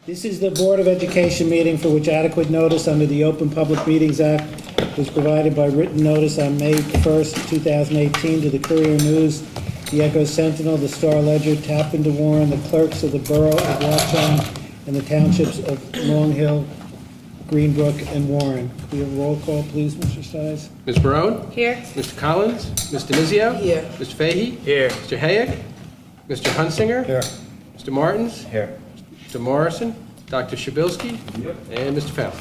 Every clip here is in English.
This is the Board of Education meeting for which adequate notice under the Open Public Meetings Act was provided by written notice on May 1st, 2018 to the Courier News, the Echo Sentinel, the Star Ledger, Tappan to Warren, the clerks of the Borough of Watchung, and the townships of Long Hill, Greenbrook, and Warren. Can we have a roll call, please, Mr. Stiles? Ms. Barone? Here. Mr. Collins? Mr. Mizio? Here. Mr. Fahey? Here. Mr. Hayek? Mr. Hunsinger? Here. Mr. Martins? Here. Mr. Morrison? Dr. Shabilsky? Yep. And Mr. Fallon.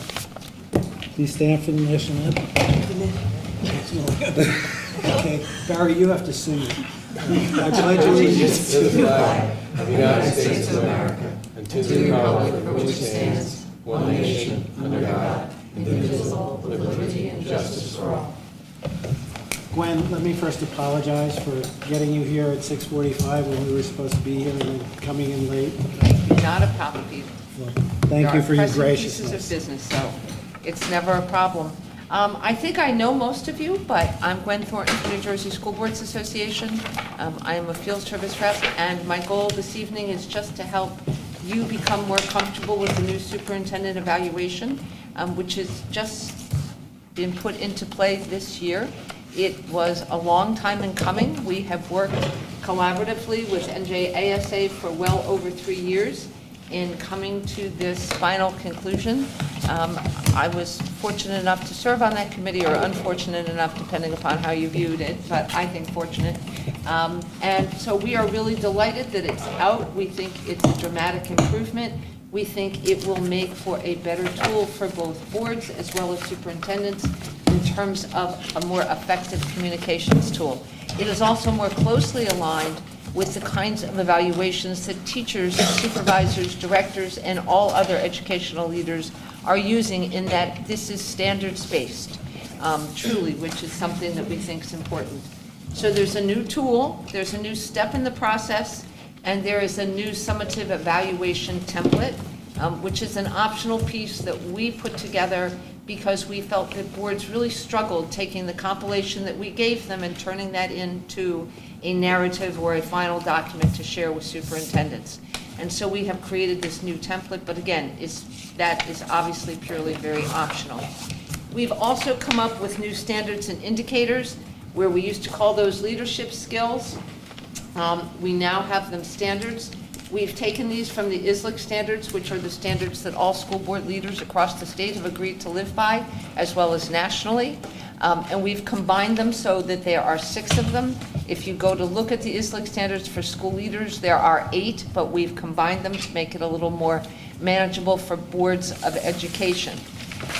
Please stand for the national anthem. Okay, Barry, you have to sing it. I pledge allegiance To the flag of the United States of America and to the republic for which it stands, one nation, under God, indivisible, with liberty and justice for all. Gwen, let me first apologize for getting you here at 6:45 when we were supposed to be here and then coming in late. Not a problem, Peter. Well, thank you for your There are pressing pieces graciousness. of business, so it's never a problem. I think I know most of you, but I'm Gwen Thornton from New Jersey School Boards Association. I am a field service rep, and my goal this evening is just to help you become more comfortable with the new superintendent evaluation, which has just been put into play this year. It was a long time in coming. We have worked collaboratively with NJASA for well over 3 years in coming to this final conclusion. I was fortunate enough to serve on that committee, or unfortunate enough, depending upon how you viewed it, but I think fortunate. And so we are really delighted that it's out. We think it's a dramatic improvement. We think it will make for a better tool for both boards as well as superintendents in terms of a more effective communications tool. It is also more closely aligned with the kinds of evaluations that teachers, supervisors, directors, and all other educational leaders are using, in that this is standards-based, truly, which is something that we think is important. So there's a new tool, there's a new step in the process, and there is a new summative evaluation template, which is an optional piece that we put together because we felt that boards really struggled taking the compilation that we gave them and turning that into a narrative or a final document to share with superintendents. And so we have created this new template, but again, that is obviously purely very optional. We've also come up with new standards and indicators, where we used to call those leadership skills. We now have them standards. We've taken these from the ISLIC standards, which are the standards that all school board leaders across the state have agreed to live by, as well as nationally. And we've combined them so that there are 6 of them. If you go to look at the ISLIC standards for school leaders, there are 8, but we've combined them to make it a little more manageable for boards of education.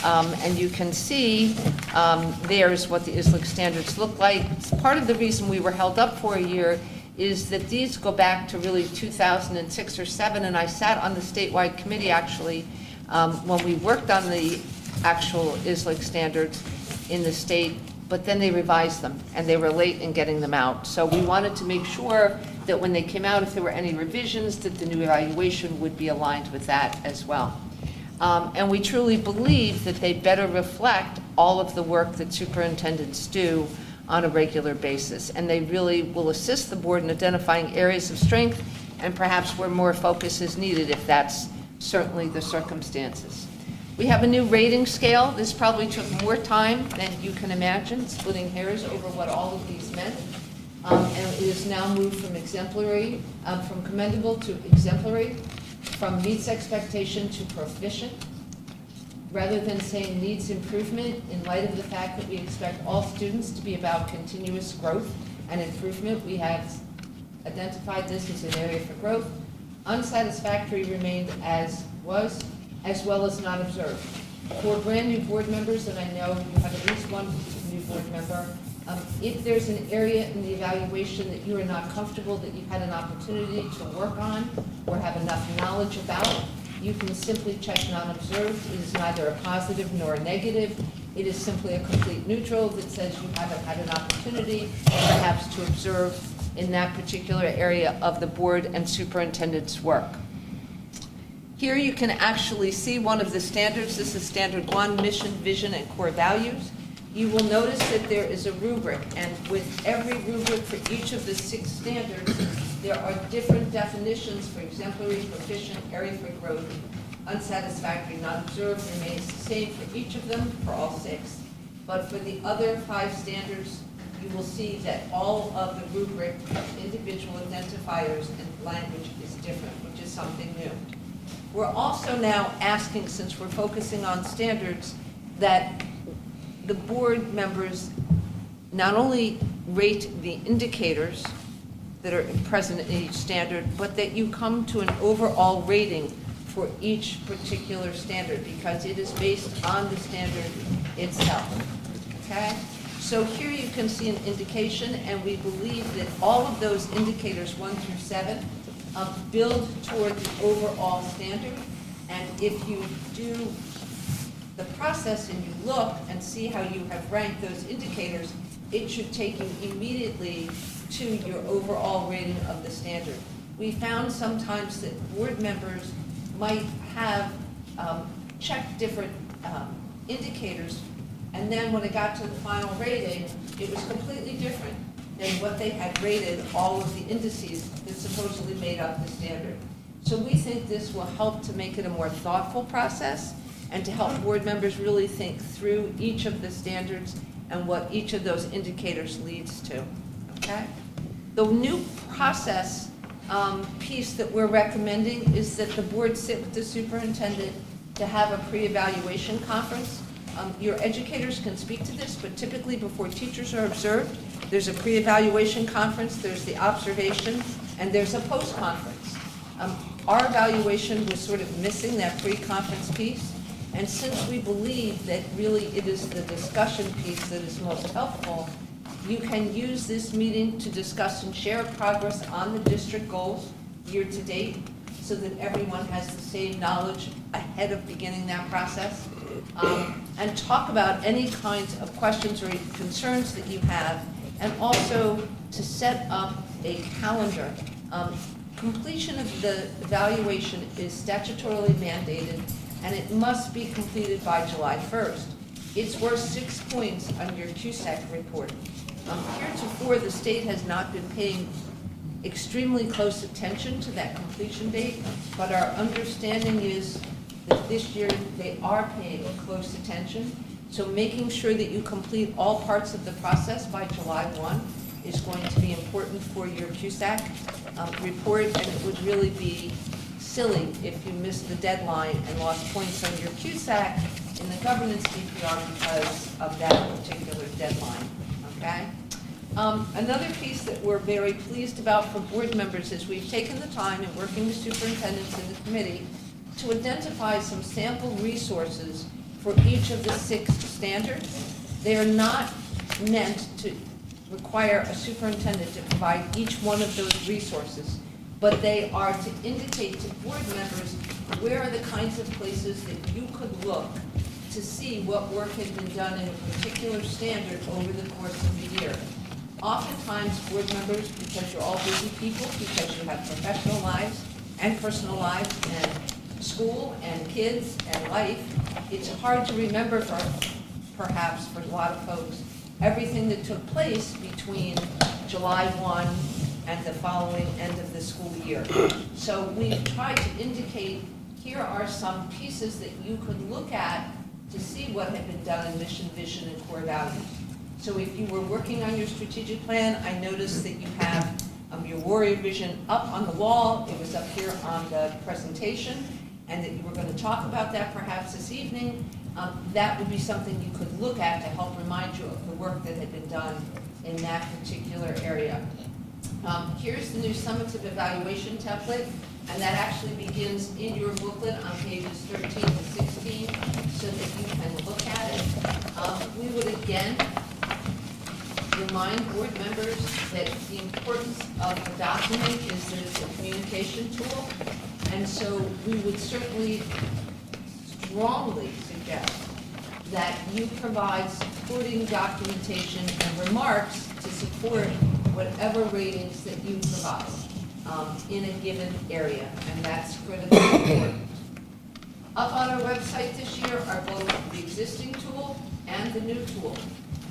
And you can see there's what the ISLIC standards look like. Part of the reason we were held up for a year is that these go back to really 2006 or 7, and I sat on the statewide committee actually when we worked on the actual ISLIC standards in the state, but then they revised them and they were late in getting them out. So we wanted to make sure that when they came out, if there were any revisions, that the new evaluation would be aligned with that as well. And we truly believe that they better reflect all of the work that superintendents do on a regular basis, and they really will assist the board in identifying areas of strength and perhaps where more focus is needed, if that's certainly the circumstances. We have a new rating scale. This probably took more time than you can imagine, splitting hairs over what all of these meant. And it is now moved from exemplary, from commendable to exemplary, from meets expectation to proficient. Rather than saying needs improvement, in light of the fact that we expect all students to be about continuous growth and improvement, we have identified this as an area for growth. Unsatisfactory remained as was, as well as not observed. For brand new board members, and I know you have at least one new board member, if there's an area in the evaluation that you are not comfortable, that you've had an opportunity to work on or have enough knowledge about, you can simply check non-observed. It is neither a positive nor a negative. It is simply a complete neutral that says you haven't had an opportunity perhaps to observe in that particular area of the board and superintendent's work. Here you can actually see one of the standards. This is standard 1, mission, vision, and core values. You will notice that there is a rubric, and with every rubric for each of the 6 standards, there are different definitions for exemplary, proficient, area for growth, unsatisfactory, not observed remains the same for each of them, for all 6. But for the other 5 standards, you will see that all of the rubric individual identifiers and language is different, which is something new. We're also now asking, since we're focusing on standards, that the board members not only rate the indicators that are present in each standard, but that you come to an overall rating for each particular standard, because it is based on the standard itself, okay? So here you can see an indication, and we believe that all of those indicators, 1 through 7, build toward the overall standard. And if you do the process and you look and see how you have ranked those indicators, it should take you immediately to your overall rating of the standard. We found sometimes that board members might have checked different indicators, and then when it got to the final rating, it was completely different than what they had rated all of the indices that supposedly made up the standard. So we think this will help to make it a more thoughtful process and to help board members really think through each of the standards and what each of those indicators leads to, okay? The new process piece that we're recommending is that the board sit with the superintendent to have a pre-evaluation conference. Your educators can speak to this, but typically before teachers are observed, there's a pre-evaluation conference, there's the observation, and there's a post-conference. Our evaluation was sort of missing that pre-conference piece, and since we believe that really it is the discussion piece that is most helpful, you can use this meeting to discuss and share progress on the district goals year to date, so that everyone has the same knowledge ahead of beginning that process, and talk about any kinds of questions or concerns that you have, and also to set up a calendar. Completion of the evaluation is statutorily mandated, and it must be completed by July 1st. It's worth 6 points on your CUSAC report. Heretofore, the state has not been paying extremely close attention to that completion date, but our understanding is that this year they are paying close attention. So making sure that you complete all parts of the process by July 1 is going to be important for your CUSAC report, and it would really be silly if you missed the deadline and lost points on your CUSAC in the governance DPR because of that particular deadline, okay? Another piece that we're very pleased about for board members is we've taken the time in working with superintendents in the committee to identify some sample resources for each of the 6 standards. They are not meant to require a superintendent to provide each one of those resources, but they are to indicate to board members where are the kinds of places that you could look to see what work has been done in a particular standard over the course of the year. Oftentimes, board members, because you're all busy people, because you have professional lives and personal lives and school and kids and life, it's hard to remember perhaps for a lot of folks everything that took place between July 1 and the following end of the school year. So we've tried to indicate here are some pieces that you could look at to see what had been done in mission, vision, and core values. So if you were working on your strategic plan, I noticed that you have your warrior vision up on the wall. It was up here on the presentation, and that you were going to talk about that perhaps this evening. That would be something you could look at to help remind you of the work that had been done in that particular area. Here's the new summative evaluation template, and that actually begins in your booklet on pages 13 to 16 so that you can look at it. We would again remind board members that the importance of the document is that it's a communication tool, and so we would certainly strongly suggest that you provide supporting documentation and remarks to support whatever ratings that you provide in a given area, and that's critically important. Up on our website this year are both the existing tool and the new tool.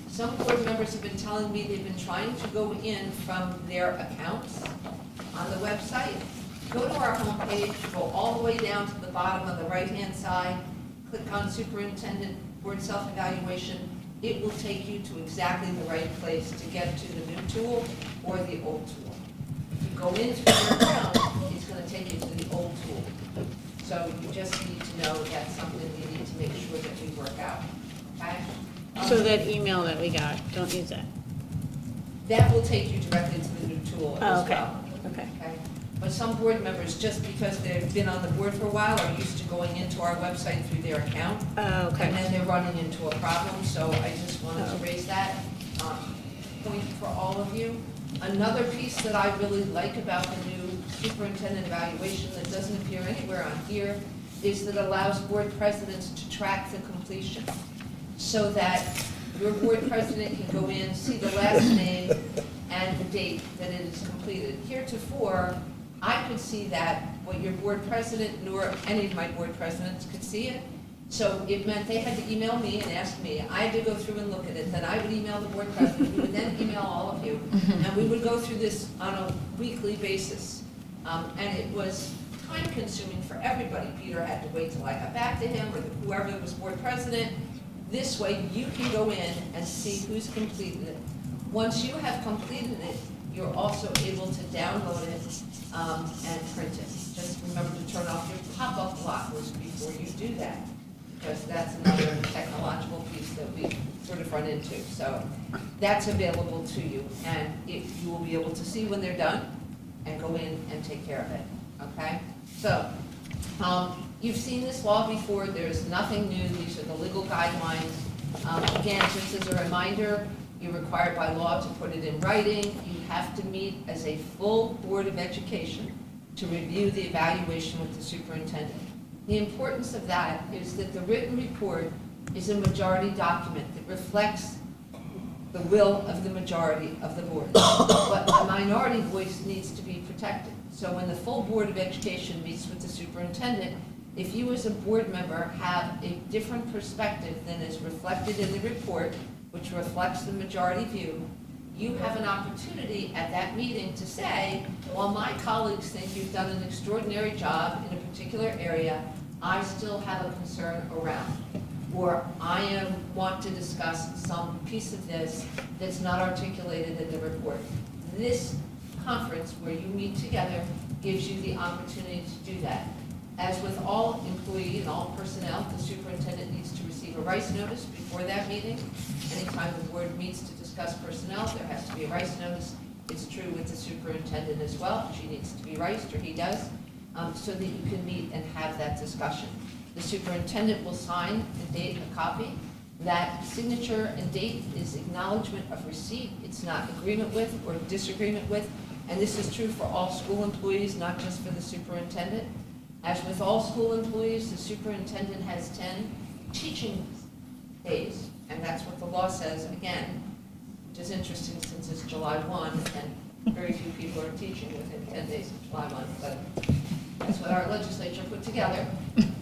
Some board members have been telling me they've been trying to go in from their accounts on the website, go to our homepage, go all the way down to the bottom on the right-hand side, click on Superintendent Board Self-Evaluation. It will take you to exactly the right place to get to the new tool or the old tool. If you go into your account, it's going to take you to the old tool. So you just need to know that's something you need to make sure that we work out, okay? So that email that we got, don't use that. That will take you directly to the new tool Oh, as okay. well. Okay. Okay? But some board members, just because they've been on the board for a while, are used to going into our website through their account. Oh, okay. And then they're running into a problem, so I just wanted to Oh. raise that point for all of you. Another piece that I really like about the new superintendent evaluation that doesn't appear anywhere on here is that allows board presidents to track the completion, so that your board president can go in, see the last name and the date that it is completed. Heretofore, I could see that, but your board president nor any of my board presidents could see it. So it meant they had to email me and ask me. I had to go through and look at it. Then I would email the board president, who would then email all of you. And we would go through this on a weekly basis. And it was time consuming for everybody. Peter had to wait till I got back to him, or whoever was board president. This way, you can go in and see who's completed it. Once you have completed it, you're also able to download it and print it. Just remember to turn off your pop-up blockers before you do that, because that's another technological piece that we sort of run into. So that's available to you, and you will be able to see when they're done and go in and take care of it, okay? So you've seen this law before. There's nothing new. These are the legal guidelines. Again, just as a reminder, you're required by law to put it in writing. You have to meet as a full Board of Education to review the evaluation with the superintendent. The importance of that is that the written report is a majority document that reflects the will of the majority of the board. But a minority voice needs to be protected. So when the full Board of Education meets with the superintendent, if you as a board member have a different perspective than is reflected in the report, which reflects the majority view, you have an opportunity at that meeting to say, while my colleagues think you've done an extraordinary job in a particular area, I still have a concern around. Or I want to discuss some piece of this that's not articulated in the report. This conference where you meet together gives you the opportunity to do that. As with all employee and all personnel, the superintendent needs to receive a rice notice before that meeting. Anytime the board meets to discuss personnel, there has to be a rice notice. It's true with the superintendent as well. She needs to be riced, or he does, so that you can meet and have that discussion. The superintendent will sign and date a copy. That signature and date is acknowledgement of receipt. It's not agreement with or disagreement with. And this is true for all school employees, not just for the superintendent. As with all school employees, the superintendent has 10 teaching days, and that's what the law says, again, which is interesting since it's July 1, and very few people are teaching within 10 days of July 1, but that's what our legislature put together.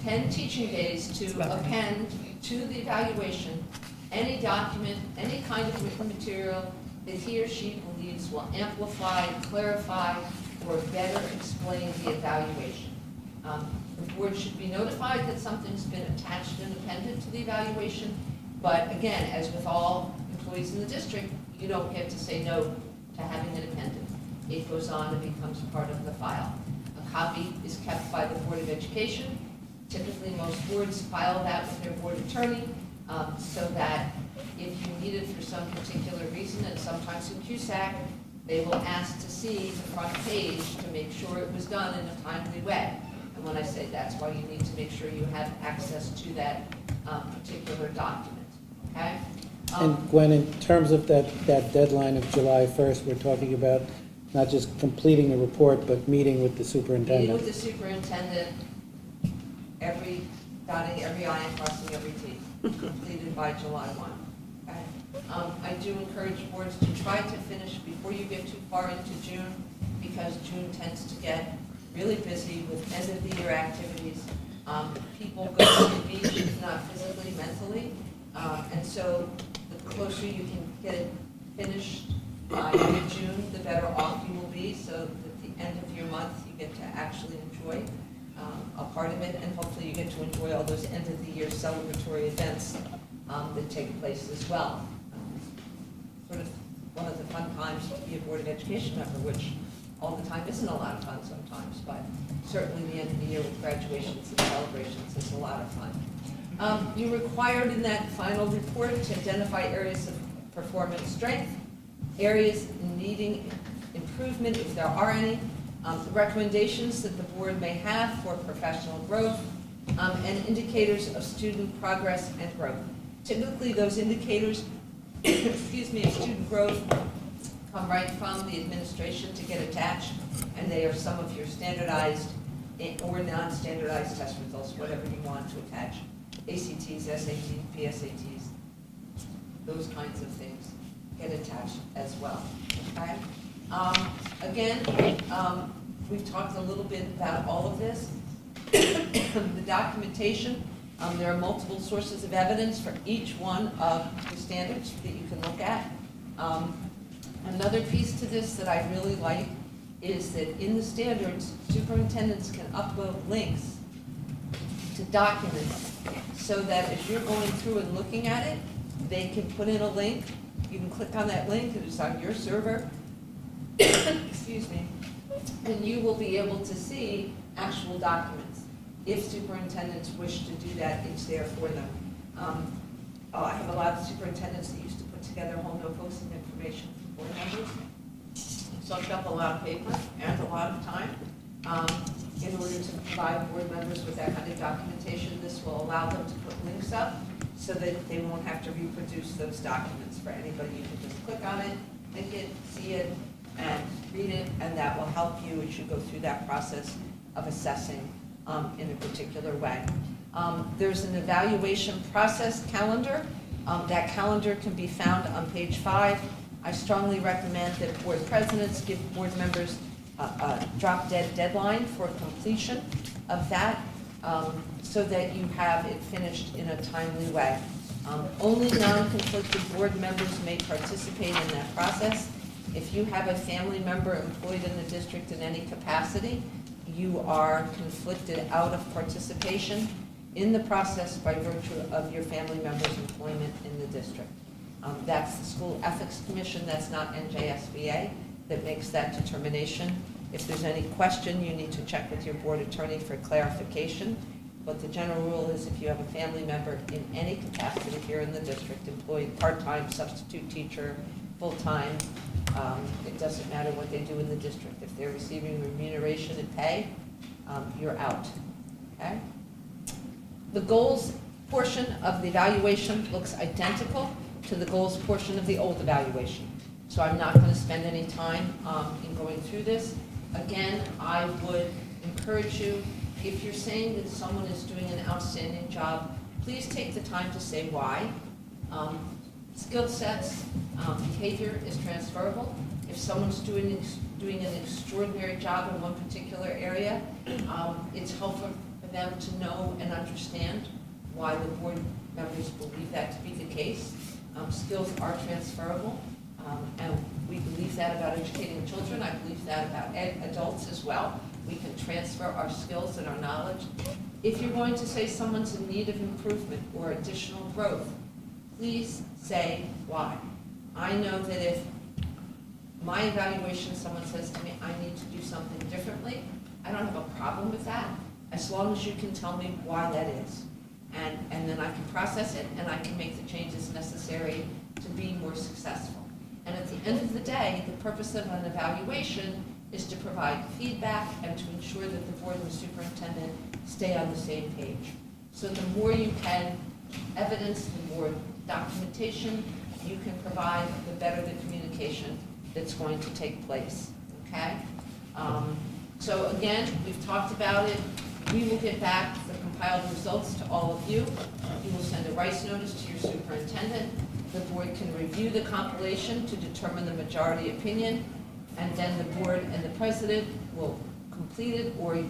10 teaching days to append to the evaluation any document, any kind of written material that he or she believes will amplify, clarify, or better explain the evaluation. The board should be notified that something's been attached and appended to the evaluation, but again, as with all employees in the district, you don't get to say no to having it appended. It goes on and becomes part of the file. A copy is kept by the Board of Education. Typically, most boards file that with their board attorney, so that if you need it for some particular reason, and sometimes in CUSAC, they will ask to see the front page to make sure it was done in a timely way. And when I say that's why you need to make sure you have access to that particular document, okay? And Gwen, in terms of that deadline of July 1st, we're talking about not just completing the report, but meeting with the Meeting superintendent. with the superintendent, dotting every I and crossing every T, completed by July 1. Okay? I do encourage boards to try to finish before you get too far into June, because June tends to get really busy with end of the year activities. People go to the beach, if not physically, mentally. And so the closer you can get it finished by mid-June, the better off you will be, so that at the end of your month, you get to actually enjoy a part of it, and hopefully you get to enjoy all those end-of-the-year celebratory events that take place as well. Sort of one of the fun times to be a Board of Education member, which all the time isn't a lot of fun sometimes, but certainly the end of the year with graduations and celebrations is a lot of fun. You're required in that final report to identify areas of performance strength, areas needing improvement if there are any, the recommendations that the board may have for professional growth, and indicators of student progress and growth. Typically, those indicators excuse me, of student growth come right from the administration to get attached, and they are some of your standardized or non-standardized test results, whatever you want to attach. ACTs, SATs, PSATs, those kinds of things get attached as well, okay? Again, we've talked a little bit about all of this. The documentation, there are multiple sources of evidence for each one of the standards that you can look at. Another piece to this that I really like is that in the standards, superintendents can upload links to documents so that as you're going through and looking at it, they can put in a link. You can click on that link, and it's on your server, excuse me, and you will be able to see actual documents. If superintendents wish to do that, it's there for them. I have a lot of superintendents that used to put together whole notebooks of information for board members. Sucked up a lot of paper and a lot of time. In order to provide board members with that kind of documentation, this will allow them to put links up so that they won't have to reproduce those documents for anybody. You can just click on it, link it, see it, and read it, and that will help you as you go through that process of assessing in a particular way. There's an evaluation process calendar. That calendar can be found on page 5. I strongly recommend that board presidents give board members a drop-dead deadline for completion of that so that you have it finished in a timely way. Only non-conflicted board members may participate in that process. If you have a family member employed in the district in any capacity, you are conflicted out of participation in the process by virtue of your family member's employment in the district. That's the School Ethics Commission, that's not NJSBA, that makes that determination. If there's any question, you need to check with your board attorney for clarification. But the general rule is if you have a family member in any capacity here in the district, employed part-time, substitute teacher, full-time, it doesn't matter what they do in the district. If they're receiving remuneration and pay, you're out, okay? The goals portion of the evaluation looks identical to the goals portion of the old evaluation. So I'm not going to spend any time in going through this. Again, I would encourage you, if you're saying that someone is doing an outstanding job, please take the time to say why. Skill sets, behavior is transferable. If someone's doing an extraordinary job in one particular area, it's helpful for them to know and understand why the board members believe that to be the case. Skills are transferable, and we believe that about educating children. I believe that about adults as well. We can transfer our skills and our knowledge. If you're going to say someone's in need of improvement or additional growth, please say why. I know that if my evaluation, someone says to me, I need to do something differently, I don't have a problem with that, as long as you can tell me why that is. And then I can process it, and I can make the changes necessary to be more successful. And at the end of the day, the purpose of an evaluation is to provide feedback and to ensure that the board and the superintendent stay on the same page. So the more you can evidence, the more documentation you can provide, the better the communication that's going to take place, okay? So again, we've talked about it. We will get back the compiled results to all of you. You will send a rights notice to your superintendent. The board can review the compilation to determine the majority opinion, and then the board and the president will complete it, or if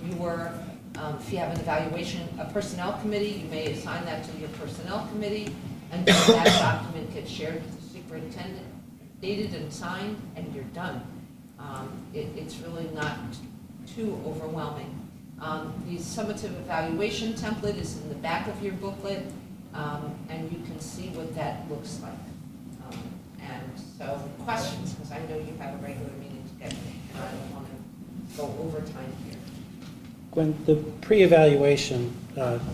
you have an evaluation, a personnel committee, you may assign that to your personnel committee, and then that document gets shared with the superintendent, dated and signed, and you're done. It's really not too overwhelming. The summative evaluation template is in the back of your booklet, and you can see what that looks like. And so, questions, because I know you have a regular meeting together, and I don't want to go over time here. When the pre-evaluation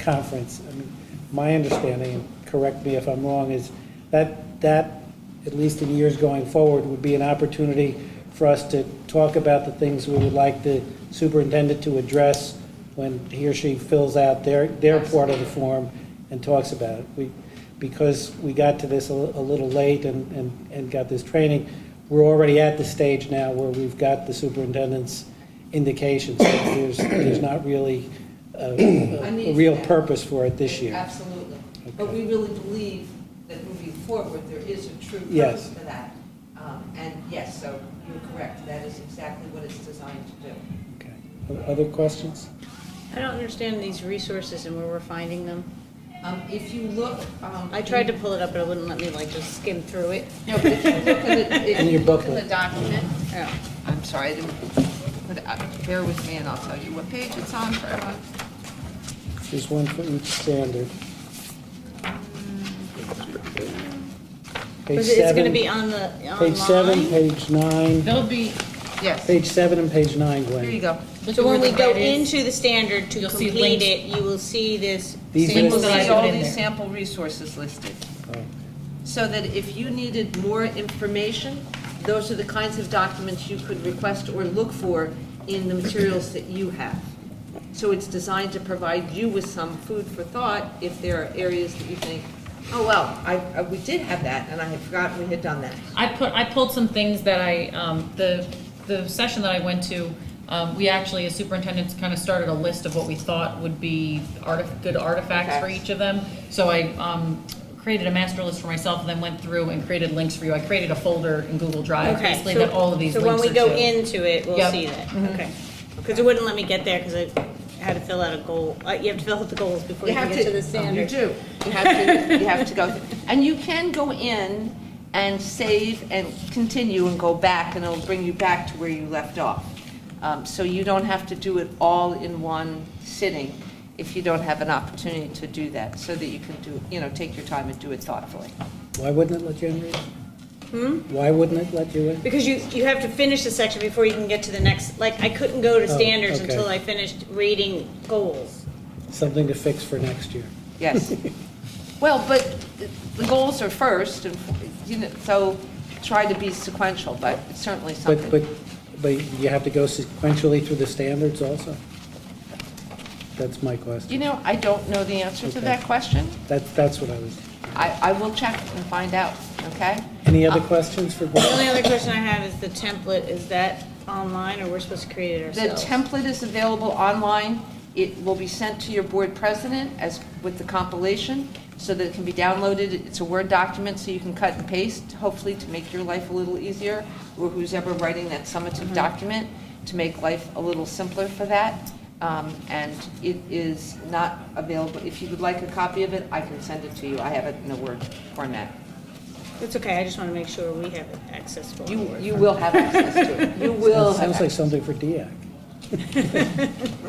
conference, I mean, my understanding, and correct me if I'm wrong, is that, at least in years going forward, would be an opportunity for us to talk about the things we would like the superintendent to address when he or she fills out their part of the form and talks about it. Because we got to this a little late and got this training, we're already at the stage now where we've got the superintendent's indications. There's not really a real purpose for it this year. Absolutely. Okay. But we really believe that moving forward, there is a true Yes. purpose for that. And yes, so you're correct, that is exactly what it's designed to do. Okay. Other questions? I don't understand these resources and where we're finding them. If you look. I tried to pull it up, but it wouldn't let me like just skim through it. No, but if you look at it, if In you your look in booklet. the document, Oh. I'm sorry, I didn't put it, bear with me and I'll tell you what page it's on for everyone. There's one for each standard. Page It's going to seven, be on the page 7, online? page 9, There'll be, Yes, page 7 and page 9, Gwen. here you go. look So at when where we the go red is. into the standard to You'll see complete links. it, you will see this. These So you will Samples that I see put all in these there. sample resources listed. Oh, So that if you needed more information, those are the kinds of documents you could request or look for in the materials that you have. So it's designed to provide you with some food for thought if there are areas that you think, oh, well, we did have that, and I had forgotten we had done that. I pulled some things that the session that I went to, we actually, as superintendents, kind of started a list of what we thought would be good artifacts for each of them. So I created a master list for myself and then went through and created links for you. I created a folder in Google Drive, basically, that all of these So links when are we go to. into it, we'll Yep. see that, okay. Because it wouldn't let me get there because I had to fill out a goal. You have to fill out the goals before you can get to the standard. You do. You have to go, and you can go in and save and continue and go back, and it'll bring you back to where you left off. So you don't have to do it all in one sitting if you don't have an opportunity to do that, so that you can do, take your time and do it thoughtfully. why wouldn't it let you in, Rita? Why wouldn't it let you in? Because you have to finish the section before you can get to the next, like, I couldn't go to standards okay. until I finished reading goals. Something to fix for next year. Yes. Well, but the goals are first, and, so try to be sequential, but it's certainly something. But you have to go sequentially through the standards also? That's my question. I don't know the answer to Okay. that question. That's what I was, I will check and find out, okay? any other questions for The only Gwen? other question I have is the template, is that online or we're supposed to create it The ourselves? template is available online. It will be sent to your board president as with the compilation so that it can be downloaded. It's a Word document, so you can cut and paste, hopefully to make your life a little easier, or who's ever writing that summative document to make life a little simpler for that. And it is not available. If you would like a copy of it, I can send it to you. I have it in a Word format. It's okay, I just want to make sure we have access for it. You will have access to it. You will have Sounds like access. something for DIAC.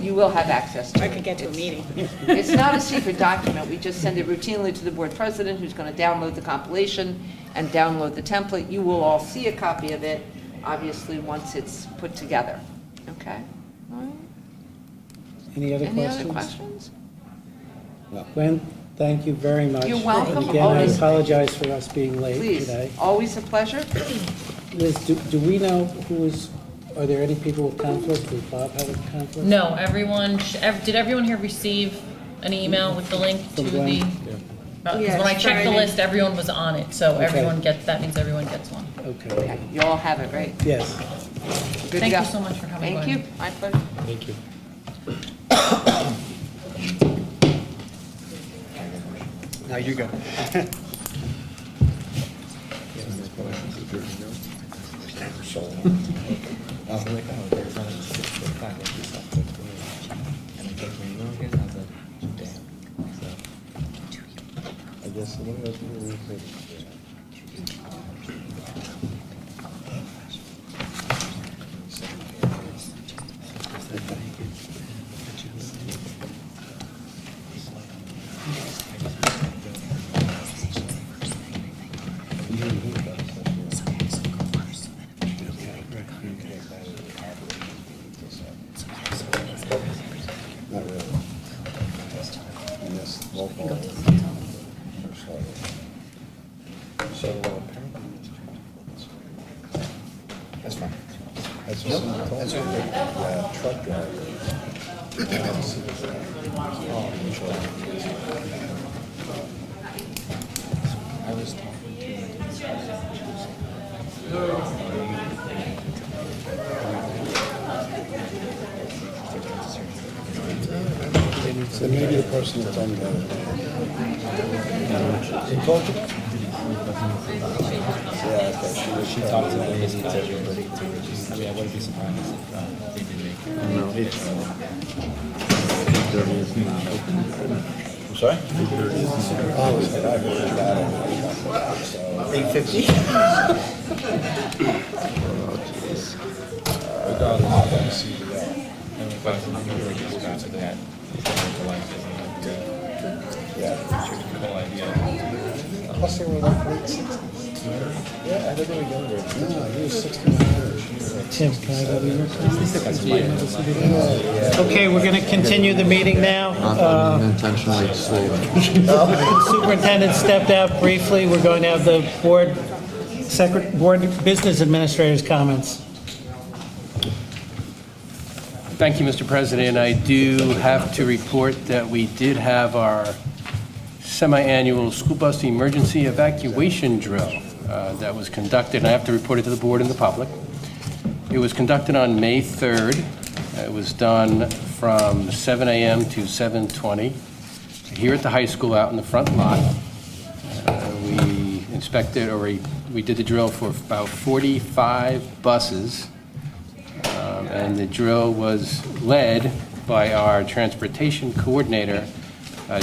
You will have access to I it. could get to a meeting. It's not a secret document. We just send it routinely to the board president, who's going to download the compilation and download the template. You will all see a copy of it, obviously, once it's put together. Okay? All right. Any other Any other questions? questions? Gwen, thank you very much. You're welcome. And again, I Always. apologize for us being late Please, today. always a pleasure. Liz, do we know are there any people with conflicts? Does Bob have a conflict? No, everyone, did everyone here receive an email with the link to From Gwen? the? Because Yes, when I checked the Friday. list, everyone was on it, so Okay. that means everyone gets one. Okay, You all have it, right? yes. Good to Thank go. you so much for coming, Thank Gwen. you. My pleasure. Thank you. Now you go. I guess one of those things. Roll call. So apparently, that's fine. That's just that's a truck driver. I was talking so maybe the person that told me that. In Portugal? Yeah, okay. She talked to everybody too. I mean, I wouldn't be surprised if they did make it. No, it's 8:30 is not open. I'm sorry? 8:30 is not open. Oh, I heard about it. 8:50? Oh, jeez. Regardless, I'm going to see you there. Yeah. Plus they were like late 60s. Yeah, I think they were younger. No, he was 69. Tim, can I go to your? Okay, we're going to continue the meeting now. Not intentionally slow. Superintendent stepped out briefly. We're going to have the board business administrators' comments. Thank you, Mr. President. I do have to report that we did have our semi-annual school bus emergency evacuation drill that was conducted, and I have to report it to the board and the public. It was conducted on May 3rd. It was done from 7 a.m. to 7:20 here at the high school out in the front lot. We inspected, or we did the drill for about 45 buses. And the drill was led by our transportation coordinator,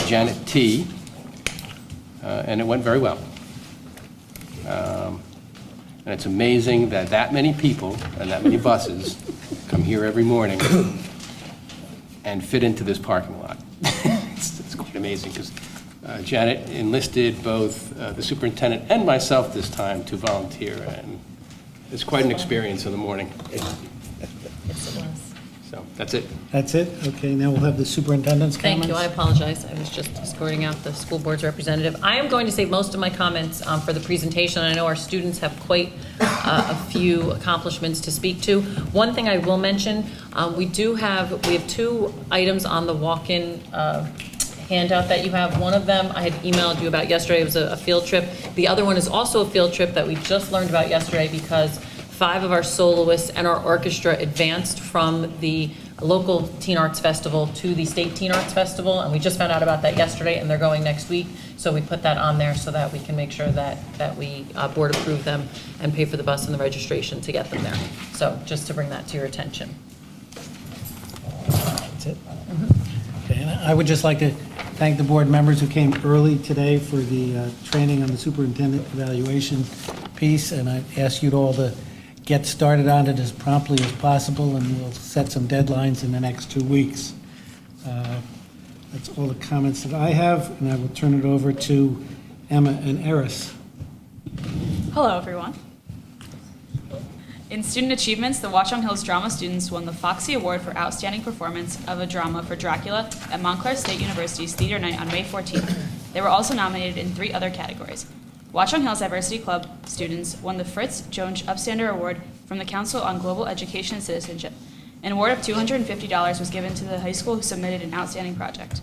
Janet T., and it went very well. And it's amazing that that many people and that many buses come here every morning and fit into this parking lot. It's quite amazing because Janet enlisted both the superintendent and myself this time to volunteer, and it's quite an experience in the morning. So that's it. That's it? Okay, now we'll have the superintendent's comments. Thank you, I apologize, I was just escorting out the school board's representative. I am going to save most of my comments for the presentation. I know our students have quite a few accomplishments to speak to. One thing I will mention, we have 2 items on the walk-in handout that you have. One of them I had emailed you about yesterday. It was a field trip. The other one is also a field trip that we just learned about yesterday because 5 of our soloists and our orchestra advanced from the local Teen Arts Festival to the State Teen Arts Festival, and we just found out about that yesterday, and they're going next week. So we put that on there so that we can make sure that we board approve them and pay for the bus and the registration to get them there. So just to bring that to your attention. That's it? Okay, and I would just like to thank the board members who came early today for the training on the superintendent evaluation piece, and I ask you to all to get started on it as promptly as possible, and we'll set some deadlines in the next 2 weeks. That's all the comments that I have, and I will turn it over to Emma and Eris. Hello, everyone. In student achievements, the Watchung Hills drama students won the Foxy Award for Outstanding Performance of a Drama for Dracula at Montclair State University's Theater Night on May 14th. They were also nominated in 3 other categories. Watchung Hills Diversity Club students won the Fritz Jones Upstander Award from the Council on Global Education and Citizenship. An award of $250 was given to the high school who submitted an outstanding project.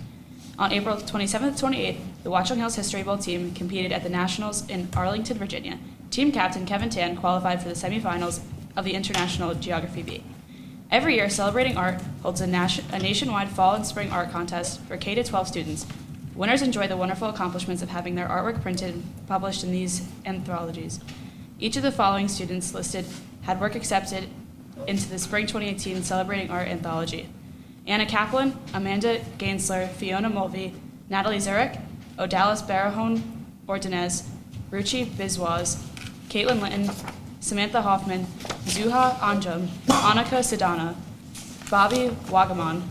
On April 27th, 28th, the Watchung Hills History Bowl team competed at the Nationals in Arlington, Virginia. Team captain Kevin Tan qualified for the semifinals of the International Geography B. Every year, Celebrating Art holds a nationwide fall and spring art contest for K-12 students. Winners enjoy the wonderful accomplishments of having their artwork printed and published in these anthologies. Each of the following students listed had work accepted into the Spring 2018 Celebrating Art Anthology: Anna Kaplan, Amanda Gainsler, Fiona Mulvey, Natalie Zurek, Odalis Barahone Ordonez, Ruchi Biswas, Caitlin Linton, Samantha Hoffman, Zuha Anjum, Annika Sedana, Bobby Wagamon,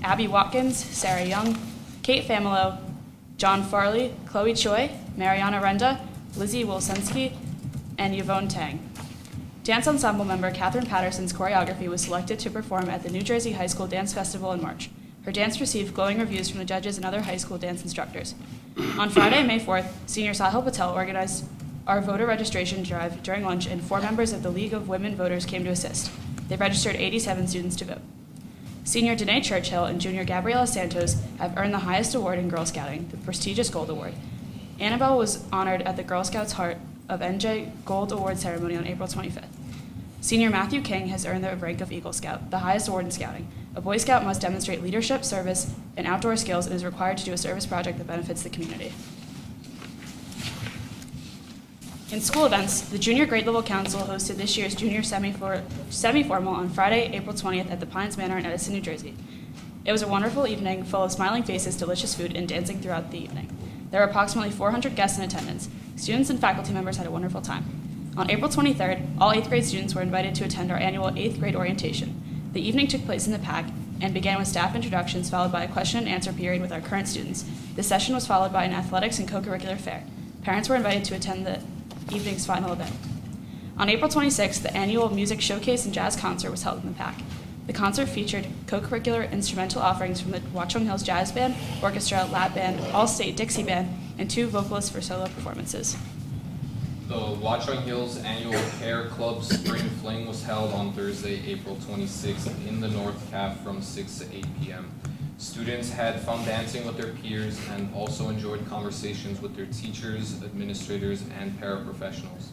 Abby Watkins, Sarah Young, Kate Familo, John Farley, Chloe Choi, Mariana Renda, Lizzie Wilsensky, and Yvonne Tang. Dance ensemble member Catherine Patterson's choreography was selected to perform at the New Jersey High School Dance Festival in March. Her dance received glowing reviews from the judges and other high school dance instructors. On Friday, May 4th, senior Sahil Patel organized our voter registration drive during lunch, and 4 members of the League of Women Voters came to assist. They registered 87 students to vote. Senior Danae Churchill and junior Gabriela Santos have earned the highest award in Girl Scouting, the prestigious Gold Award. Annabelle was honored at the Girl Scouts Heart of NJ Gold Award ceremony on April 25th. Senior Matthew King has earned the rank of Eagle Scout, the highest award in scouting. A Boy Scout must demonstrate leadership, service, and outdoor skills and is required to do a service project that benefits the community. In school events, the Junior Grade Level Council hosted this year's Junior Semi-Formal on Friday, April 20th at the Pines Manor in Edison, New Jersey. It was a wonderful evening full of smiling faces, delicious food, and dancing throughout the evening. There were approximately 400 guests in attendance. Students and faculty members had a wonderful time. On April 23rd, all 8th grade students were invited to attend our annual 8th grade orientation. The evening took place in the PAC and began with staff introductions, followed by a question and answer period with our current students. This session was followed by an athletics and co-curricular fair. Parents were invited to attend the evening's final event. On April 26th, the annual music showcase and jazz concert was held in the PAC. The concert featured co-curricular instrumental offerings from the Watchung Hills Jazz Band, Orchestra, Lap Band, All-State Dixie Band, and 2 vocalists for solo performances. The Watchung Hills Annual Care Club Spring Fling was held on Thursday, April 26th in the North Caf from 6 to 8 p.m. Students had fun dancing with their peers and also enjoyed conversations with their teachers, administrators, and paraprofessionals.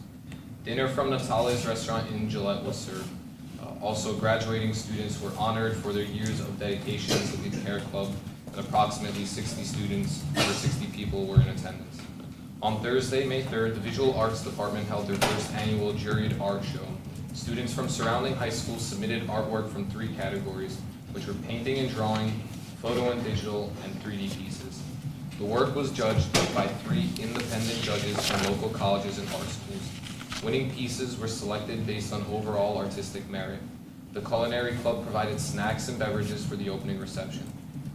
Dinner from Natale's restaurant in Gillette was served. Also, graduating students were honored for their years of dedication to the Care Club, and approximately 60 students, over 60 people, were in attendance. On Thursday, May 3rd, the Visual Arts Department held their first annual juried art show. Students from surrounding high schools submitted artwork from 3 categories, which were painting and drawing, photo and digital, and 3D pieces. The work was judged by 3 independent judges from local colleges and art schools. Winning pieces were selected based on overall artistic merit. The Culinary Club provided snacks and beverages for the opening reception.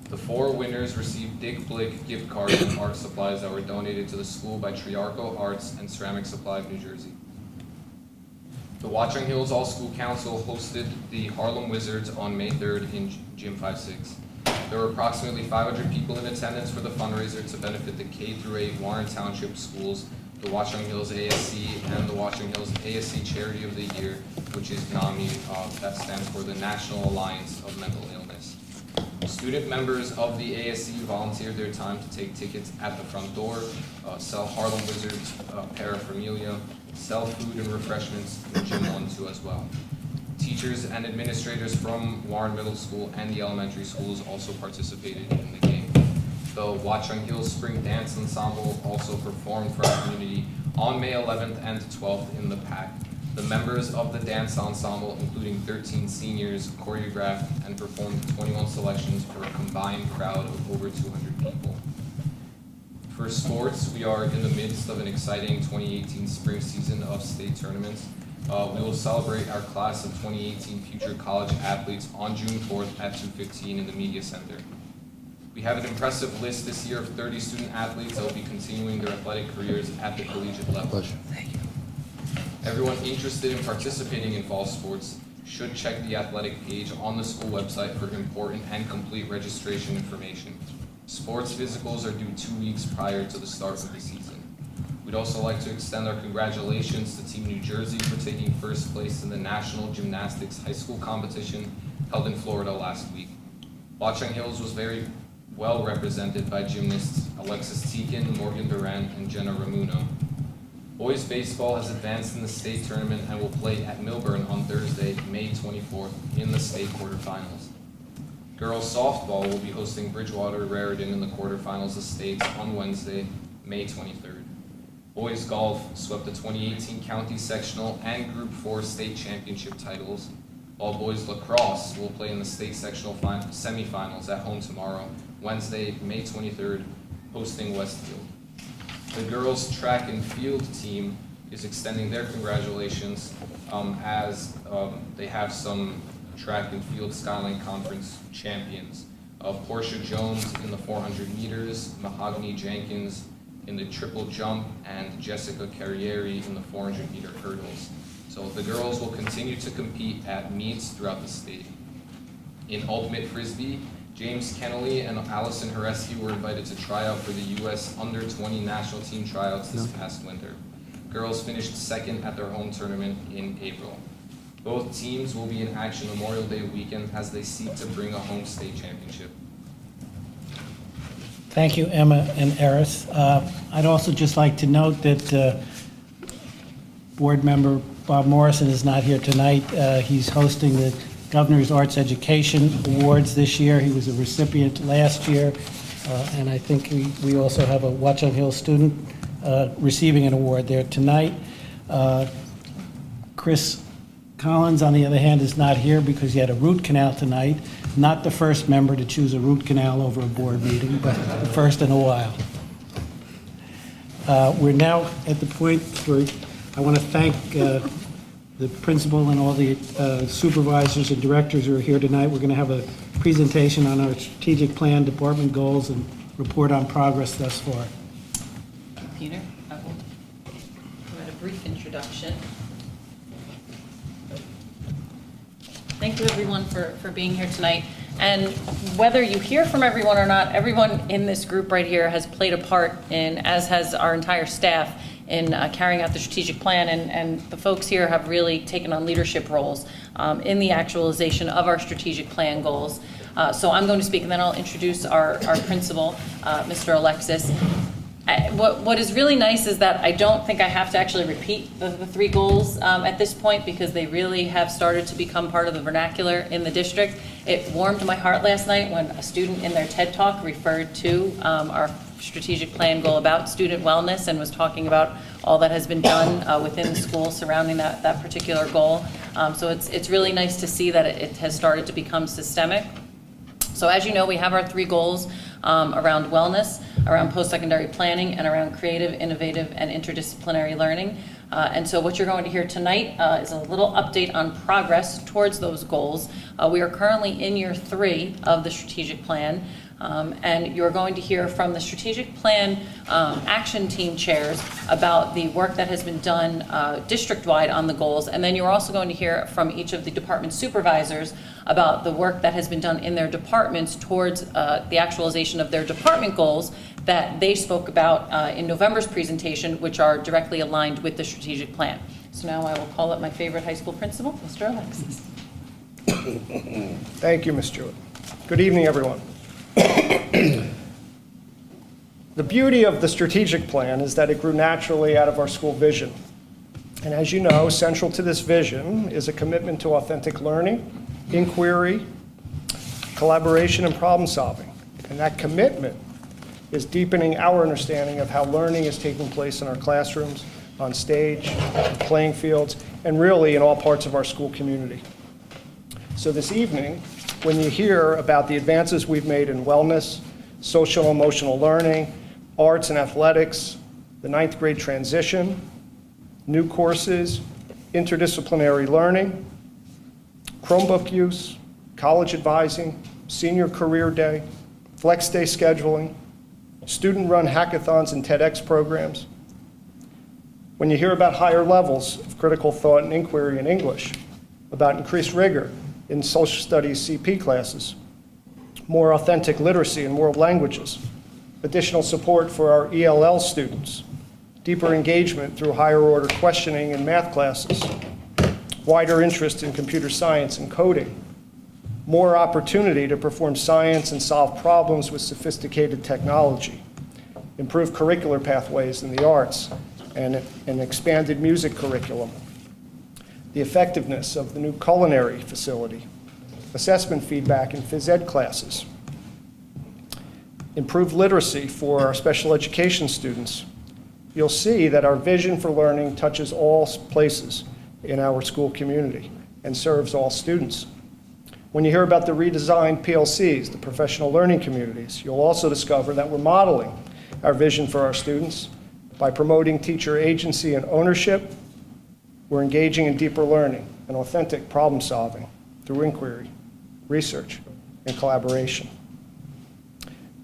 The 4 winners received Dick Blick gift cards and art supplies that were donated to the school by Triarco Arts and Ceramic Supply of New Jersey. The Watchung Hills All-School Council hosted the Harlem Wizards on May 3rd in Gym 5-6. There were approximately 500 people in attendance for the fundraiser to benefit the K-8 Warren Township schools, the Watchung Hills ASC, and the Watchung Hills ASC Charity of the Year, which is NAMI, that stands for the National Alliance of Mental Illness. Student members of the ASC volunteered their time to take tickets at the front door, sell Harlem Wizards paraphernalia, sell food and refreshments in Gym 1-2 as well. Teachers and administrators from Warren Middle School and the elementary schools also participated in the game. The Watchung Hills Spring Dance Ensemble also performed for our community on May 11th and 12th in the PAC. The members of the dance ensemble, including 13 seniors, choreographed and performed 21 selections for a combined crowd of over 200 people. For sports, we are in the midst of an exciting 2018 spring season of state tournaments. We will celebrate our class of 2018 future college athletes on June 4th at 2:15 in the Media Center. We have an impressive list this year of 30 student athletes that will be continuing their athletic careers at the collegiate level. Thank you. Everyone interested in participating in fall sports should check the athletic page on the school website for important and complete registration information. Sports physicals are due 2 weeks prior to the start of the season. We'd also like to extend our congratulations to Team New Jersey for taking first place in the National Gymnastics High School competition held in Florida last week. Watchung Hills was very well represented by gymnasts Alexis Teakin, Morgan Durant, and Jenna Ramuno. Boys baseball has advanced in the state tournament and will play at Milburn on Thursday, May 24th in the state quarterfinals. Girls softball will be hosting Bridgewater Raritan in the quarterfinals of states on Wednesday, May 23rd. Boys golf swept the 2018 county sectional and Group 4 state championship titles, while boys lacrosse will play in the state sectional semifinals at home tomorrow, Wednesday, May 23rd, hosting Westfield. The girls track and field team is extending their congratulations as they have some track and field Skyline Conference champions. Portia Jones in the 400 meters, Mahogany Jenkins in the triple jump, and Jessica Carrieri in the 400 meter hurdles. So the girls will continue to compete at meets throughout the state. In ultimate frisbee, James Kennelly and Allison Hareski were invited to try out for the U.S. Under-20 national team tryouts this past winter. Girls finished second at their home tournament in April. Both teams will be in action Memorial Day weekend as they seek to bring a home state championship. Thank you, Emma and Eris. I'd also just like to note that Board Member Bob Morrison is not here tonight. He's hosting the Governor's Arts Education Awards this year. He was a recipient last year, and I think we also have a Watchung Hill student receiving an award there tonight. Chris Collins, on the other hand, is not here because he had a root canal tonight. Not the first member to choose a root canal over a board meeting, but the first in a while. We're now at the point where I want to thank the principal and all the supervisors and directors who are here tonight. We're going to have a presentation on our strategic plan, department goals, and report on progress thus far. Peter, I will provide a brief introduction. Thank you, everyone, for being here tonight. And whether you hear from everyone or not, everyone in this group right here has played a part in, as has our entire staff, in carrying out the strategic plan, and the folks here have really taken on leadership roles in the actualization of our strategic plan goals. So I'm going to speak, and then I'll introduce our principal, Mr. Alexis. What is really nice is that I don't think I have to actually repeat the three goals at this point, because they really have started to become part of the vernacular in the district. It warmed my heart last night when a student in their TED Talk referred to our strategic plan goal about student wellness and was talking about all that has been done within the school surrounding that particular goal. So it's really nice to see that it has started to become systemic. So as you know, we have our three goals around wellness, around post-secondary planning, and around creative, innovative, and interdisciplinary learning. And so what you're going to hear tonight is a little update on progress towards those goals. We are currently in year 3 of the strategic plan. And you're going to hear from the strategic plan action team chairs about the work that has been done district-wide on the goals. And then you're also going to hear from each of the department supervisors about the work that has been done in their departments towards the actualization of their department goals that they spoke about in November's presentation, which are directly aligned with the strategic plan. So now I will call up my favorite high school principal, Mr. Alexis. Thank you, Ms. Jewett. Good evening, everyone. The beauty of the strategic plan is that it grew naturally out of our school vision. And as you know, central to this vision is a commitment to authentic learning, inquiry, collaboration, and problem solving. And that commitment is deepening our understanding of how learning is taking place in our classrooms, on stage, on playing fields, and really in all parts of our school community. So this evening, when you hear about the advances we've made in wellness, social and emotional learning, arts and athletics, the 9th grade transition, new courses, interdisciplinary learning, Chromebook use, college advising, senior career day, flex day scheduling, student-run hackathons and TEDx programs. When you hear about higher levels of critical thought and inquiry in English, about increased rigor in social studies CP classes, more authentic literacy in world languages, additional support for our ELL students, deeper engagement through higher order questioning in math classes, wider interest in computer science and coding, more opportunity to perform science and solve problems with sophisticated technology, improved curricular pathways in the arts, and an expanded music curriculum, the effectiveness of the new culinary facility, assessment feedback in phys ed classes, improved literacy for our special education students. You'll see that our vision for learning touches all places in our school community and serves all students. When you hear about the redesigned PLCs, the professional learning communities, you'll also discover that we're modeling our vision for our students by promoting teacher agency and ownership. We're engaging in deeper learning and authentic problem solving through inquiry, research, and collaboration.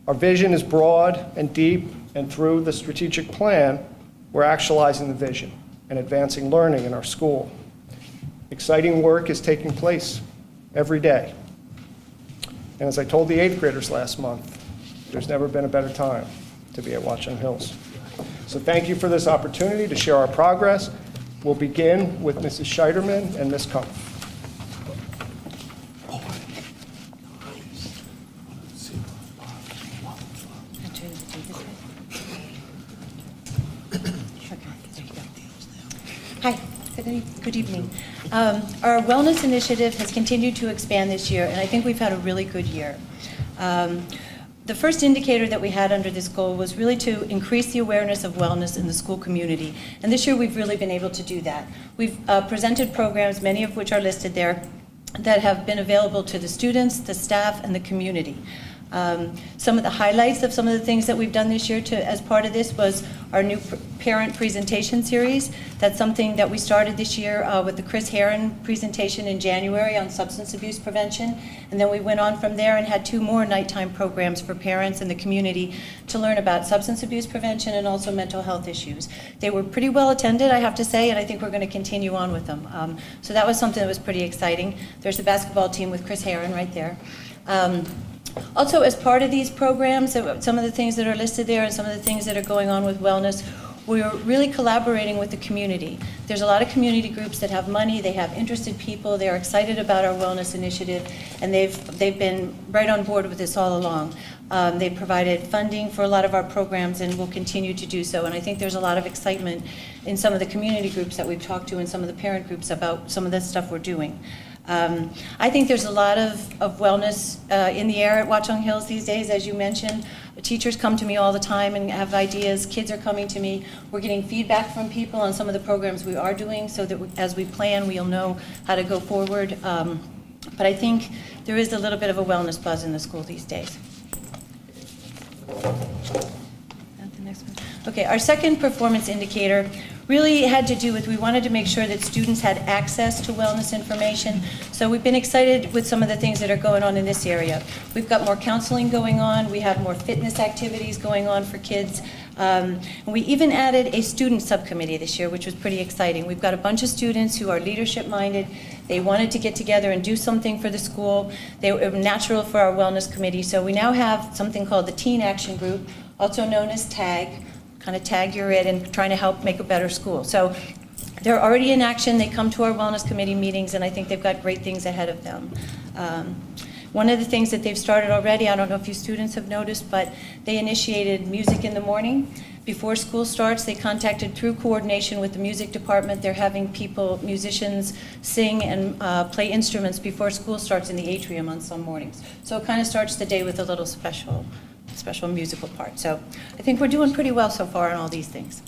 Our vision is broad and deep, and through the strategic plan, we're actualizing the vision and advancing learning in our school. Exciting work is taking place every day. And as I told the 8th graders last month, there's never been a better time to be at Watchung Hills. So thank you for this opportunity to share our progress. We'll begin with Mrs. Scheiderman and Ms. Kumpf. Hi, good evening. Our wellness initiative has continued to expand this year, and I think we've had a really good year. The first indicator that we had under this goal was really to increase the awareness of wellness in the school community, and this year we've really been able to do that. We've presented programs, many of which are listed there, that have been available to the students, the staff, and the community. Some of the highlights of some of the things that we've done this year as part of this was our new parent presentation series. That's something that we started this year with the Chris Herron presentation in January on substance abuse prevention. And then we went on from there and had 2 more nighttime programs for parents and the community to learn about substance abuse prevention and also mental health issues. They were pretty well attended, I have to say, and I think we're going to continue on with them. So that was something that was pretty exciting. There's the basketball team with Chris Herron right there. Also, as part of these programs, some of the things that are listed there and some of the things that are going on with wellness, we're really collaborating with the community. There's a lot of community groups that have money, they have interested people, they're excited about our wellness initiative, and they've been right on board with this all along. They've provided funding for a lot of our programs and will continue to do so, and I think there's a lot of excitement in some of the community groups that we've talked to and some of the parent groups about some of the stuff we're doing. I think there's a lot of wellness in the air at Watchung Hills these days, as you mentioned. Teachers come to me all the time and have ideas. Kids are coming to me. We're getting feedback from people on some of the programs we are doing so that as we plan, we'll know how to go forward. But I think there is a little bit of a wellness buzz in the school these days. The next one. Okay, our second performance indicator really had to do with, we wanted to make sure that students had access to wellness information. So we've been excited with some of the things that are going on in this area. We've got more counseling going on. We have more fitness activities going on for kids. And we even added a student subcommittee this year, which was pretty exciting. We've got a bunch of students who are leadership-minded. They wanted to get together and do something for the school. They were natural for our wellness committee. So we now have something called the Teen Action Group, also known as TAG, kind of tag you're it and trying to help make a better school. So they're already in action. They come to our wellness committee meetings, and I think they've got great things ahead of them. One of the things that they've started already, I don't know if you students have noticed, but they initiated music in the morning. Before school starts, they contacted through coordination with the music department. They're having musicians sing and play instruments before school starts in the atrium on some mornings. So it kind of starts the day with a little special musical part. So I think we're doing pretty well so far on all these things.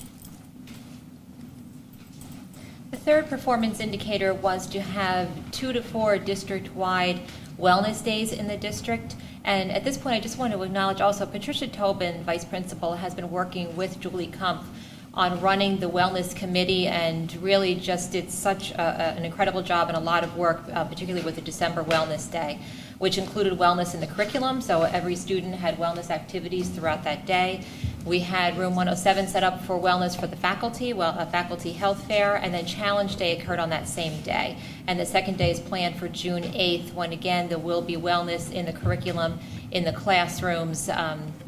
The third performance indicator was to have 2 to 4 district-wide wellness days in the district. And at this point, I just want to acknowledge also Patricia Tobin, Vice Principal, has been working with Julie Kumpf on running the wellness committee and really just did such an incredible job and a lot of work, particularly with the December Wellness Day, which included wellness in the curriculum. So every student had wellness activities throughout that day. We had room 107 set up for wellness for the faculty, a faculty health fair, and then Challenge Day occurred on that same day. And the second day is planned for June 8th, when again there will be wellness in the curriculum, in the classrooms,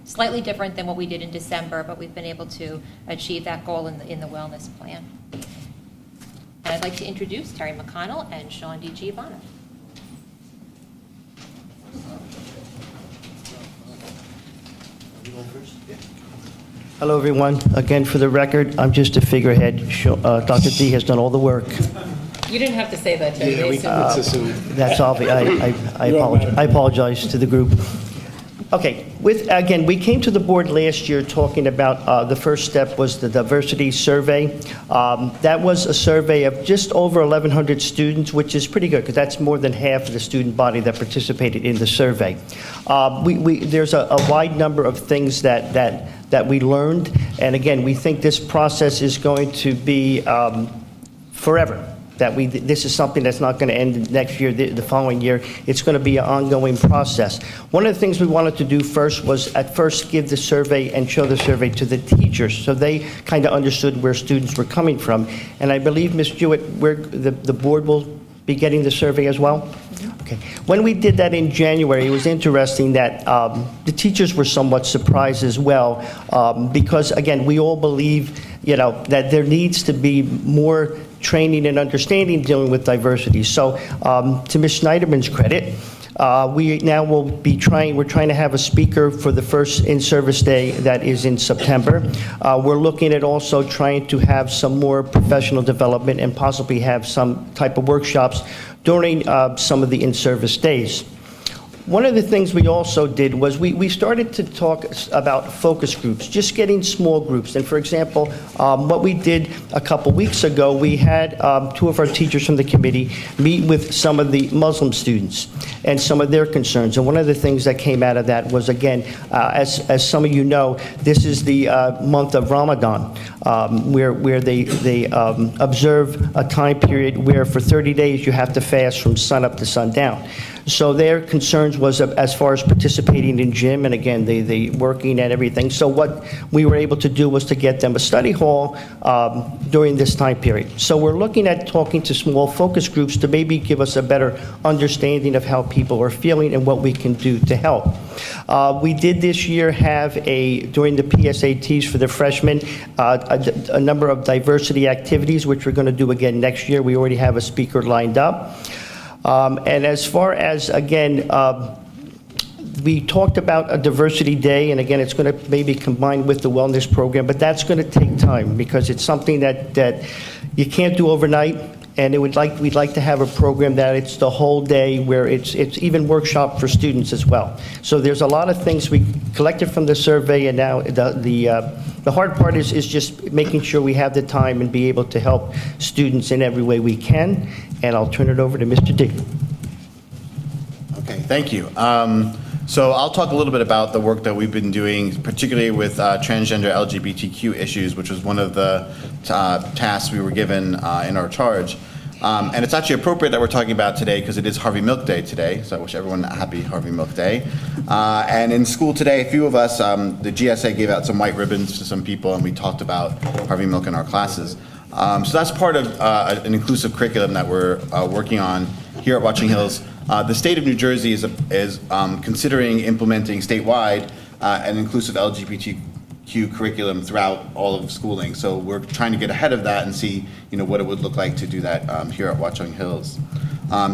slightly different than what we did in December, but we've been able to achieve that goal in the wellness plan. And I'd like to introduce Terry McConnell and Sean D. Giovanna. Hello, everyone. Again, for the record, I'm just a figurehead. Dr. D has done all the work. You didn't have to say that, Terry. That's obvious. I apologize to the group. Okay. Again, we came to the board last year talking about the first step was the diversity survey. That was a survey of just over 1,100 students, which is pretty good because that's more than half of the student body that participated in the survey. There's a wide number of things that we learned, and again, we think this process is going to be forever. This is something that's not going to end next year, the following year. It's going to be an ongoing process. One of the things we wanted to do first was at first give the survey and show the survey to the teachers so they kind of understood where students were coming from. And I believe, Ms. Jewett, the board will be getting the survey as well? Okay. When we did that in January, it was interesting that the teachers were somewhat surprised as well, because, again, we all believe, that there needs to be more training and understanding dealing with diversity. So to Ms. Schneiderman's credit, we now will be we're trying to have a speaker for the first in-service day that is in September. We're looking at also trying to have some more professional development and possibly have some type of workshops during some of the in-service days. One of the things we also did was we started to talk about focus groups, just getting small groups. And for example, what we did a couple weeks ago, we had two of our teachers from the committee meet with some of the Muslim students and some of their concerns. And one of the things that came out of that was, again, as some of you know, this is the month of Ramadan, where they observe a time period where for 30 days you have to fast from sun up to sundown. So their concerns was as far as participating in gym, and again, they working and everything. So what we were able to do was to get them a study hall during this time period. So we're looking at talking to small focus groups to maybe give us a better understanding of how people are feeling and what we can do to help. We did this year have during the PSATs for the freshmen, a number of diversity activities, which we're going to do again next year. We already have a speaker lined up. And as far as, again, we talked about a diversity day, and again, it's going to maybe combine with the wellness program, but that's going to take time because it's something that you can't do overnight. And we'd like to have a program that it's the whole day, where it's even workshop for students as well. So there's a lot of things we collected from the survey, and now the hard part is just making sure we have the time and be able to help students in every way we can. And I'll turn it over to Mr. D. Okay, thank you. So I'll talk a little bit about the work that we've been doing, particularly with transgender LGBTQ issues, which was one of the tasks we were given in our charge. And it's actually appropriate that we're talking about today because it is Harvey Milk Day today, so I wish everyone a happy Harvey Milk Day. And in school today, a few of us, the GSA gave out some white ribbons to some people, and we talked about Harvey Milk in our classes. So that's part of an inclusive curriculum that we're working on here at Watchung Hills. The state of New Jersey is considering implementing statewide an inclusive LGBTQ curriculum throughout all of schooling. So we're trying to get ahead of that and see, what it would look like to do that here at Watchung Hills.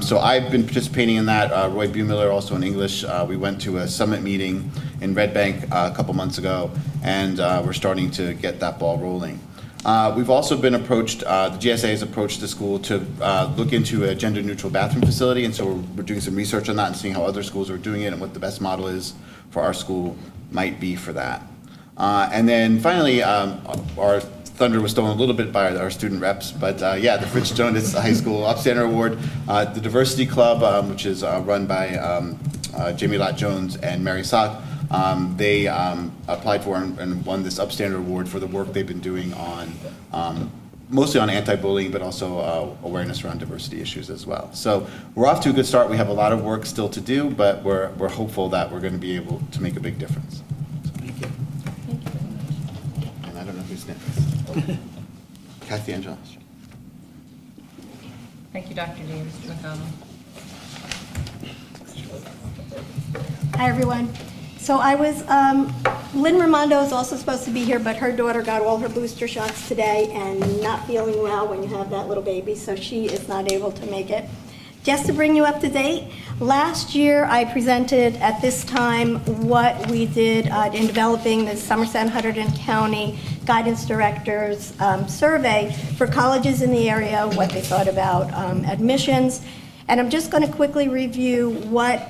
So I've been participating in that. Roy Buemiller, also in English. We went to a summit meeting in Red Bank a couple months ago, and we're starting to get that ball rolling. We've also been approached, the GSA has approached the school to look into a gender-neutral bathroom facility, and so we're doing some research on that and seeing how other schools are doing it and what the best model is for our school might be for that. And then finally, our thunder was stolen a little bit by our student reps, but yeah, the Fritz Jonas High School Upstander Award, the Diversity Club, which is run by Jamie Lott Jones and Mary Sock, they applied for and won this Upstander Award for the work they've been doing on mostly on anti-bullying, but also awareness around diversity issues as well. So we're off to a good start. We have a lot of work still to do, but we're hopeful that we're going to be able to make a big difference. Thank you. And I don't know who's next. Kathy Angelos. Thank you, Dr. Davis. McConnell. Hi, everyone. So I was, Lynn Raimondo is also supposed to be here, but her daughter got all her booster shots today and not feeling well when you have that little baby, so she is not able to make it. Just to bring you up to date, last year I presented at this time what we did in developing the Somerset and Hunterdon County Guidance Directors survey for colleges in the area, what they thought about admissions. And I'm just going to quickly review what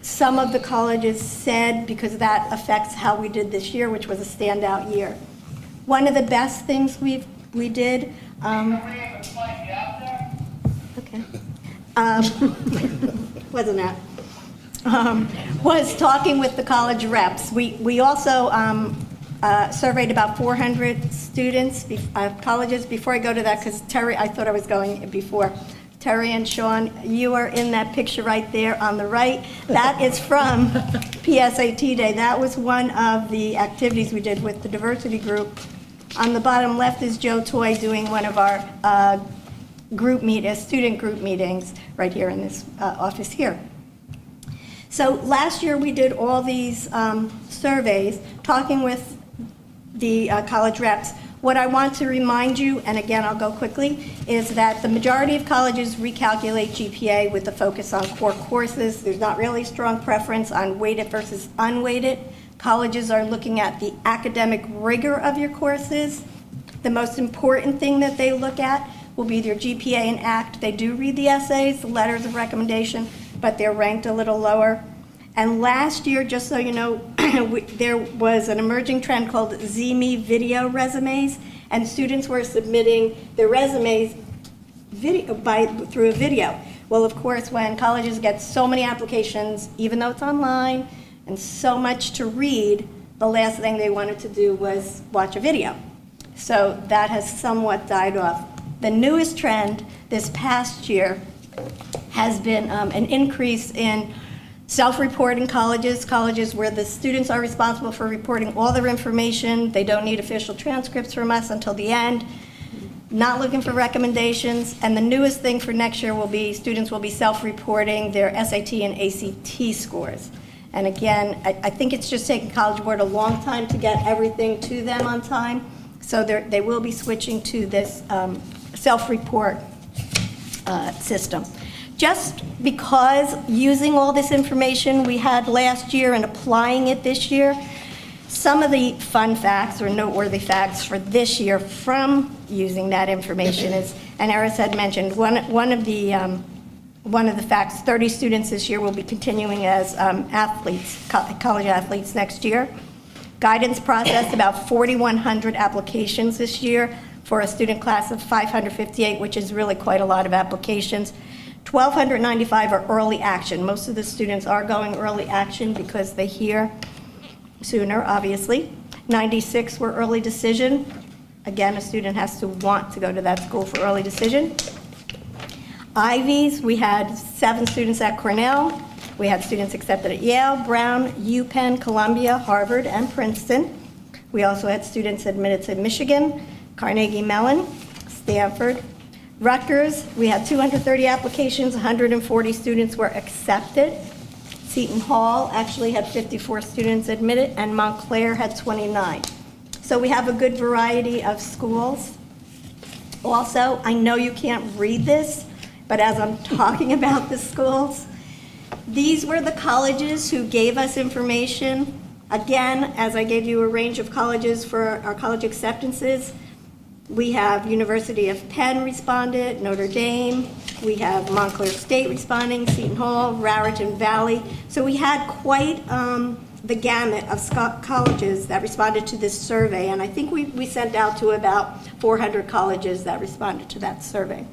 some of the colleges said, because that affects how we did this year, which was a standout year. One of the best things we did, okay, wasn't that, was talking with the college reps. We also surveyed about 400 students, colleges. Before I go to that, because Terry, I thought I was going before. Terry and Sean, you are in that picture right there on the right. That is from PSAT Day. That was one of the activities we did with the diversity group. On the bottom left is Joe Toy doing one of our student group meetings right here in this office here. So last year, we did all these surveys, talking with the college reps. What I want to remind you, and again, I'll go quickly, is that the majority of colleges recalculate GPA with the focus on core courses. There's not really strong preference on weighted versus unweighted. Colleges are looking at the academic rigor of your courses. The most important thing that they look at will be their GPA and ACT. They do read the essays, the letters of recommendation, but they're ranked a little lower. And last year, just so you know, there was an emerging trend called ZME video resumes, and students were submitting their resumes through a video. Well, of course, when colleges get so many applications, even though it's online, and so much to read, the last thing they wanted to do was watch a video. So that has somewhat died off. The newest trend this past year has been an increase in self-reporting colleges where the students are responsible for reporting all their information. They don't need official transcripts from us until the end. Not looking for recommendations. And the newest thing for next year will be students will be self-reporting their SAT and ACT scores. And again, I think it's just taken College Board a long time to get everything to them on time. So they will be switching to this self-report system. Just because using all this information we had last year and applying it this year, some of the fun facts or noteworthy facts for this year from using that information is, and Eris had mentioned, one of the facts, 30 students this year will be continuing as athletes, college athletes next year. Guidance processed about 4,100 applications this year for a student class of 558, which is really quite a lot of applications. 1,295 are early action. Most of the students are going early action because they hear sooner, obviously. 96 were early decision. Again, a student has to want to go to that school for early decision. Ivies, we had 7 students at Cornell. We had students accepted at Yale, Brown, UPenn, Columbia, Harvard, and Princeton. We also had students admitted to Michigan, Carnegie Mellon, Stanford, Rutgers. We had 230 applications, 140 students were accepted. Seton Hall actually had 54 students admitted, and Montclair had 29. So we have a good variety of schools. Also, I know you can't read this, but as I'm talking about the schools, these were the colleges who gave us information. Again, as I gave you a range of colleges for our college acceptances, we have University of Penn responded, Notre Dame, we have Montclair State responding, Seton Hall, Raritan Valley. So we had quite the gamut of colleges that responded to this survey, and I think we sent out to about 400 colleges that responded to that survey.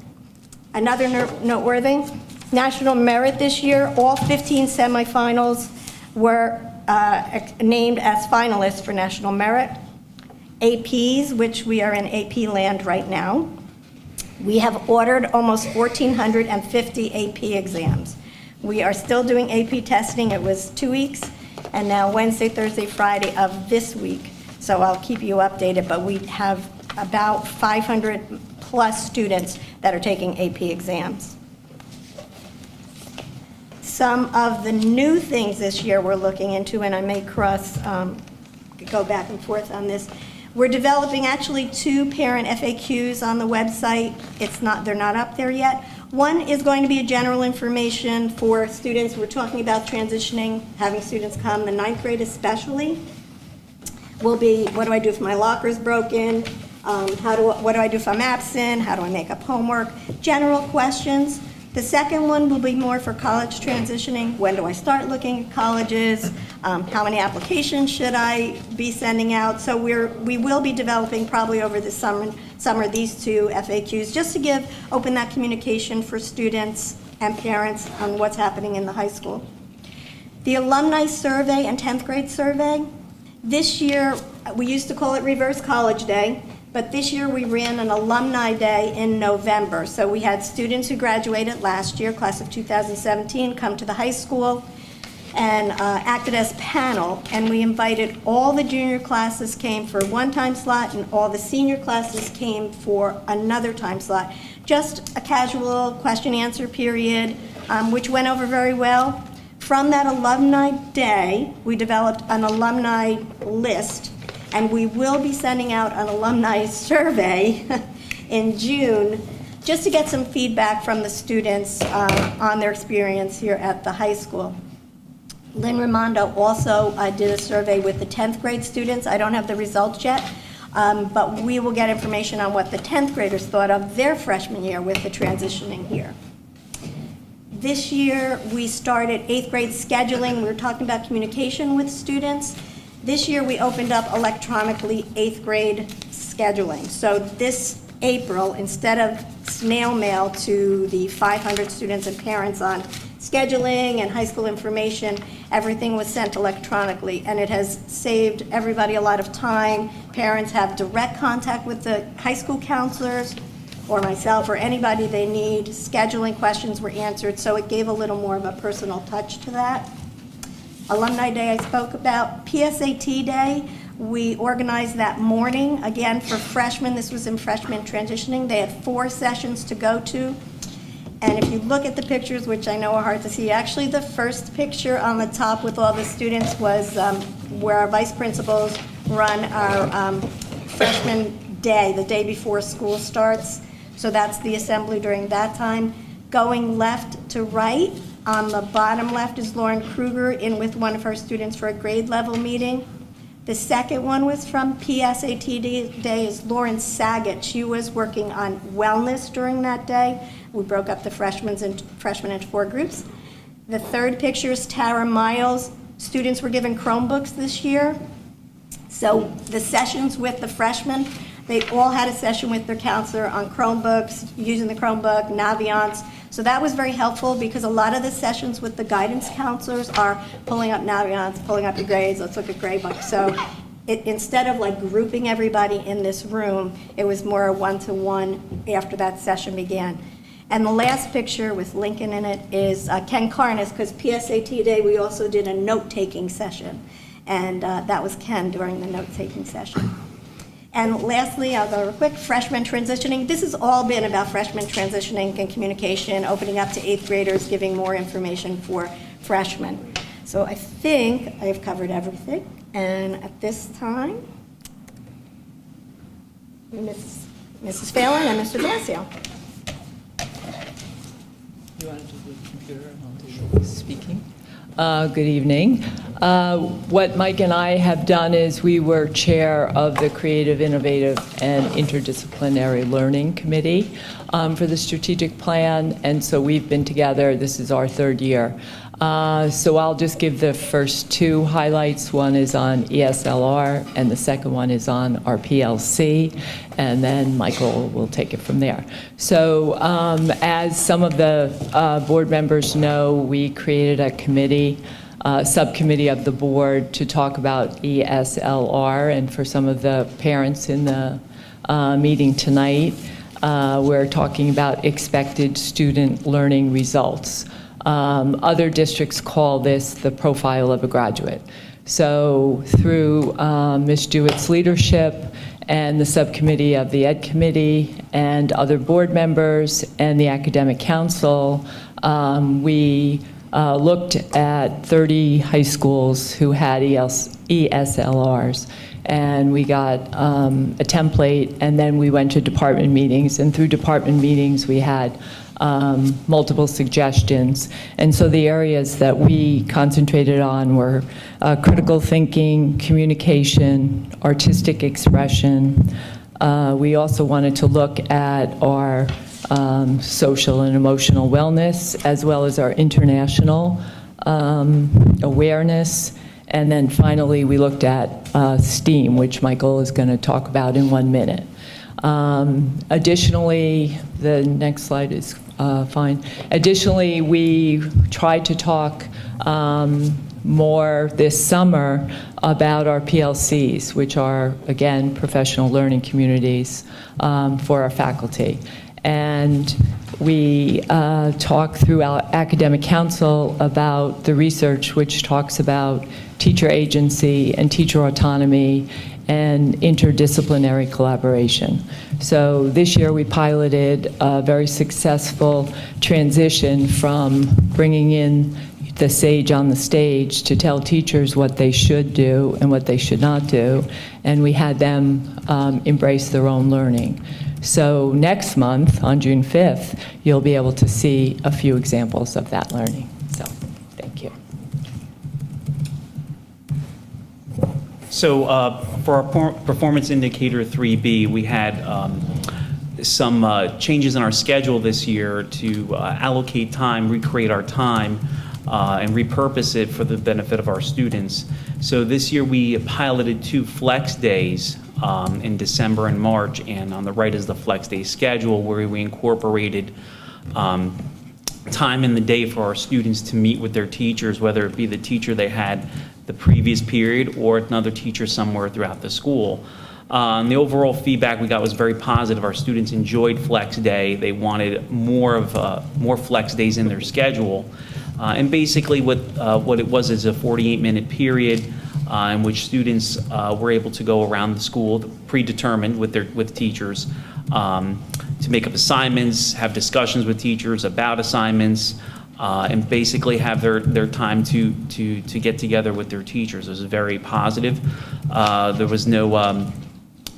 Another noteworthy, National Merit this year, all 15 semifinals were named as finalists for National Merit. APs, which we are in AP land right now, we have ordered almost 1,450 AP exams. We are still doing AP testing. It was 2 weeks, and now Wednesday, Thursday, Friday of this week. So I'll keep you updated, but we have about 500 plus students that are taking AP exams. Some of the new things this year we're looking into, and I may go back and forth on this. We're developing actually 2 parent FAQs on the website. They're not up there yet. One is going to be a general information for students. We're talking about transitioning, having students come, the 9th grade especially. Will be, what do I do if my locker's broken? What do I do if I'm absent? How do I make up homework? General questions. The second one will be more for college transitioning. When do I start looking at colleges? How many applications should I be sending out? So we will be developing probably over the summer these 2 FAQs just to open that communication for students and parents on what's happening in the high school. The alumni survey and 10th grade survey, this year we used to call it Reverse College Day. But this year we ran an alumni day in November. So we had students who graduated last year, class of 2017, come to the high school. and acted as panel, and we invited all the junior classes came for one time slot, and all the senior classes came for another time slot. Just a casual question-answer period, which went over very well. From that alumni day, we developed an alumni list, and we will be sending out an alumni survey in June, just to get some feedback from the students on their experience here at the high school. Lynn Raimondo also did a survey with the 10th grade students. I don't have the results yet, but we will get information on what the 10th graders thought of their freshman year with the transitioning here. This year, we started 8th grade scheduling. We were talking about communication with students. This year, we opened up electronically 8th grade scheduling. So this April, instead of snail mail to the 500 students and parents on scheduling and high school information, everything was sent electronically, and it has saved everybody a lot of time. Parents have direct contact with the high school counselors or myself or anybody they need. Scheduling questions were answered, so it gave a little more of a personal touch to that. Alumni Day I spoke about. PSAT Day, we organized that morning. Again, for freshmen, this was in freshman transitioning. They had 4 sessions to go to. And if you look at the pictures, which I know are hard to see, actually the first picture on the top with all the students was where our vice principals run our freshman day, the day before school starts. So that's the assembly during that time. Going left to right, on the bottom left is Lauren Kruger in with one of her students for a grade level meeting. The second one was from PSAT Day is Lauren Saget. She was working on wellness during that day. We broke up the freshmen into 4 groups. The third picture is Tara Miles. Students were given Chromebooks this year. So the sessions with the freshmen, they all had a session with their counselor on Chromebooks, using the Chromebook, Naviance. So that was very helpful because a lot of the sessions with the guidance counselors are pulling up Naviance, pulling up your grades, let's look at gradebooks. So instead of like grouping everybody in this room, it was more a one-to-one after that session began. And the last picture with Lincoln in it is Ken Carnes, because PSAT Day we also did a note-taking session. And that was Ken during the note-taking session. And lastly, I'll go real quick, freshman transitioning. This has all been about freshman transitioning and communication, opening up to 8th graders, giving more information for freshmen. So I think I've covered everything. And at this time, Mrs. Phelan and Mr. Glasio. You want to do the computer and I'll do the speaking? Good evening. What Mike and I have done is we were chair of the Creative, Innovative, and Interdisciplinary Learning Committee for the strategic plan, and so we've been together. This is our 3rd year. So I'll just give the first 2 highlights. One is on ESLR, and the second one is on our PLC, and then Michael will take it from there. So as some of the board members know, we created a committee, subcommittee of the board to talk about ESLR, and for some of the parents in the meeting tonight, we're talking about expected student learning results. Other districts call this the profile of a graduate. So through Ms. Dewitt's leadership and the subcommittee of the Ed Committee and other board members and the Academic Council, we looked at 30 high schools who had ESLRs. And we got a template, and then we went to department meetings, and through department meetings we had multiple suggestions. And so the areas that we concentrated on were critical thinking, communication, artistic expression. We also wanted to look at our social and emotional wellness, as well as our international awareness. And then finally, we looked at STEAM, which Michael is going to talk about in 1 minute. Additionally, the next slide is fine. Additionally, we tried to talk more this summer about our PLCs, which are, again, professional learning communities for our faculty. And we talk through our academic council about the research which talks about teacher agency and teacher autonomy and interdisciplinary collaboration. So this year we piloted a very successful transition from bringing in the sage on the stage to tell teachers what they should do and what they should not do, and we had them embrace their own learning. So next month, on June 5th, you'll be able to see a few examples of that learning. So, thank you. So for our performance indicator 3B, we had some changes in our schedule this year to allocate time, recreate our time, and repurpose it for the benefit of our students. So this year we piloted 2 flex days in December and March, and on the right is the flex day schedule where we incorporated time in the day for our students to meet with their teachers, whether it be the teacher they had the previous period or another teacher somewhere throughout the school. The overall feedback we got was very positive. Our students enjoyed Flex Day. They wanted more Flex Days in their schedule. And basically what it was is a 48-minute period in which students were able to go around the school, predetermined with teachers, to make up assignments, have discussions with teachers about assignments, and basically have their time to get together with their teachers. It was very positive. There was no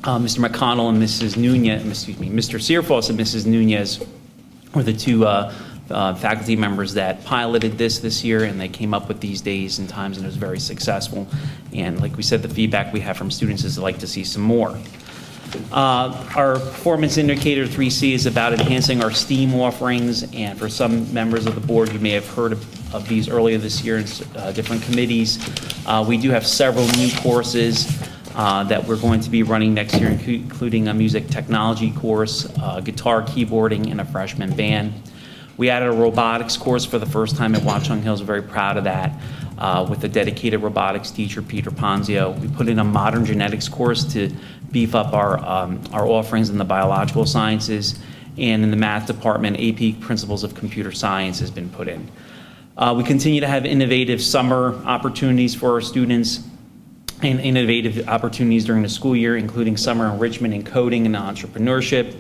Mr. McConnell and Mrs. Nunez, excuse me, Mr. Searfoss and Mrs. Nunez were the 2 faculty members that piloted this year, and they came up with these days and times, and it was very successful. And like we said, the feedback we have from students is they'd like to see some more. Our performance indicator 3C is about enhancing our STEAM offerings, and for some members of the board, you may have heard of these earlier this year in different committees. We do have several new courses that we're going to be running next year, including a music technology course, guitar, keyboarding, and a freshman band. We added a robotics course for the first time at Watchung Hills. We're very proud of that, with a dedicated robotics teacher, Peter Ponzio. We put in a modern genetics course to beef up our offerings in the biological sciences, and in the math department, AP Principles of Computer Science has been put in. We continue to have innovative summer opportunities for our students and innovative opportunities during the school year, including summer enrichment in coding and entrepreneurship.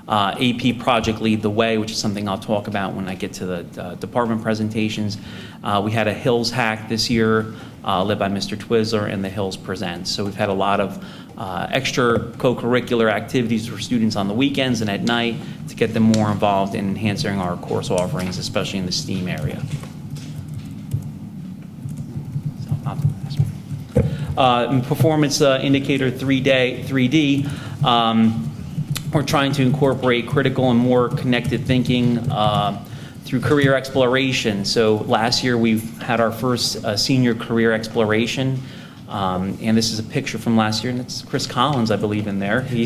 AP Project Lead the Way, which is something I'll talk about when I get to the department presentations. We had a Hills Hack this year, led by Mr. Twizzler, and the Hills Presents. So we've had a lot of extra co-curricular activities for students on the weekends and at night to get them more involved in enhancing our course offerings, especially in the STEAM area. Performance indicator 3D. We're trying to incorporate critical and more connected thinking through career exploration. So last year we had our first senior career exploration, and this is a picture from last year, and it's Chris Collins, I believe, in there. He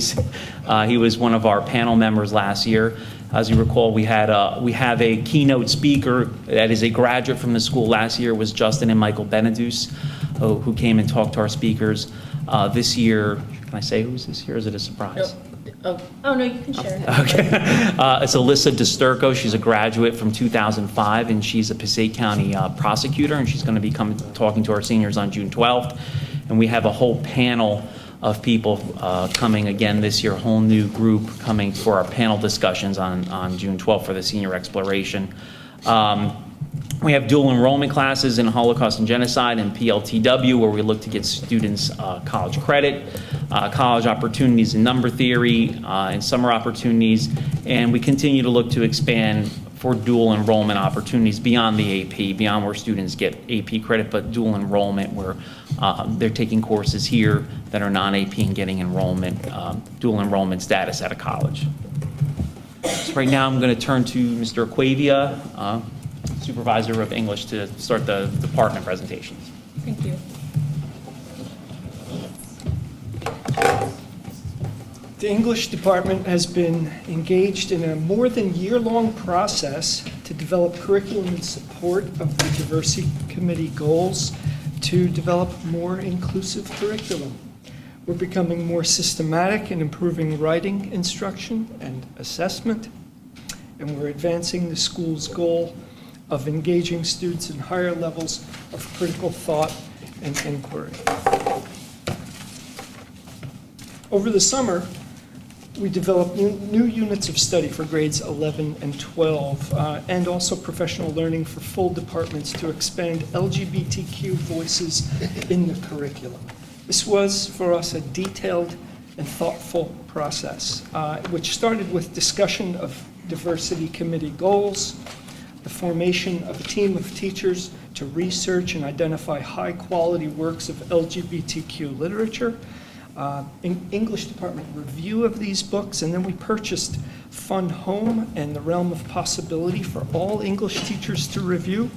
was one of our panel members last year. As you recall, we have a keynote speaker that is a graduate from the school last year, was Justin and Michael Benedus, who came and talked to our speakers. This year, can I say who's this year? Is it a surprise? Oh, no, you can share. Okay. It's Alyssa DeSturco. She's a graduate from 2005, and she's a Passaic County prosecutor, and she's going to be talking to our seniors on June 12th. And we have a whole panel of people coming again this year, a whole new group coming for our panel discussions on June 12th for the senior exploration. We have dual enrollment classes in Holocaust and Genocide and PLTW, where we look to get students college credit, college opportunities in number theory, and summer opportunities, and we continue to look to expand for dual enrollment opportunities beyond the AP, beyond where students get AP credit, but dual enrollment where they're taking courses here that are non-AP and getting enrollment, dual enrollment status at a college. So right now I'm going to turn to Mr. Aquavia, Supervisor of English, to start the department presentations. Thank you. The English department has been engaged in a more than year-long process to develop curriculum in support of the diversity committee goals to develop more inclusive curriculum. We're becoming more systematic in improving writing instruction and assessment, and we're advancing the school's goal of engaging students in higher levels of critical thought and inquiry. Over the summer, we developed new units of study for grades 11 and 12, and also professional learning for full departments to expand LGBTQ voices in the curriculum. This was, for us, a detailed and thoughtful process, which started with discussion of diversity committee goals, the formation of a team of teachers to research and identify high-quality works of LGBTQ literature, English department review of these books, and then we purchased Fun Home and the Realm of Possibility for all English teachers to review.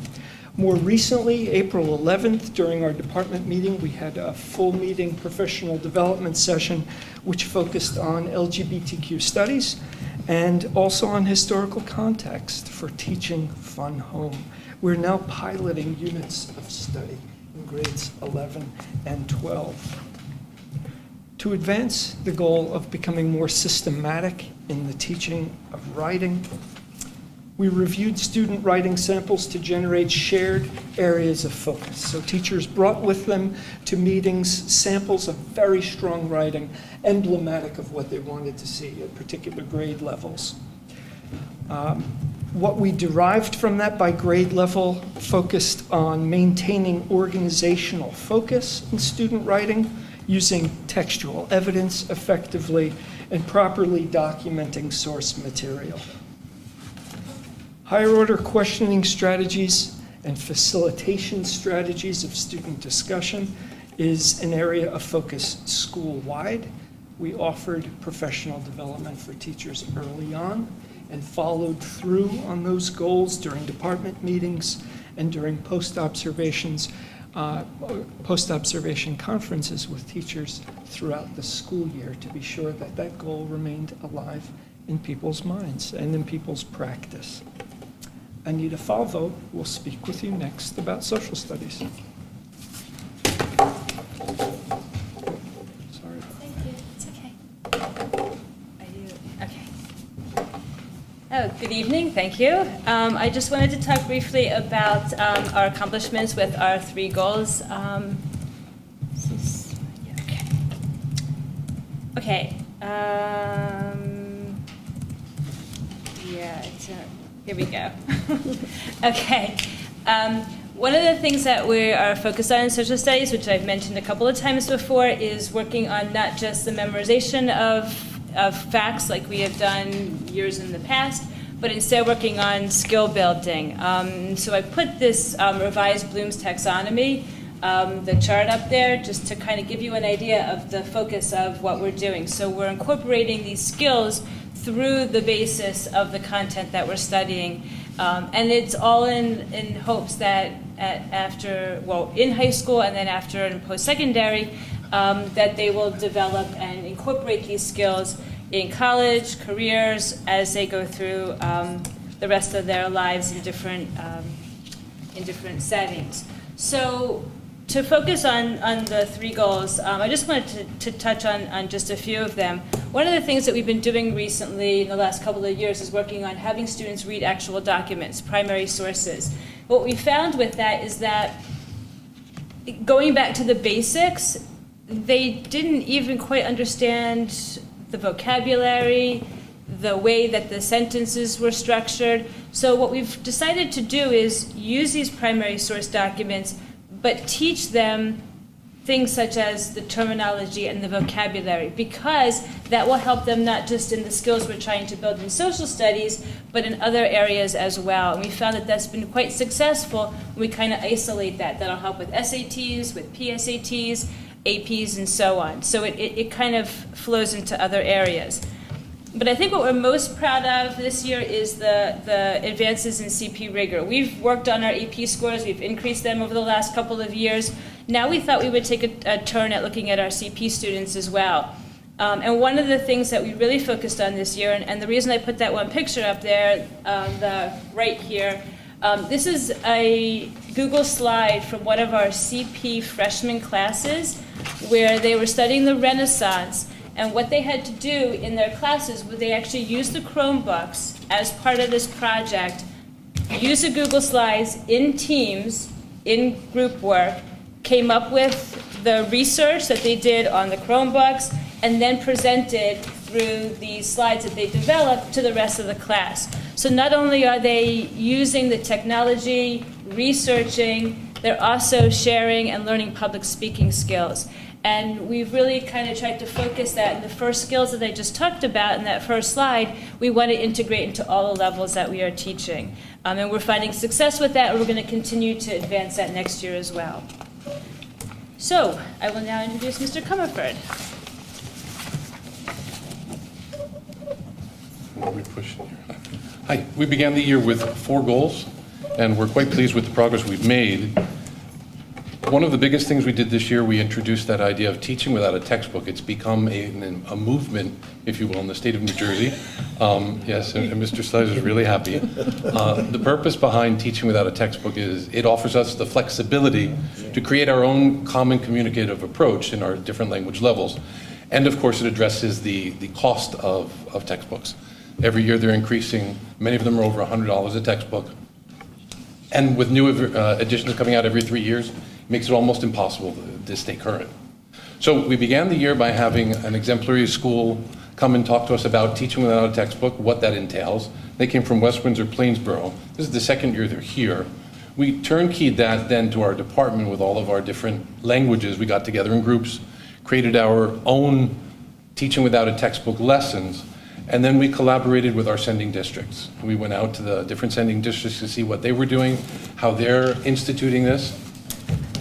More recently, April 11th, during our department meeting, we had a full meeting professional development session which focused on LGBTQ studies and also on historical context for teaching Fun Home. We're now piloting units of study in grades 11 and 12. To advance the goal of becoming more systematic in the teaching of writing, we reviewed student writing samples to generate shared areas of focus. So teachers brought with them to meetings samples of very strong writing, emblematic of what they wanted to see at particular grade levels. What we derived from that by grade level focused on maintaining organizational focus in student writing, using textual evidence effectively, and properly documenting source material. Higher order questioning strategies and facilitation strategies of student discussion is an area of focus school-wide. We offered professional development for teachers early on and followed through on those goals during department meetings and during post-observation conferences with teachers throughout the school year to be sure that that goal remained alive in people's minds and in people's practice. Anita Falvo will speak with you next about social studies. Sorry. Thank you. It's okay. Okay. Oh, good evening. Thank you. I just wanted to talk briefly about our accomplishments with our 3 goals. Okay. Here we go. Okay. One of the things that we are focused on in social studies, which I've mentioned a couple of times before, is working on not just the memorization of facts like we have done years in the past, but instead working on skill building. So I put this revised Bloom's taxonomy, the chart up there, just to kind of give you an idea of the focus of what we're doing. So we're incorporating these skills through the basis of the content that we're studying. And it's all in hopes that in high school and then after in post-secondary, that they will develop and incorporate these skills in college, careers, as they go through the rest of their lives in different settings. So to focus on the 3 goals, I just wanted to touch on just a few of them. One of the things that we've been doing recently in the last couple of years is working on having students read actual documents, primary sources. What we found with that is that going back to the basics, they didn't even quite understand the vocabulary, the way that the sentences were structured. So what we've decided to do is use these primary source documents, but teach them things such as the terminology and the vocabulary, because that will help them not just in the skills we're trying to build in social studies, but in other areas as well. And we found that that's been quite successful when we kind of isolate that. That'll help with SATs, with PSATs, APs, and so on. So it kind of flows into other areas. But I think what we're most proud of this year is the advances in CP rigor. We've worked on our AP scores. We've increased them over the last couple of years. Now we thought we would take a turn at looking at our CP students as well. And one of the things that we really focused on this year, and the reason I put that one picture up there, the right here, this is a Google slide from one of our CP freshman classes where they were studying the Renaissance. And what they had to do in their classes was they actually used the Chromebooks as part of this project, use the Google Slides in teams, in group work, came up with the research that they did on the Chromebooks, and then presented through these slides that they developed to the rest of the class. So not only are they using the technology, researching, they're also sharing and learning public speaking skills. And we've really kind of tried to focus that in the first skills that I just talked about in that first slide, we want to integrate into all the levels that we are teaching. And we're finding success with that, and we're going to continue to advance that next year as well. So I will now introduce Mr. Comerford. What are we pushing here? Hi, we began the year with 4 goals, and we're quite pleased with the progress we've made. One of the biggest things we did this year, we introduced that idea of teaching without a textbook. It's become a movement, if you will, in the state of New Jersey. Yes, and Mr. Slice is really happy. The purpose behind teaching without a textbook is it offers us the flexibility to create our own common communicative approach in our different language levels. And of course, it addresses the cost of textbooks. Every year they're increasing. Many of them are over $100 a textbook. And with new editions coming out every 3 years, it makes it almost impossible to stay current. So we began the year by having an exemplary school come and talk to us about teaching without a textbook, what that entails. They came from West Windsor, Plainsboro. This is the second year they're here. We turnkeyed that then to our department with all of our different languages. We got together in groups, created our own teaching without a textbook lessons, and then we collaborated with our sending districts. We went out to the different sending districts to see what they were doing, how they're instituting this,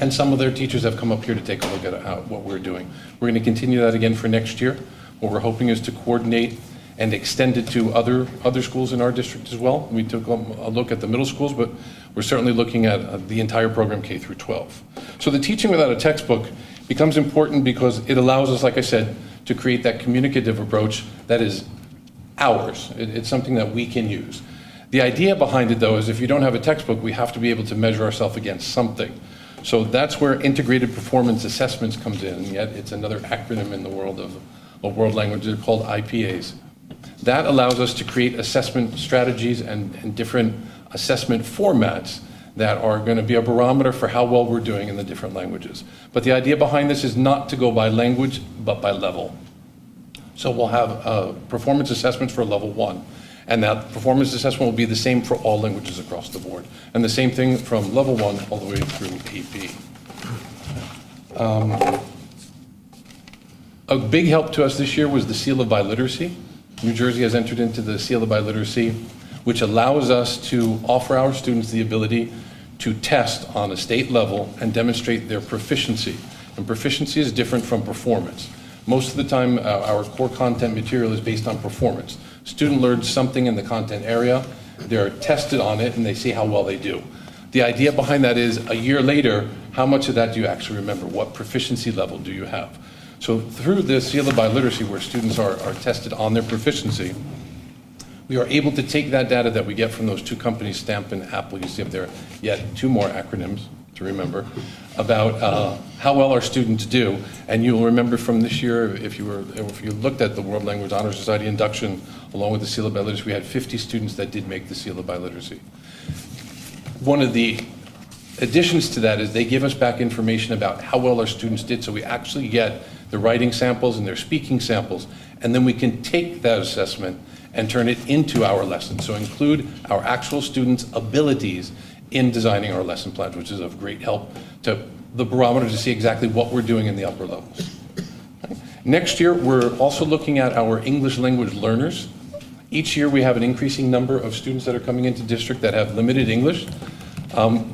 and some of their teachers have come up here to take a look at what we're doing. We're going to continue that again for next year. What we're hoping is to coordinate and extend it to other schools in our district as well. We took a look at the middle schools, but we're certainly looking at the entire program K through 12. So the teaching without a textbook becomes important because it allows us, like I said, to create that communicative approach that is ours. It's something that we can use. The idea behind it, though, is if you don't have a textbook, we have to be able to measure ourselves against something. So that's where integrated performance assessments comes in, and yet it's another acronym in the world of world languages called IPAs. That allows us to create assessment strategies and different assessment formats that are going to be a barometer for how well we're doing in the different languages. But the idea behind this is not to go by language, but by level. So we'll have performance assessments for level 1. And that performance assessment will be the same for all languages across the board. And the same thing from level 1 all the way through AP. A big help to us this year was the Seal of Biliteracy. New Jersey has entered into the Seal of Biliteracy, which allows us to offer our students the ability to test on a state level and demonstrate their proficiency. And proficiency is different from performance. Most of the time, our core content material is based on performance. Student learns something in the content area, they're tested on it, and they see how well they do. The idea behind that is a year later, how much of that do you actually remember? What proficiency level do you have? So through the Seal of Biliteracy, where students are tested on their proficiency, we are able to take that data that we get from those 2 companies, Stamp and Apple. You see up there yet 2 more acronyms to remember about how well our students do. And you'll remember from this year, if you looked at the World Language Honor Society induction along with the Seal of Biliteracy, we had 50 students that did make the Seal of Biliteracy. One of the additions to that is they give us back information about how well our students did, so we actually get the writing samples and their speaking samples, and then we can take that assessment and turn it into our lessons. So include our actual students' abilities in designing our lesson plans, which is of great help to the barometer to see exactly what we're doing in the upper levels. Okay. Next year, we're also looking at our English language learners. Each year, we have an increasing number of students that are coming into district that have limited English.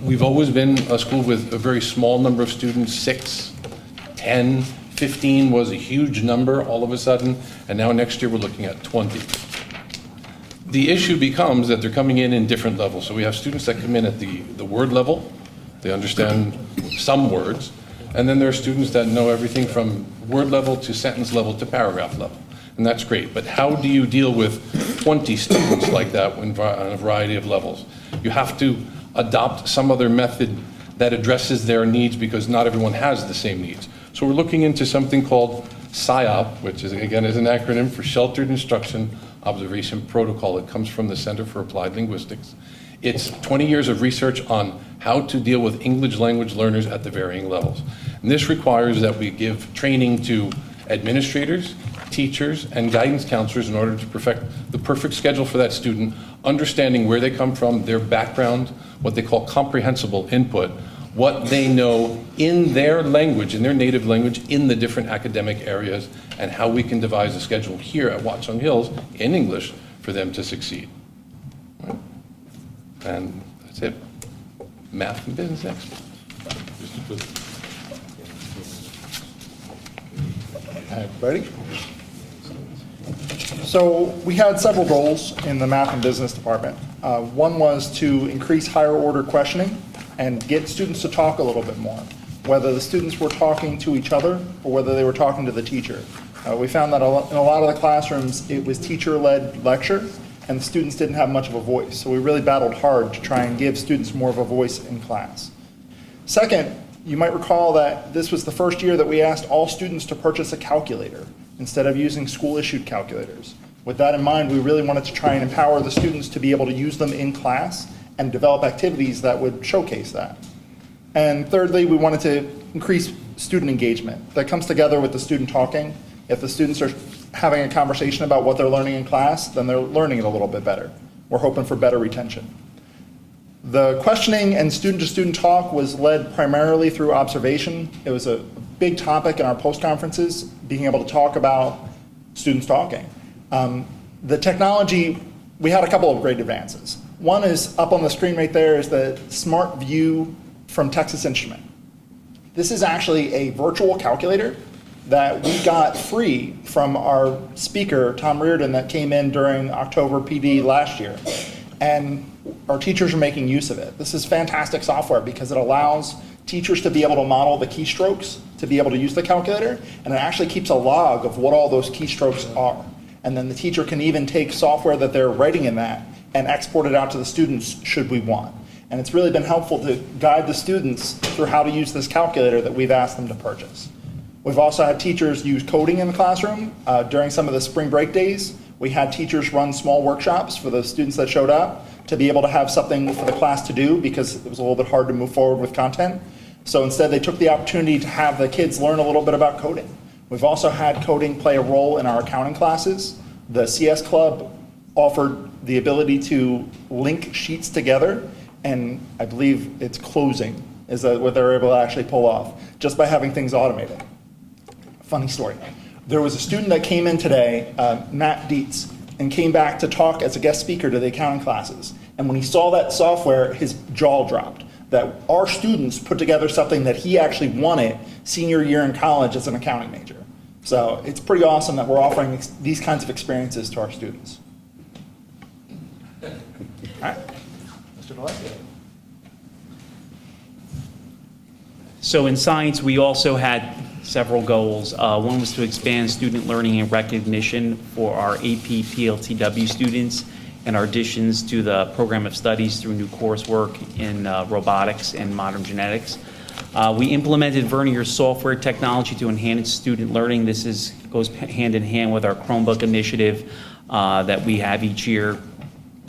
We've always been a school with a very small number of students, 6, 10, 15 was a huge number all of a sudden, and now next year we're looking at 20. The issue becomes that they're coming in different levels. So we have students that come in at the word level, they understand some words, and then there are students that know everything from word level to sentence level to paragraph level. And that's great, but how do you deal with 20 students like that on a variety of levels? You have to adopt some other method that addresses their needs because not everyone has the same needs. So we're looking into something called SIOP, which is, again, is an acronym for Sheltered Instruction Observation Protocol. It comes from the Center for Applied Linguistics. It's 20 years of research on how to deal with English language learners at the varying levels. And this requires that we give training to administrators, teachers, and guidance counselors in order to perfect the perfect schedule for that student, understanding where they come from, their background, what they call comprehensible input, what they know in their language, in their native language, in the different academic areas, and how we can devise a schedule here at Watchung Hills in English for them to succeed. Right. And that's it. Math and business next. Ready? So we had several goals in the math and business department. One was to increase higher order questioning and get students to talk a little bit more, whether the students were talking to each other or whether they were talking to the teacher. We found that in a lot of the classrooms, it was teacher-led lecture, and the students didn't have much of a voice. So we really battled hard to try and give students more of a voice in class. Second, you might recall that this was the first year that we asked all students to purchase a calculator instead of using school-issued calculators. With that in mind, we really wanted to try and empower the students to be able to use them in class and develop activities that would showcase that. And thirdly, we wanted to increase student engagement. That comes together with the student talking. If the students are having a conversation about what they're learning in class, then they're learning it a little bit better. We're hoping for better retention. The questioning and student-to-student talk was led primarily through observation. It was a big topic in our post-conferences, being able to talk about students talking. The technology, we had a couple of great advances. One is up on the screen right there is the Smart View from Texas Instrument. This is actually a virtual calculator that we got free from our speaker, Tom Reardon, that came in during October PD last year. And our teachers are making use of it. This is fantastic software because it allows teachers to be able to model the keystrokes, to be able to use the calculator, and it actually keeps a log of what all those keystrokes are. And then the teacher can even take software that they're writing in that and export it out to the students should we want. And it's really been helpful to guide the students through how to use this calculator that we've asked them to purchase. We've also had teachers use coding in the classroom. During some of the spring break days, we had teachers run small workshops for the students that showed up to be able to have something for the class to do because it was a little bit hard to move forward with content. So instead, they took the opportunity to have the kids learn a little bit about coding. We've also had coding play a role in our accounting classes. The CS Club offered the ability to link sheets together, and I believe it's closing is what they're able to actually pull off just by having things automated. Funny story. There was a student that came in today, Matt Dietz, and came back to talk as a guest speaker to the accounting classes. And when he saw that software, his jaw dropped. That our students put together something that he actually wanted senior year in college as an accounting major. So it's pretty awesome that we're offering these kinds of experiences to our students. All right, Mr. Valesky. So in science, we also had several goals. One was to expand student learning and recognition for our AP PLTW students and our additions to the program of studies through new coursework in robotics and modern genetics. We implemented Vernier's software technology to enhance student learning. This goes hand in hand with our Chromebook initiative that we have each year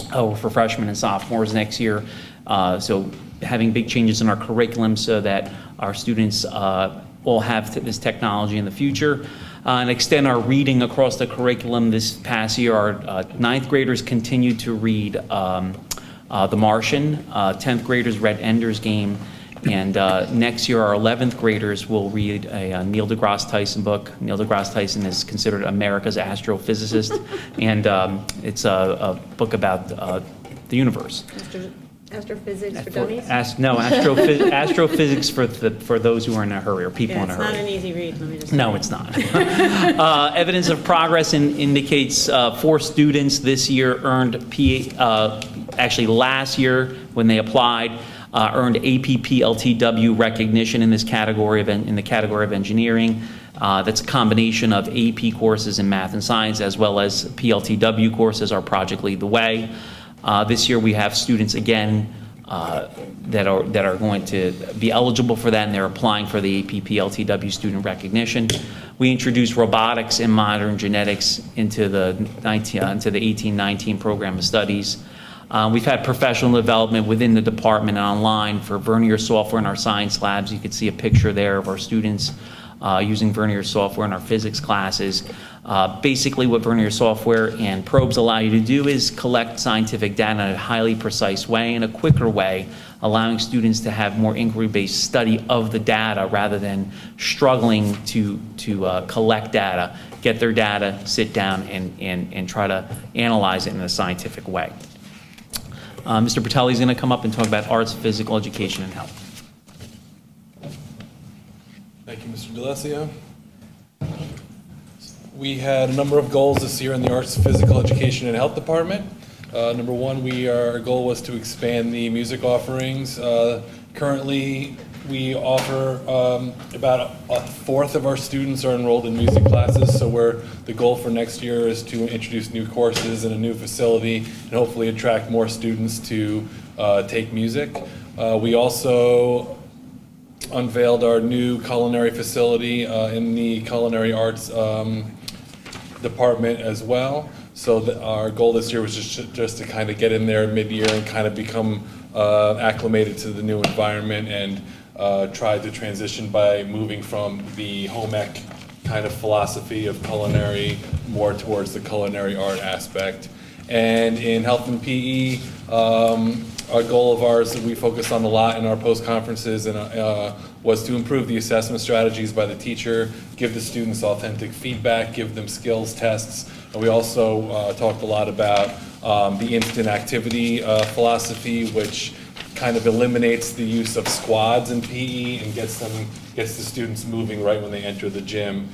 for freshmen and sophomores next year. So having big changes in our curriculum so that our students will have this technology in the future. And extend our reading across the curriculum. This past year, our ninth graders continued to read The Martian. 10th graders read Ender's Game. And next year, our 11th graders will read a Neil deGrasse Tyson book. Neil deGrasse Tyson is considered America's astrophysicist. And it's a book about the universe. Astrophysics for dummies? Astrophysics for those who are in a hurry or people in a hurry. It's not an easy read, let me just say. No, it's not. Evidence of progress indicates 4 students this year earned actually last year when they applied, earned AP PLTW recognition in this category in the category of engineering. That's a combination of AP courses in math and science as well as PLTW courses, our Project Lead the Way. This year we have students again that are going to be eligible for that, and they're applying for the APP-LTW student recognition. We introduced robotics and modern genetics into the 1819 program of studies. We've had professional development within the department and online for Vernier software in our science labs. You can see a picture there of our students using Vernier software in our physics classes. Basically what Vernier software and probes allow you to do is collect scientific data in a highly precise way, in a quicker way, allowing students to have more inquiry-based study of the data rather than struggling to collect data, get their data, sit down, and try to analyze it in a scientific way. Mr. Patelli is going to come up and talk about arts, physical education, and health. Thank you, Mr. DeLacio. We had a number of goals this year in the Arts, Physical Education, and Health Department. Number one, our goal was to expand the music offerings. Currently, we offer about a fourth of our students are enrolled in music classes, so the goal for next year is to introduce new courses in a new facility and hopefully attract more students to take music. We also unveiled our new culinary facility in the culinary arts department as well. So our goal this year was just to kind of get in there mid-year and kind of become acclimated to the new environment and try to transition by moving from the home ec kind of philosophy of culinary more towards the culinary art aspect. And in health and PE, a goal of ours that we focused on a lot in our post-conferences was to improve the assessment strategies by the teacher, give the students authentic feedback, give them skills tests. And we also talked a lot about the instant activity philosophy, which kind of eliminates the use of squads in PE and gets the students moving right when they enter the gym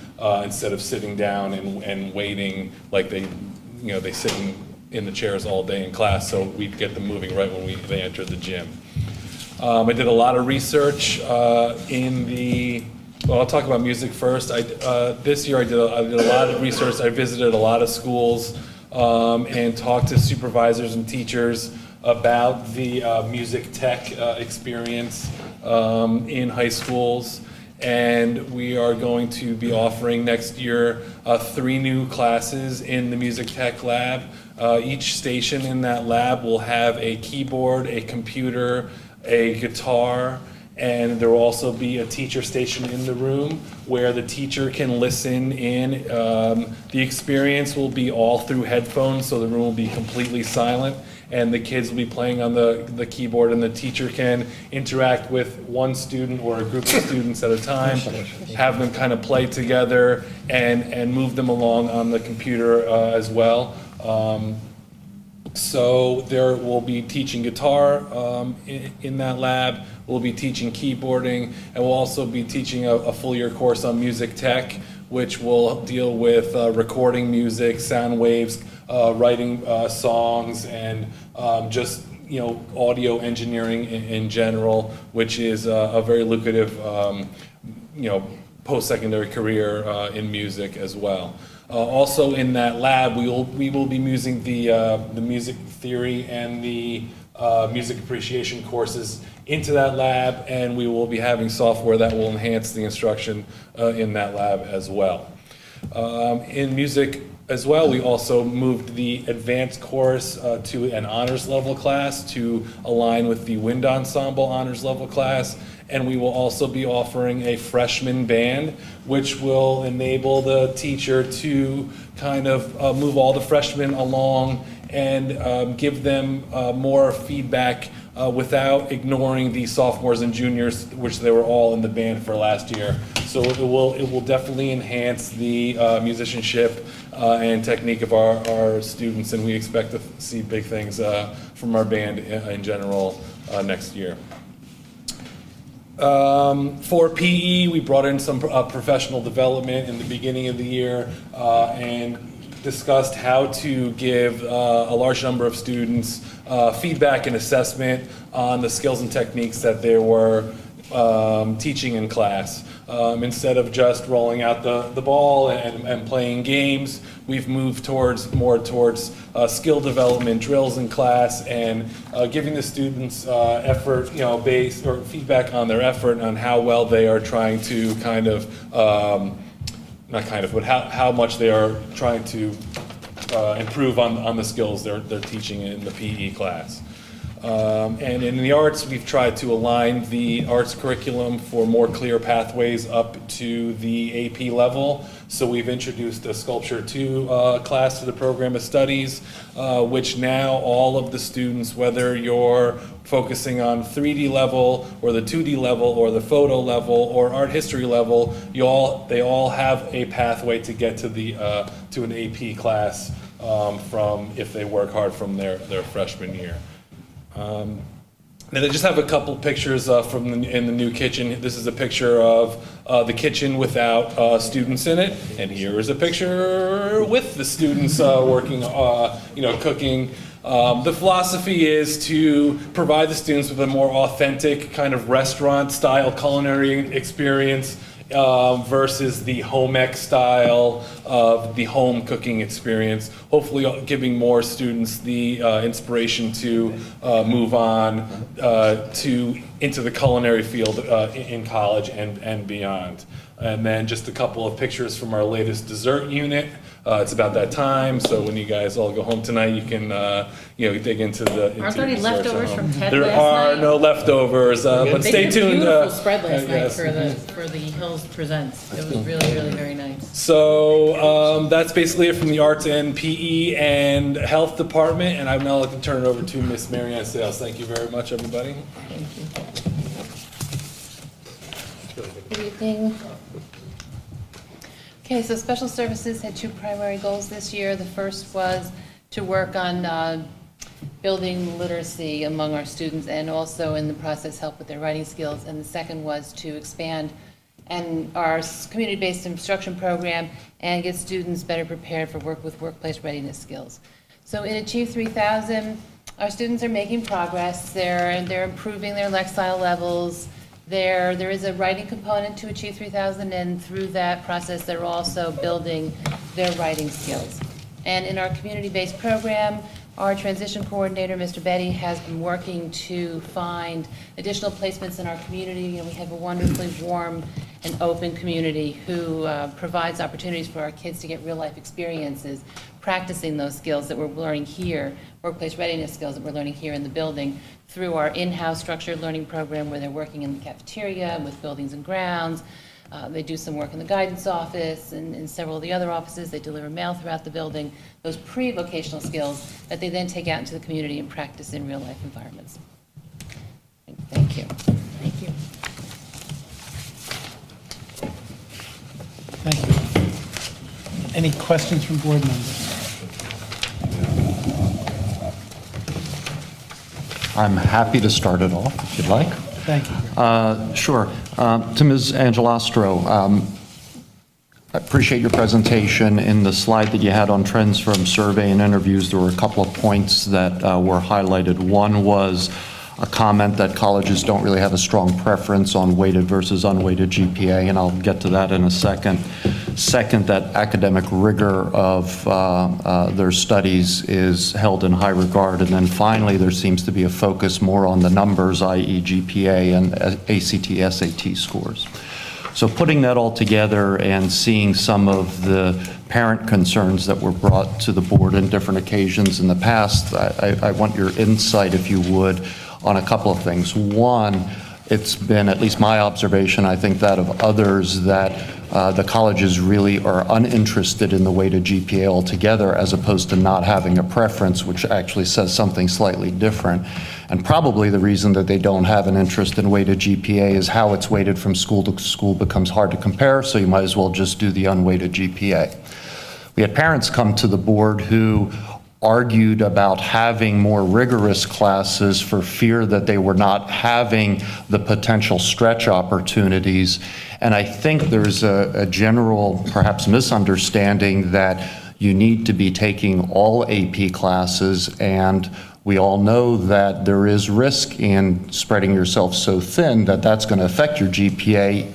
instead of sitting down and waiting like they sit in the chairs all day in class. So we get them moving right when they enter the gym. I did a lot of research I'll talk about music first. This year I did a lot of research. I visited a lot of schools and talked to supervisors and teachers about the music tech experience in high schools. And we are going to be offering next year 3 new classes in the music tech lab. Each station in that lab will have a keyboard, a computer, a guitar, and there will also be a teacher station in the room where the teacher can listen in. The experience will be all through headphones, so the room will be completely silent, and the kids will be playing on the keyboard, and the teacher can interact with one student or a group of students at a time, have them kind of play together and move them along on the computer as well. So there will be teaching guitar in that lab. We'll be teaching keyboarding, and we'll also be teaching a full year course on music tech, which will deal with recording music, sound waves, writing songs, and just audio engineering in general, which is a very lucrative post-secondary career in music as well. Also in that lab, we will be using the music theory and the music appreciation courses into that lab, and we will be having software that will enhance the instruction in that lab as well. In music as well, we also moved the advanced course to an honors level class to align with the wind ensemble honors level class. And we will also be offering a freshman band, which will enable the teacher to kind of move all the freshmen along and give them more feedback without ignoring the sophomores and juniors, which they were all in the band for last year. So it will definitely enhance the musicianship and technique of our students, and we expect to see big things from our band in general next year. For PE, we brought in some professional development in the beginning of the year and discussed how to give a large number of students feedback and assessment on the skills and techniques that they were teaching in class. Instead of just rolling out the ball and playing games, we've moved more towards skill development, drills in class, and giving the students effort, based or feedback on their effort on how well they are trying to but how much they are trying to improve on the skills they're teaching in the PE class. And in the arts, we've tried to align the arts curriculum for more clear pathways up to the AP level. So we've introduced a Sculpture 2 class to the program of studies, which now all of the students, whether you're focusing on 3D level or the 2D level or the photo level or art history level, they all have a pathway to get to to an AP class from, if they work hard, from their freshman year. And I just have a couple pictures in the new kitchen. This is a picture of the kitchen without students in it, and here is a picture with the students working, cooking. The philosophy is to provide the students with a more authentic kind of restaurant-style culinary experience versus the home ec style of the home cooking experience, hopefully giving more students the inspiration to move on into the culinary field in college and beyond. And then just a couple of pictures from our latest dessert unit. It's about that time, so when you guys all go home tonight, you can dig into the. Aren't there any desserts at leftovers home. from Ted There last are night? no leftovers, but They stay did a tuned. beautiful spread last night yes. for the Hills Presents. It was really, really very nice. So that's basically it from the arts and PE and health department, and I'd now like to turn it over to Miss Marianne Sales. Thank you very much, everybody. Good evening. Okay, so special services had two primary goals this year. The first was to work on building literacy among our students and also in the process help with their writing skills. And the second was to expand our community-based instruction program and get students better prepared for work with workplace readiness skills. So in Achieve 3000, our students are making progress. They're improving their Lexile levels. There is a writing component to Achieve 3000, and through that process, they're also building their writing skills. And in our community-based program, our transition coordinator, Mr. Betty, has been working to find additional placements in our community. We have a wonderfully warm and open community who provides opportunities for our kids to get real-life experiences, practicing those skills that we're learning here, workplace readiness skills that we're learning here in the building, through our in-house structured learning program where they're working in the cafeteria with buildings and grounds. They do some work in the guidance office and in several of the other offices. They deliver mail throughout the building, those pre-vocational skills that they then take out into the community and practice in real-life environments. Thank you. Thank you. Thank you. Any questions from board members? I'm happy to start it off, if you'd like. Thank you. Sure. To Ms. Angelastro, I appreciate your presentation. In the slide that you had on trends from survey and interviews, there were a couple of points that were highlighted. One was a comment that colleges don't really have a strong preference on weighted versus unweighted GPA, and I'll get to that in a second. Second, that academic rigor of their studies is held in high regard. And then finally, there seems to be a focus more on the numbers, i.e. GPA and ACT, SAT scores. So putting that all together and seeing some of the parent concerns that were brought to the board on different occasions in the past, I want your insight, if you would, on a couple of things. One, it's been, at least my observation, I think that of others, that the colleges really are uninterested in the weighted GPA altogether, as opposed to not having a preference, which actually says something slightly different. And probably the reason that they don't have an interest in weighted GPA is how it's weighted from school to school becomes hard to compare, so you might as well just do the unweighted GPA. We had parents come to the board who argued about having more rigorous classes for fear that they were not having the potential stretch opportunities. And I think there's a general, perhaps, misunderstanding that you need to be taking all AP classes, and we all know that there is risk in spreading yourself so thin that that's going to affect your GPA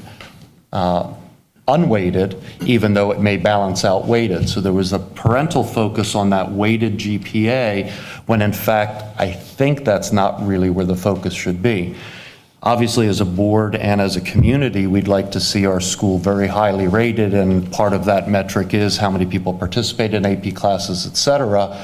unweighted, even though it may balance out weighted. So there was a parental focus on that weighted GPA, when in fact, I think that's not really where the focus should be. Obviously, as a board and as a community, we'd like to see our school very highly rated, and part of that metric is how many people participate in AP classes, et cetera.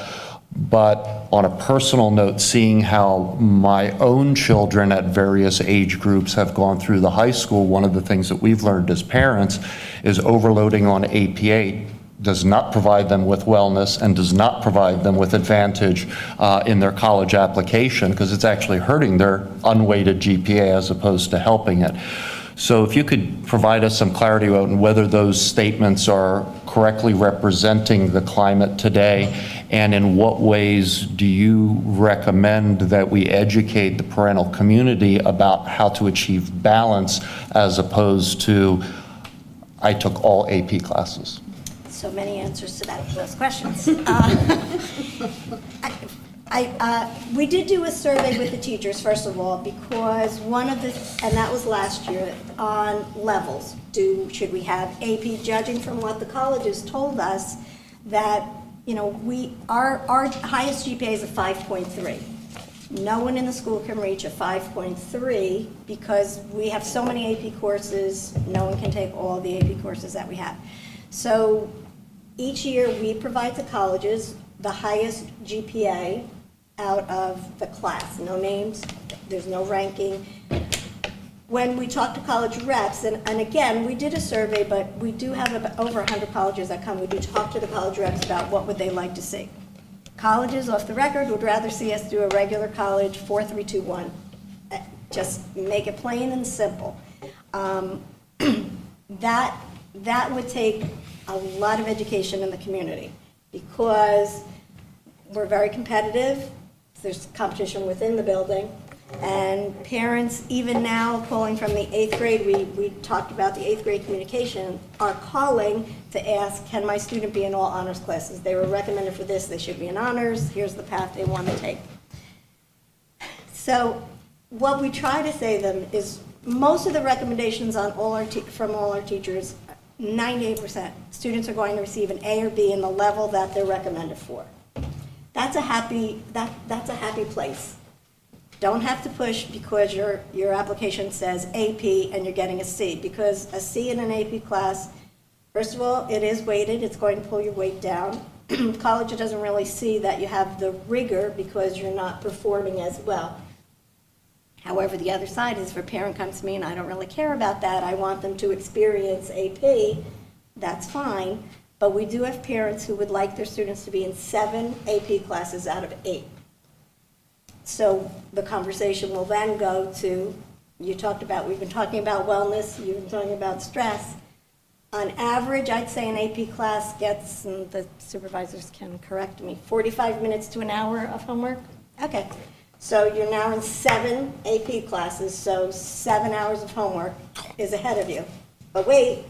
But on a personal note, seeing how my own children at various age groups have gone through the high school, one of the things that we've learned as parents is overloading on AP8 does not provide them with wellness and does not provide them with advantage in their college application, because it's actually hurting their unweighted GPA as opposed to helping it. So if you could provide us some clarity on whether those statements are correctly representing the climate today, and in what ways do you recommend that we educate the parental community about how to achieve balance as opposed to, I took all AP classes? So many answers to those questions. We did do a survey with the teachers, first of all, because one of the, and that was last year, on levels. Should we have AP judging? From what the colleges told us, that, you know, our highest GPA is a 5.3. No one in the school can reach a 5.3 because we have so many AP courses, no one can take all the AP courses that we have. So each year we provide to colleges the highest GPA out of the class. No names, there's no ranking. When we talk to college reps, and again, we did a survey, but we do have over 100 colleges that come. We do talk to the college reps about what would they like to see. Colleges, off the record, would rather see us do a regular college 4-3-2-1. Just make it plain and simple. That would take a lot of education in the community, because we're very competitive. There's competition within the building, and parents, even now calling from the 8th grade, we talked about the 8th grade communication, are calling to ask, can my student be in all honors classes? They were recommended for this, they should be in honors, here's the path they want to take. So what we try to say to them is, most of the recommendations on from all our teachers, 98% students are going to receive an A or B in the level that they're recommended for. That's a happy place. Don't have to push because your application says AP and you're getting a C, because a C in an AP class, first of all, it is weighted, it's going to pull your weight down. College doesn't really see that you have the rigor because you're not performing as well. However, the other side is, if a parent comes to me and I don't really care about that, I want them to experience AP, that's fine. But we do have parents who would like their students to be in 7 AP classes out of 8. So the conversation will then go to, we've been talking about wellness, you've been talking about stress. On average, I'd say an AP class gets, and the supervisors can correct me, 45 minutes to an hour of homework? Okay. So you're now in 7 AP classes, so 7 hours of homework is ahead of you. But wait,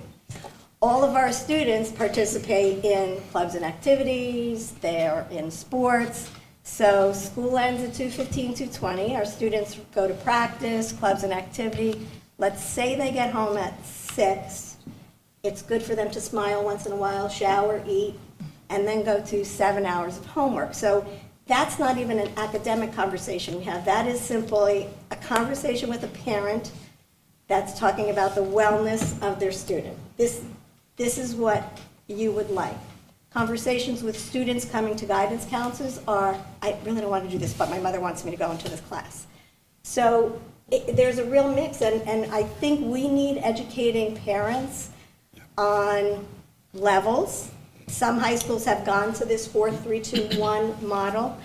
all of our students participate in clubs and activities, they're in sports. So school ends at 2:15, 2:20. Our students go to practice, clubs and activity. Let's say they get home at 6. It's good for them to smile once in a while, shower, eat, and then go to 7 hours of homework. So that's not even an academic conversation we have. That is simply a conversation with a parent that's talking about the wellness of their student. This is what you would like. Conversations with students coming to guidance counselors are, I really don't want to do this, but my mother wants me to go into this class. So there's a real mix, and I think we need educating parents on levels. Some high schools have gone to this 4-3-2-1 model.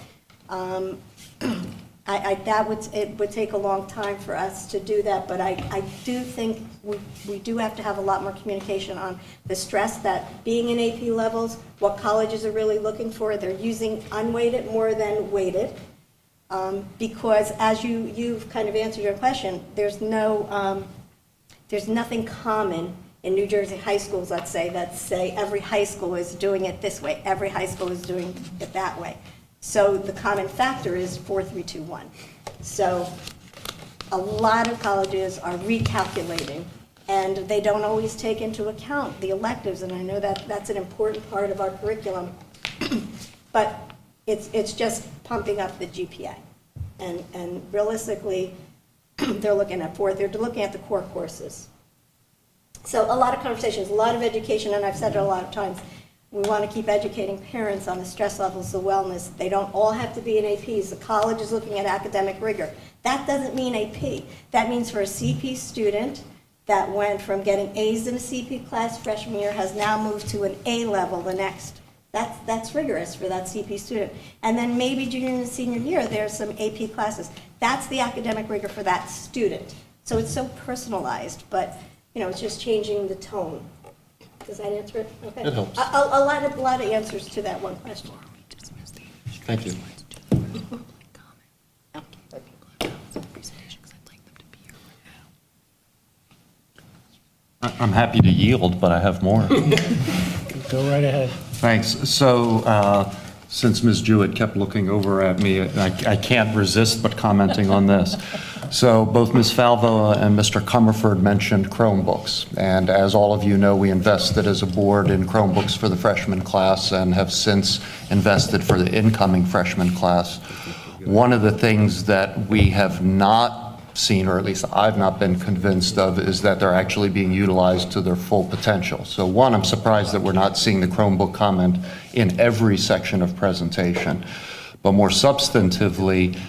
It would take a long time for us to do that, but I do think we do have to have a lot more communication on the stress that being in AP levels, what colleges are really looking for. They're using unweighted more than weighted, because as you've kind of answered your question, there's nothing common in New Jersey high schools, let's say, that say every high school is doing it this way, every high school is doing it that way. So the common factor is 4-3-2-1. So a lot of colleges are recalculating And they don't always take into account the electives, and I know that that's an important part of our curriculum. But it's just pumping up the GPA. And realistically, they're looking at they're looking at the core courses. So a lot of conversations, a lot of education, and I've said it a lot of times, we want to keep educating parents on the stress levels, the wellness. They don't all have to be in APs. The college is looking at academic rigor. That doesn't mean AP. That means for a CP student that went from getting A's in a CP class freshman year has now moved to an A level the next. That's rigorous for that CP student. And then maybe junior and senior year, there's some AP classes. That's the academic rigor for that student. So it's so personalized, but it's just changing the tone. Does that answer it? Okay. It helps. A lot of answers to that one question. Thank you. I'm happy to yield, but I have more. Go right ahead. Thanks. So, since Ms. Jewett kept looking over at me, I can't resist but commenting on this. So both Ms. Falvo and Mr. Comerford mentioned Chromebooks. And as all of you know, we invested as a board in Chromebooks for the freshman class and have since invested for the incoming freshman class. One of the things that we have not seen, or at least I've not been convinced of, is that they're actually being utilized to their full potential. So one, I'm surprised that we're not seeing the Chromebook comment in every section of presentation. But more substantively,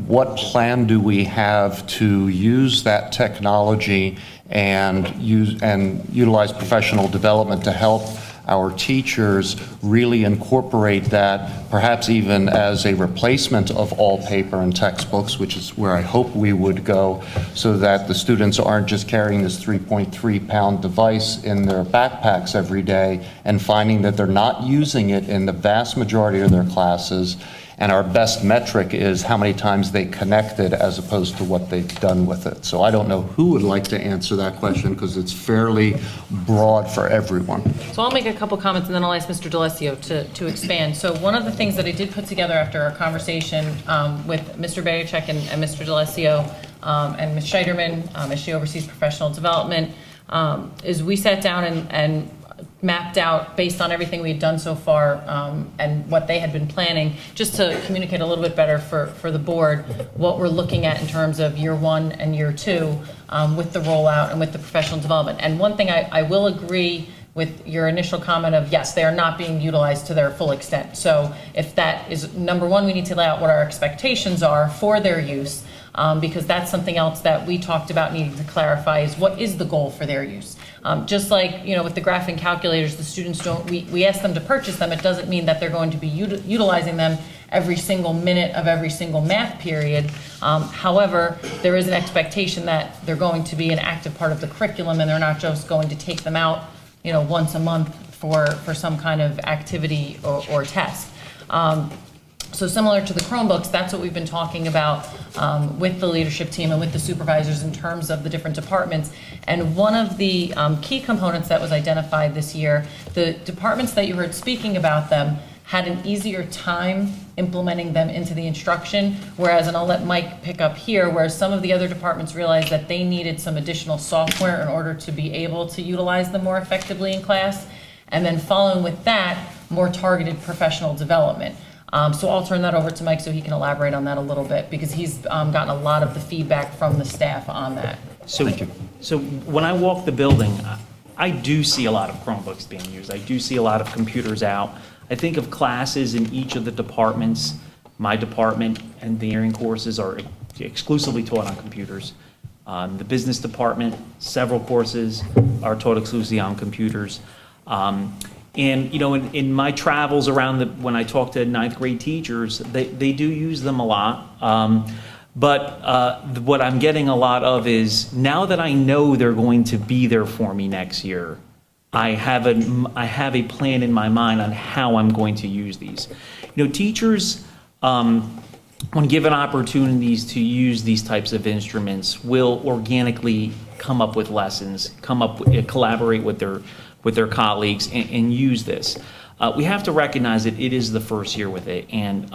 what plan do we have to use that technology and utilize professional development to help our teachers really incorporate that, perhaps even as a replacement of all paper and textbooks, which is where I hope we would go, so that the students aren't just carrying this 3.3-pound device in their backpacks every day and finding that they're not using it in the vast majority of their classes. And our best metric is how many times they connected as opposed to what they've done with it. So I don't know who would like to answer that question because it's fairly broad for everyone. So I'll make a couple comments and then I'll ask Mr. DeLessio to expand. So one of the things that I did put together after our conversation with Mr. Bayachek and Mr. DeLessio and Ms. Scheiderman, as she oversees professional development, is we sat down and mapped out, based on everything we had done so far and what they had been planning, just to communicate a little bit better for the board what we're looking at in terms of year one and year two with the rollout and with the professional development. And one thing I will agree with your initial comment of, yes, they are not being utilized to their full extent. So if that is, number one, we need to lay out what our expectations are for their use, because that's something else that we talked about needing to clarify is what is the goal for their use. Just like, with the graphing calculators, the students we ask them to purchase them. It doesn't mean that they're going to be utilizing them every single minute of every single math period. However, there is an expectation that they're going to be an active part of the curriculum and they're not just going to take them out, once a month for some kind of activity or test. So similar to the Chromebooks, that's what we've been talking about with the leadership team and with the supervisors in terms of the different departments. And one of the key components that was identified this year, the departments that you heard speaking about them had an easier time implementing them into the instruction, whereas, and I'll let Mike pick up here, whereas some of the other departments realized that they needed some additional software in order to be able to utilize them more effectively in class. And then following with that, more targeted professional development. So I'll turn that over to Mike so he can elaborate on that a little bit, because he's gotten a lot of the feedback from the staff on that. Thank you. So when I walk the building, I do see a lot of Chromebooks being used. I do see a lot of computers out. I think of classes in each of the departments. My department, engineering courses are exclusively taught on computers. The business department, several courses are taught exclusively on computers. And, in my travels around when I talk to ninth grade teachers, they do use them a lot. But what I'm getting a lot of is, now that I know they're going to be there for me next year, I have a plan in my mind on how I'm going to use these. Teachers, when given opportunities to use these types of instruments, will organically come up with lessons, collaborate with their colleagues and use this. We have to recognize that it is the first year with it, and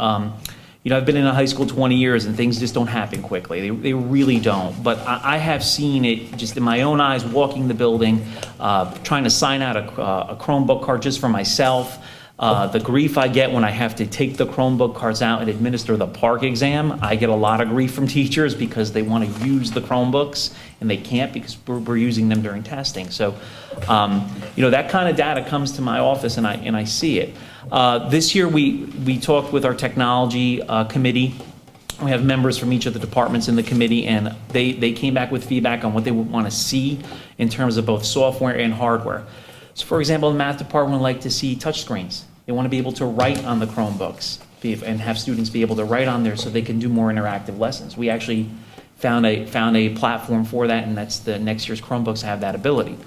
I've been in a high school 20 years and things just don't happen quickly. They really don't. But I have seen it just in my own eyes, walking the building, trying to sign out a Chromebook card just for myself. The grief I get when I have to take the Chromebook cards out and administer the PARCC exam. I get a lot of grief from teachers because they want to use the Chromebooks and they can't because we're using them during testing. So, that kind of data comes to my office and I see it. This year we talked with our technology committee. We have members from each of the departments in the committee, and they came back with feedback on what they would want to see in terms of both software and hardware. So for example, the math department would like to see touchscreens. They want to be able to write on the Chromebooks and have students be able to write on there so they can do more interactive lessons. We actually found a platform for that, and that's the next year's Chromebooks have that ability.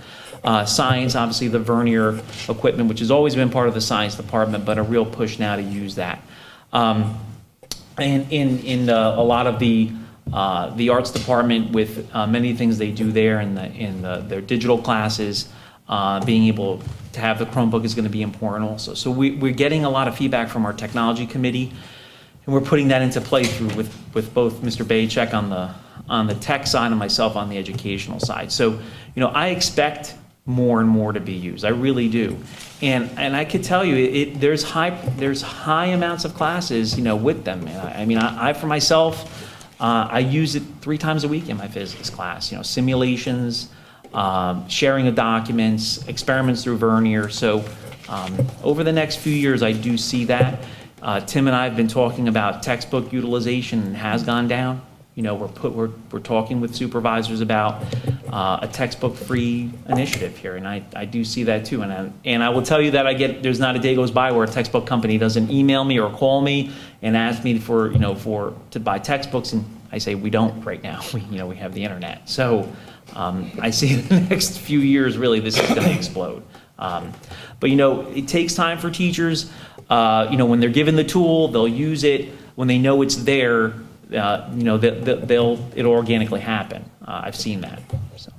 Science, obviously the vernier equipment, which has always been part of the science department, but a real push now to use that. And in a lot of the arts department, with many things they do there in their digital classes, being able to have the Chromebook is going to be important also. So we're getting a lot of feedback from our technology committee, and we're putting that into play through with both Mr. Baychek on the tech side and myself on the educational side. So, I expect more and more to be used. I really do. And I could tell you, there's high amounts of classes, with them. I for myself, I use it 3 times a week in my physics class. Simulations, sharing of documents, experiments through Vernier. So over the next few years, I do see that. Tim and I have been talking about textbook utilization, and has gone down. We're talking with supervisors about a textbook-free initiative here, and I do see that too. And I will tell you that there's not a day goes by where a textbook company doesn't email me or call me and ask me to buy textbooks, and I say we don't right now. We have the internet. So I see in the next few years, really, this is going to explode. But it takes time for teachers. When they're given the tool, they'll use it. When they know it's there, it'll organically happen. I've seen that. So.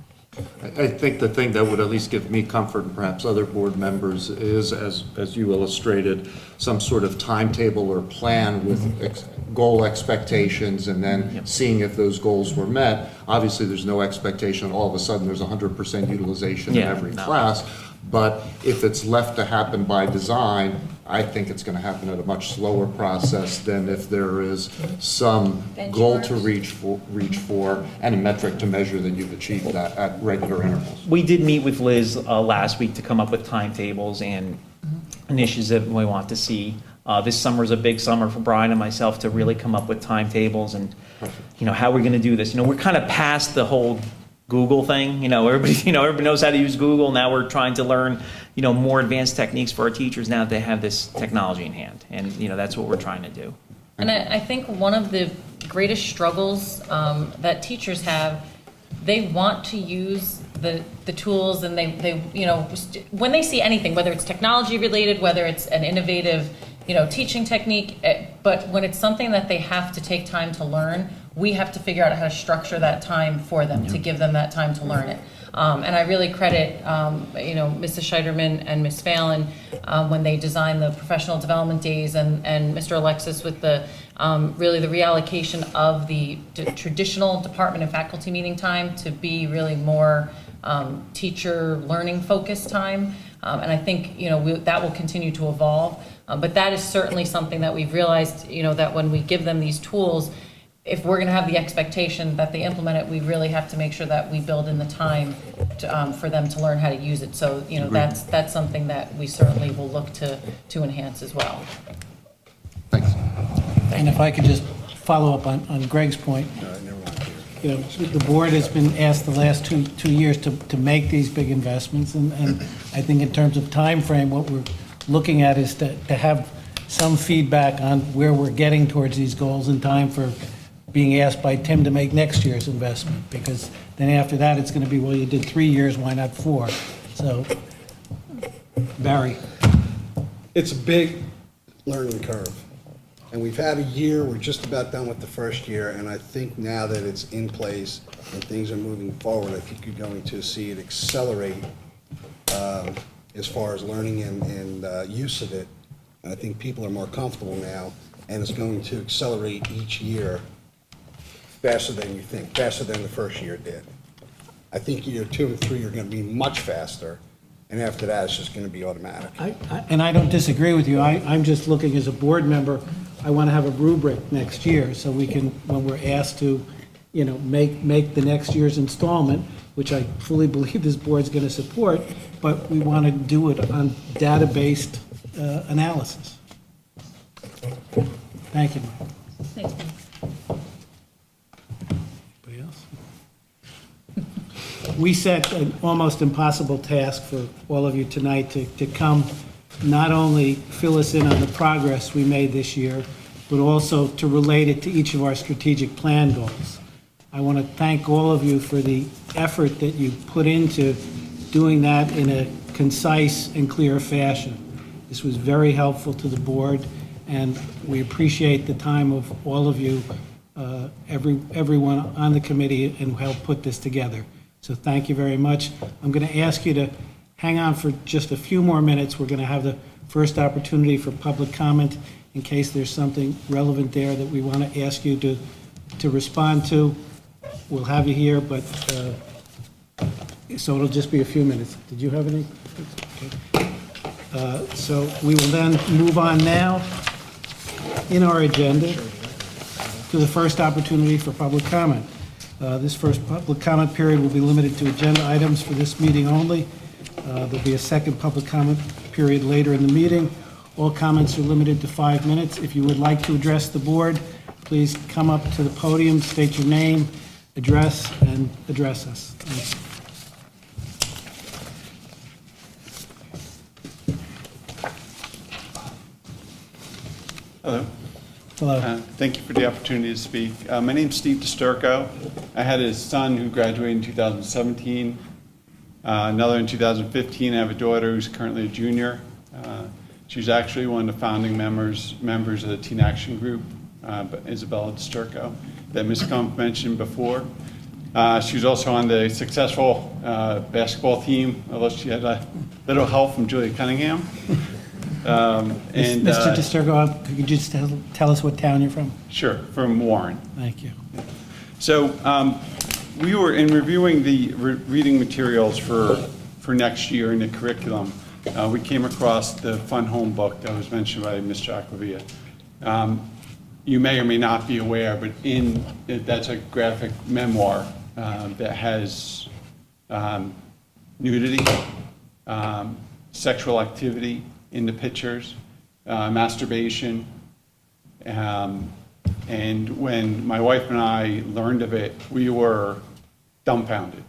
I think the thing that would at least give me comfort, and perhaps other board members, is, as you illustrated, some sort of timetable or plan with goal expectations, and then seeing if those goals were met. Obviously, there's no expectation all of a sudden there's 100% utilization in every class. But if it's left to happen by design, I think it's going to happen at a much slower process than if there is some goal to reach for and a metric to measure that you've achieved that at regular intervals. We did meet with Liz last week to come up with timetables and initiatives that we want to see. This summer is a big summer for Brian and myself to really come up with timetables and how we're going to do this. We're kind of past the whole Google thing. Everybody knows how to use Google. Now we're trying to learn more advanced techniques for our teachers now that they have this technology in hand, and that's what we're trying to do. And I think one of the greatest struggles that teachers have, they want to use the tools, and they when they see anything, whether it's technology related, whether it's an innovative teaching technique, but when it's something that they have to take time to learn, we have to figure out how to structure that time for them, to give them that time to learn it. And I really credit, Mrs. Scheiderman and Ms. Phelan when they designed the professional development days, and Mr. Alexis with the really the reallocation of the traditional department and faculty meeting time to be really more teacher learning focused time. And I think that will continue to evolve. But that is certainly something that we've realized, that when we give them these tools, if we're going to have the expectation that they implement it, we really have to make sure that we build in the time for them to learn how to use it. So, that's something that we certainly will look to enhance as well. Thanks. And if I could just follow up on Greg's point. The board has been asked the last two years to make these big investments, and I think in terms of time frame, what we're looking at is to have some feedback on where we're getting towards these goals in time for being asked by Tim to make next year's investment, because then after that, it's going to be, well, you did 3 years, why not 4? So, Barry. It's a big learning curve. And we've had a year, we're just about done with the first year, and I think now that it's in place and things are moving forward, I think you're going to see it accelerate as far as learning and use of it And I think people are more comfortable now, and it's going to accelerate each year faster than you think, faster than the first year did. I think year 2 and 3 are going to be much faster, and after that, it's just going to be automatic. And I don't disagree with you. I'm just looking as a board member, I want to have a rubric next year so we can, when we're asked to, make the next year's installment, which I fully believe this board's going to support, but we want to do it on data-based analysis. Thank you, Mike. Thanks. Anybody else? We set an almost impossible task for all of you tonight to come, not only fill us in on the progress we made this year, but also to relate it to each of our strategic plan goals. I want to thank all of you for the effort that you put into doing that in a concise and clear fashion. This was very helpful to the board, and we appreciate the time of all of you, everyone on the committee, and who helped put this together. So thank you very much. I'm going to ask you to hang on for just a few more minutes. We're going to have the first opportunity for public comment in case there's something relevant there that we want to ask you to respond to. We'll have you here, but so it'll just be a few minutes. Did you have any? Okay. So we will then move on now in our agenda to the first opportunity for public comment. This first public comment period will be limited to agenda items for this meeting only. There'll be a second public comment period later in the meeting. All comments are limited to 5 minutes. If you would like to address the board, please come up to the podium, state your name, address, and address us. Thank you. Hello. Hello. Thank you for the opportunity to speak. My name's Steve DeSturco. I had a son who graduated in 2017, another in 2015. I have a daughter who's currently a junior. She's actually one of the founding members of the Teen Action Group, Isabella DeSturco, that Ms. Kump mentioned before. She was also on the successful basketball team, although she had a little help from Julia Cunningham. Mr. DeSturco, could you just tell us what town you're from? Sure, from Warren. Thank you. So we were in reviewing the reading materials for next year in the curriculum. We came across the Fun Home book that was mentioned by Mr. Aquavia. You may or may not be aware, but that's a graphic memoir that has nudity, sexual activity in the pictures, masturbation, and when my wife and I learned of it, we were dumbfounded.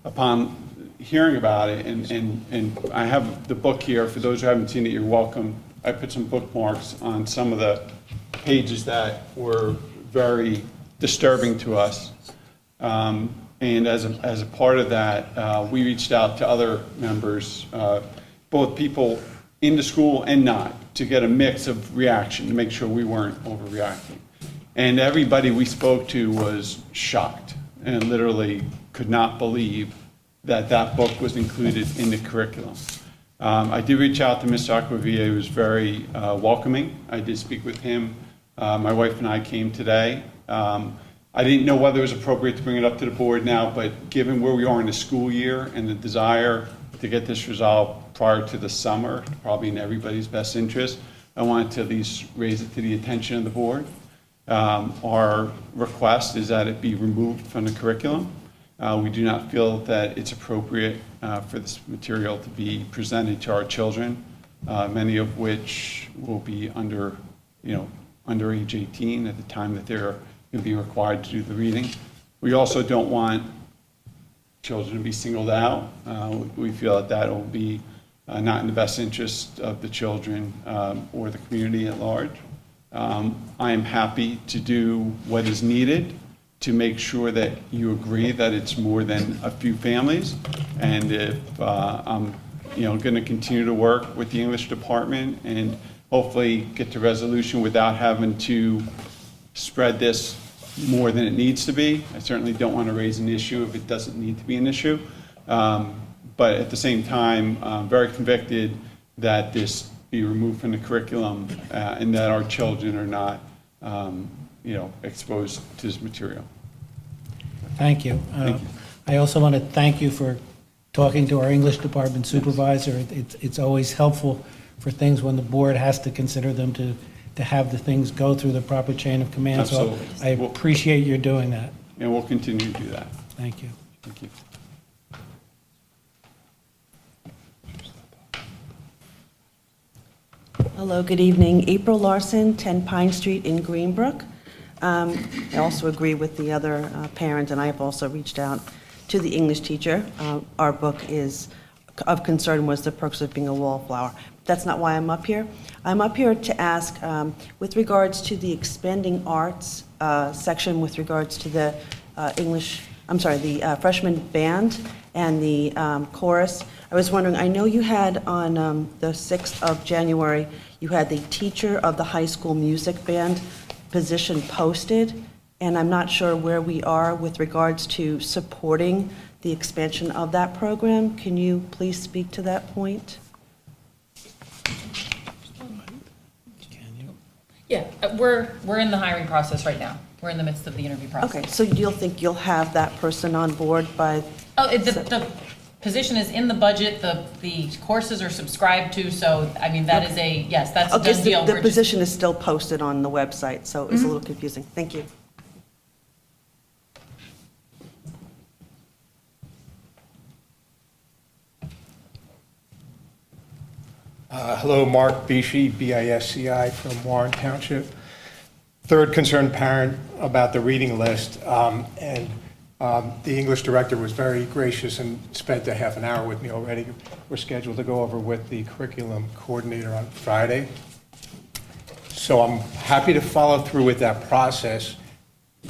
Upon hearing about it, and I have the book here, for those who haven't seen it, you're welcome. I put some bookmarks on some of the pages that were very disturbing to us. And as a part of that, we reached out to other members, both people in the school and not, to get a mix of reaction, to make sure we weren't overreacting. And everybody we spoke to was shocked and literally could not believe that that book was included in the curriculum. I did reach out to Mr. Aquavia, who was very welcoming. I did speak with him. My wife and I came today. I didn't know whether it was appropriate to bring it up to the board now, but given where we are in the school year and the desire to get this resolved prior to the summer, probably in everybody's best interest, I wanted to at least raise it to the attention of the board. Our request is that it be removed from the curriculum. We do not feel that it's appropriate for this material to be presented to our children, many of which will be under age 18 at the time that they're going to be required to do the reading. We also don't want children to be singled out. We feel that that will be not in the best interest of the children or the community at large. I am happy to do what is needed to make sure that you agree that it's more than a few families. And if I'm going to continue to work with the English department and hopefully get to resolution without having to spread this more than it needs to be. I certainly don't want to raise an issue if it doesn't need to be an issue. But at the same time, I'm very convicted that this be removed from the curriculum, and that our children are not, exposed to this material. Thank you. I also want to thank you for talking to our English department supervisor. It's always helpful for things when the board has to consider them to have the things go through the proper chain of command. Absolutely. So I appreciate your doing that. And we'll continue to do that. Thank you. Thank you. Hello, good evening. April Larson, 10 Pine Street in Greenbrook. I also agree with the other parent, and I have also reached out to the English teacher. Our book is of concern was the perks of being a wallflower. That's not why I'm up here. I'm up here to ask, with regards to the expanding arts section, with regards to the the freshman band and the chorus. I was wondering, I know you had on the 6th of January, you had the teacher of the high school music band position posted, and I'm not sure where we are with regards to supporting the expansion of that program. Can you please speak to that point? Yeah, we're in the hiring process right now. We're in the midst of the interview process. Okay, so you'll think you'll have that person on board by? Oh, the position is in the budget, the courses are subscribed to, so, I mean, that is yes, that's a Okay, done so deal. the position is still posted on the website, so it's a little confusing. Thank you. Hello, Mark Bisci, BISCI from Warren Township. Third concerned parent about the reading list, and the English director was very gracious and spent a half an hour with me already. We're scheduled to go over with the curriculum coordinator on Friday. So I'm happy to follow through with that process,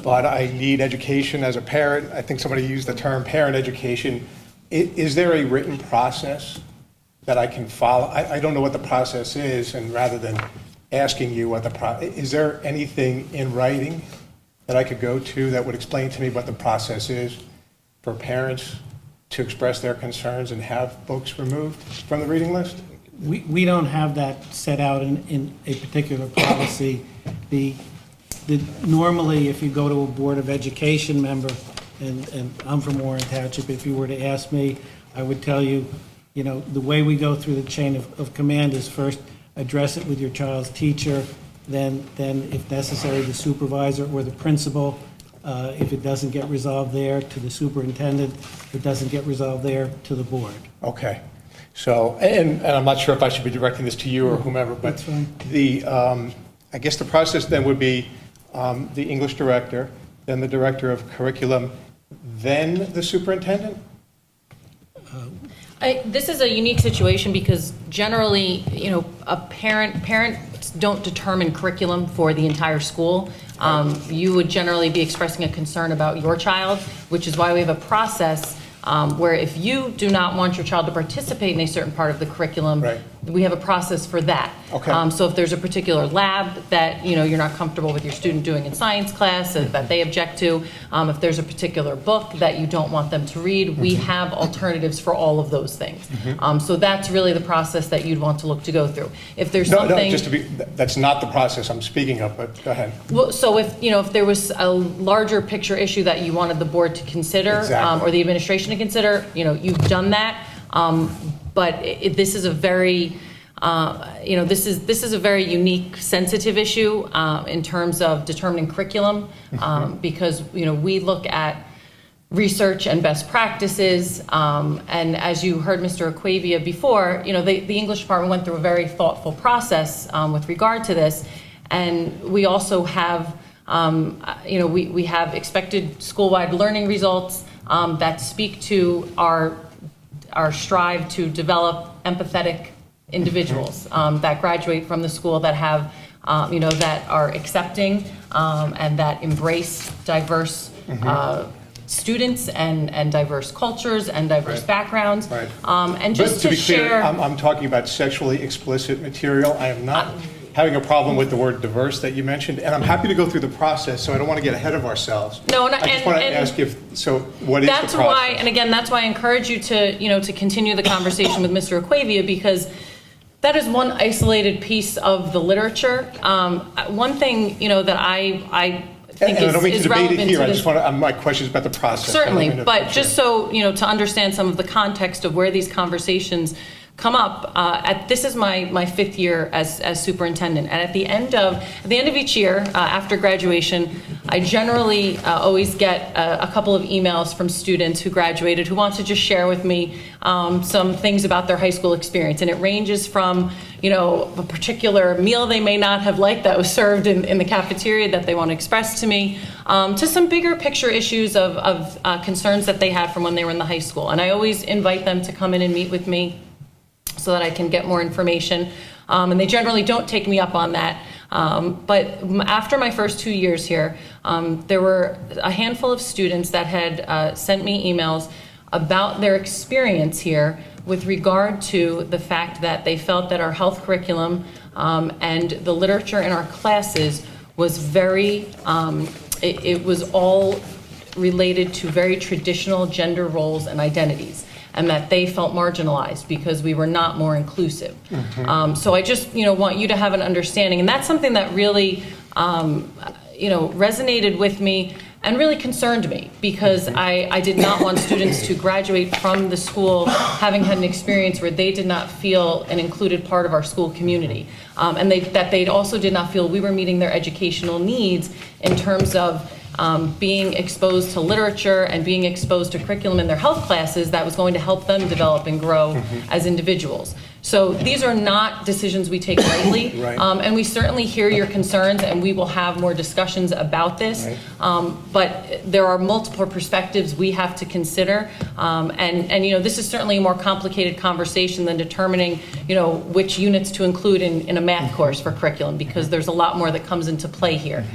but I need education as a parent. I think somebody used the term parent education. Is there a written process that I can follow? I don't know what the process is, and rather than asking you what is there anything in writing that I could go to that would explain to me what the process is for parents to express their concerns and have books removed from the reading list? We don't have that set out in a particular policy. Normally, if you go to a Board of Education member, and I'm from Warren Township, if you were to ask me, I would tell you, the way we go through the chain of command is first address it with your child's teacher, then if necessary, the supervisor or the principal. If it doesn't get resolved there, to the superintendent. If it doesn't get resolved there, to the board. Okay. So, and I'm not sure if I should be directing this to you or whomever, but That's fine. I guess the process then would be the English director, then the director of curriculum, then the superintendent? This is a unique situation because generally, parents don't determine curriculum for the entire school. You would generally be expressing a concern about your child, which is why we have a process where if you do not want your child to participate in a certain part of the curriculum, we have a process for that. Okay. So if there's a particular lab that you're not comfortable with your student doing in science class that they object to, if there's a particular book that you don't want them to read, we have alternatives for all of those things. So that's really the process that you'd want to look to go through. If there's something, That's not the process I'm speaking of, but go ahead. well, so if there was a larger picture issue that you wanted the board to consider, Exactly. or the administration to consider, you've done that. But this is a very, this is a very unique, sensitive issue in terms of determining curriculum, because we look at research and best practices, and as you heard Mr. Acquavia before, the English department went through a very thoughtful process with regard to this, and we also have, we have expected school-wide learning results that speak to our strive to develop empathetic individuals that graduate from the school that have, that are accepting and that embrace diverse students and diverse cultures and diverse backgrounds. And just But to be clear, share. I'm talking about sexually explicit material. I am not having a problem with the word diverse that you mentioned, and I'm happy to go through the process, so I don't want to get ahead of ourselves. No, I just want to ask what is the process? That's why, and again, that's why I encourage you to, to continue the conversation with Mr. Acquavia, because That is one isolated piece of the literature. One thing, that I think And I don't mean to is debate relevant it here, to I this. just want to, my question is about the process. Certainly, but just so, to understand some of the context of where these conversations come up, this is my 5th year as superintendent, and at the end of each year, after graduation, I generally always get a couple of emails from students who graduated who want to just share with me some things about their high school experience, and it ranges from a particular meal they may not have liked that was served in the cafeteria that they want to express to me, to some bigger picture issues of concerns that they had from when they were in the high school. And I always invite them to come in and meet with me so that I can get more information. And they generally don't take me up on that. But after my first 2 years here, there were a handful of students that had sent me emails about their experience here with regard to the fact that they felt that our health curriculum and the literature in our classes was very, it was all related to very traditional gender roles and identities, and that they felt marginalized because we were not more inclusive. So I just, want you to have an understanding, and that's something that really, resonated with me and really concerned me, because I did not want students to graduate from the school having had an experience where they did not feel an included part of our school community, and that they also did not feel we were meeting their educational needs in terms of being exposed to literature and being exposed to curriculum in their health classes that was going to help them develop and grow as individuals. So these are not decisions we take lightly, and we certainly hear your concerns, and we will have more discussions about this. But there are multiple perspectives we have to consider, and this is certainly a more complicated conversation than determining which units to include in a math course for curriculum, because there's a lot more that comes into play here.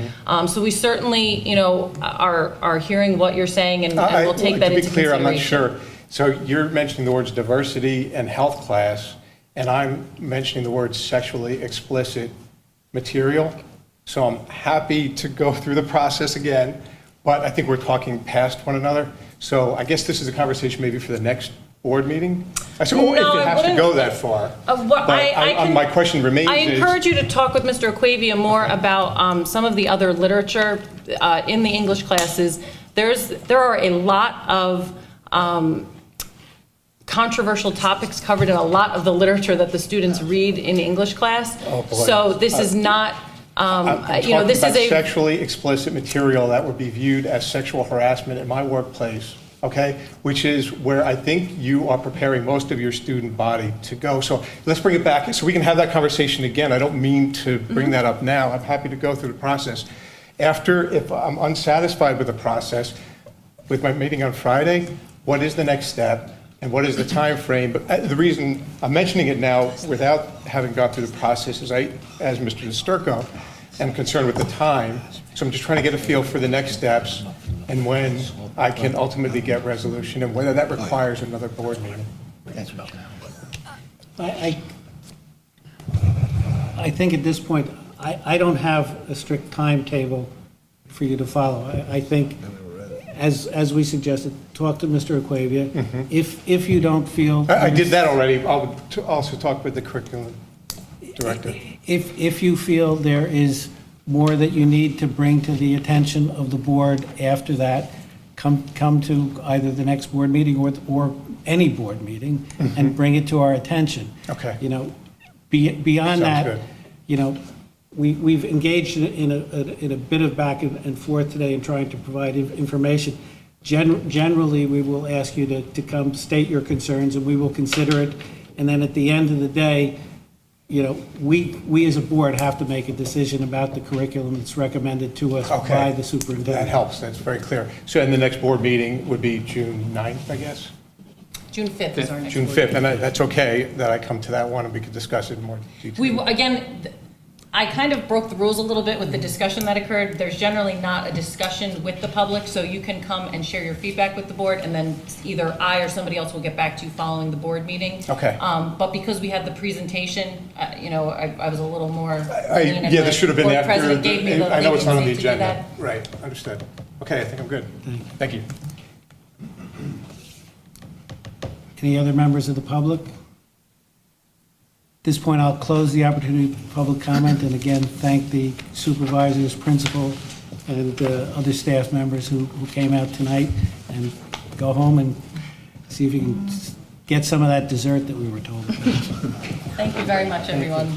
So we certainly are hearing what you're saying, and we'll take that into consideration. To be clear, I'm not sure. So you're mentioning the words diversity and health class, and I'm mentioning the words sexually explicit material. So I'm happy to go through the process again, but I think we're talking past one another. So I guess this is a conversation maybe for the next board meeting? If it has to go that far. My question remains I encourage you to talk with Mr. Aquavia more about some of the other literature in the English classes. There are a lot of controversial topics covered in a lot of the literature that the students read in English class. Oh, boy. So this is not, this is a sexually explicit material that would be viewed as sexual harassment in my workplace, okay? Which is where I think you are preparing most of your student body to go. So let's bring it back so we can have that conversation again. I don't mean to bring that up now. I'm happy to go through the process. If I'm unsatisfied with the process, with my meeting on Friday, what is the next step? And what is the time frame? But the reason I'm mentioning it now without having gone through the process is as Mr. Disturco, am concerned with the time. So I'm just trying to get a feel for the next steps and when I can ultimately get resolution and whether that requires another board meeting. I think at this point, I don't have a strict timetable for you to follow. I think, as we suggested, talk to Mr. Aquavia. If you don't feel... I did that already. I'll also talk with the curriculum director. If you feel there is more that you need to bring to the attention of the board after that, come to either the next board meeting or any board meeting and bring it to our attention. Okay. Beyond Sounds that, good. we've engaged in a bit of back and forth today in trying to provide information. Generally, we will ask you to come state your concerns, and we will consider it. And then at the end of the day, we as a board have to make a decision about the curriculum that's recommended to us by the superintendent. That helps. That's very clear. So, and the next board meeting would be June 9th, I guess? June 5th is our next June board 5th, meeting. and that's okay that I come to that one and we can discuss it in more detail. I kind of broke the rules a little bit with the discussion that occurred. There's generally not a discussion with the public, so you can come and share your feedback with the board, and then either I or somebody else will get back to you following the board meeting. Okay. But because we had the presentation, I was a little more... This should have been after. President gave me the I know it's not on the agency to do agenda. that. Right, understood. Okay, I think I'm good. Thank you. Any other members of the public? this point, I'll close the opportunity for public comment, and again, thank the supervisors, principal, and other staff members who came out tonight, and go home and see if you can get some of that dessert that we were told about. Thank you very much, everyone.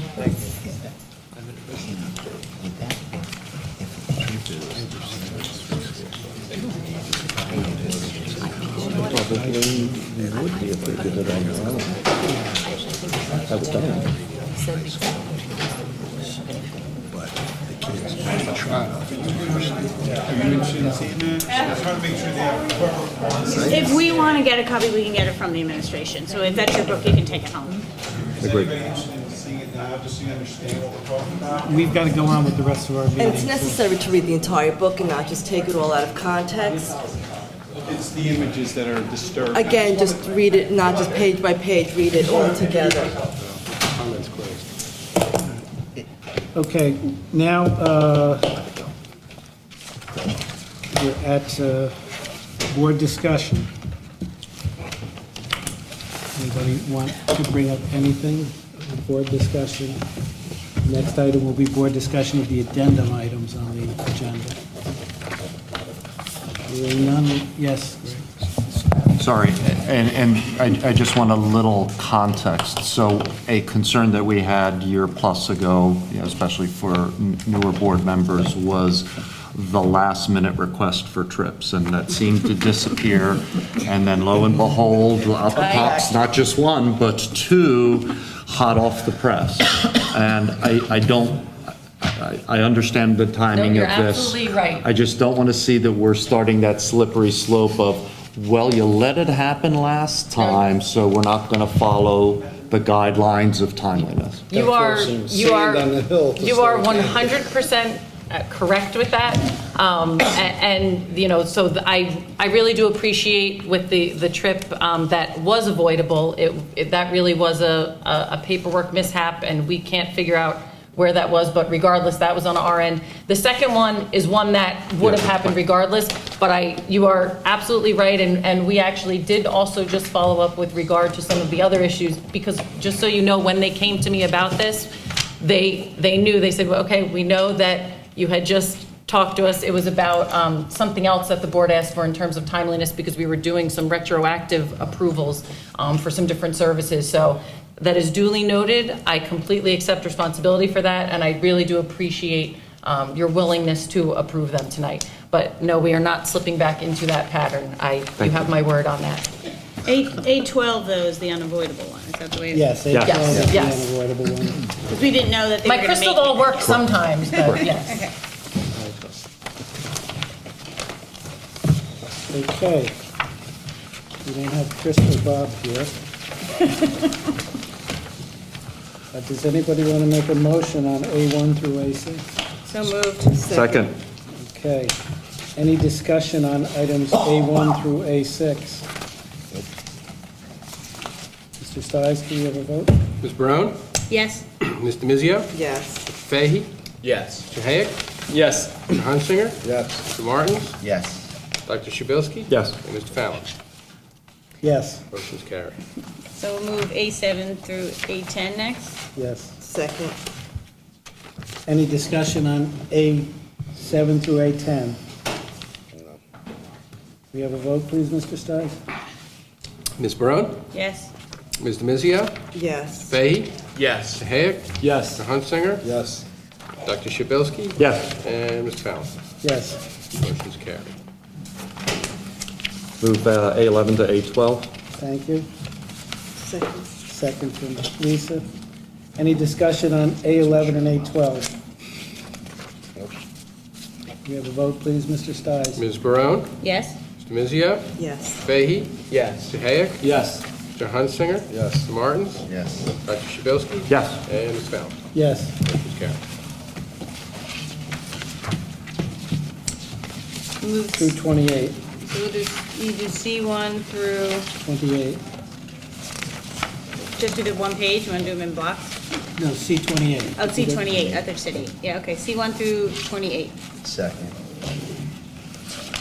If we want to get a copy, we can get it from the administration. So if that's your book, you can take it home. We've got to go on with the rest of our meeting. And it's necessary to read the entire book and not just take it all out of context. It's the images that are disturbing. Again, just read it, not just page by page, read it all together. Okay, now, we're at board discussion. Anybody want to bring up anything? Board discussion. Next item will be board discussion of the addendum items on the agenda. Hearing none, yes, Greg. Sorry, and I just want a little context. So a concern that we had year plus ago, especially for newer board members, was the last minute request for trips, and that seemed to disappear. And then lo and behold, up pops not just one, but two hot off the press. And I understand the timing No, of this. you're absolutely right. I just don't want to see that we're starting that slippery slope of, well, you let it happen last time, so we're not going to follow the guidelines of timeliness. You are 100% correct with that. I really do appreciate with the trip that was avoidable. That really was a paperwork mishap, and we can't figure out where that was, but regardless, that was on our end. The second one is one that would have happened regardless, but you are absolutely right, and we actually did also just follow up with regard to some of the other issues, because just so you know, when they came to me about this, they knew, they said, well, okay, we know that you had just talked to us. It was about something else that the board asked for in terms of timeliness, because we were doing some retroactive approvals for some different services. So that is duly noted. I completely accept responsibility for that, and I really do appreciate your willingness to approve them tonight. But no, we are not slipping back into that pattern. You have my word on that. A12, though, is the unavoidable one. Is that the way? Yes, A12 is the Yes. unavoidable one. Because we didn't know that they My were going to crystal make ball it. works sometimes, but yes. Okay. We don't have Crystal Bob here. Does anybody want to make a motion on A1 through A6? So moved. Second. Okay. Any discussion on items A1 through A6? Mr. Stiles, can you have a vote? Ms. Brown? Yes. Ms. Demizio? Yes. Mr. Fahey? Yes. Mr. Hayek? Yes. Mr. Hunsinger? Yes. Mr. Martins? Yes. Dr. Shabilsky? Yes. And Mr. Fallon? Yes. Motion's carried. So we'll move A7 through A10 next. Yes. Second. Any discussion on A7 through A10? We have a vote, please, Mr. Stiles? Ms. Brown? Yes. Ms. Demizio? Yes. Fahey? Yes. Mr. Hayek? Yes. Mr. Hunsinger? Yes. Dr. Shabilsky? Yes. And Mr. Fallon? Yes. Motion's carried. Move A11 to A12. Thank you. Second. Second from Lisa. Any discussion on A11 and A12? We have a vote, please, Mr. Stiles? Ms. Brown? Yes. Mr. Demizio? Yes. Fahey? Yes. Mr. Hayek? Yes. Mr. Hunsinger? Yes. Mr. Martins? Yes. Dr. Shabilsky? Yes. And Mr. Fallon? Yes. Motion's carried. Move Through 28. So we'll do, you do C1 through, 28. just do the one page, you want to do them in blocks? No, C28. Oh, C28, other city. Yeah, okay, C1 through 28. Second.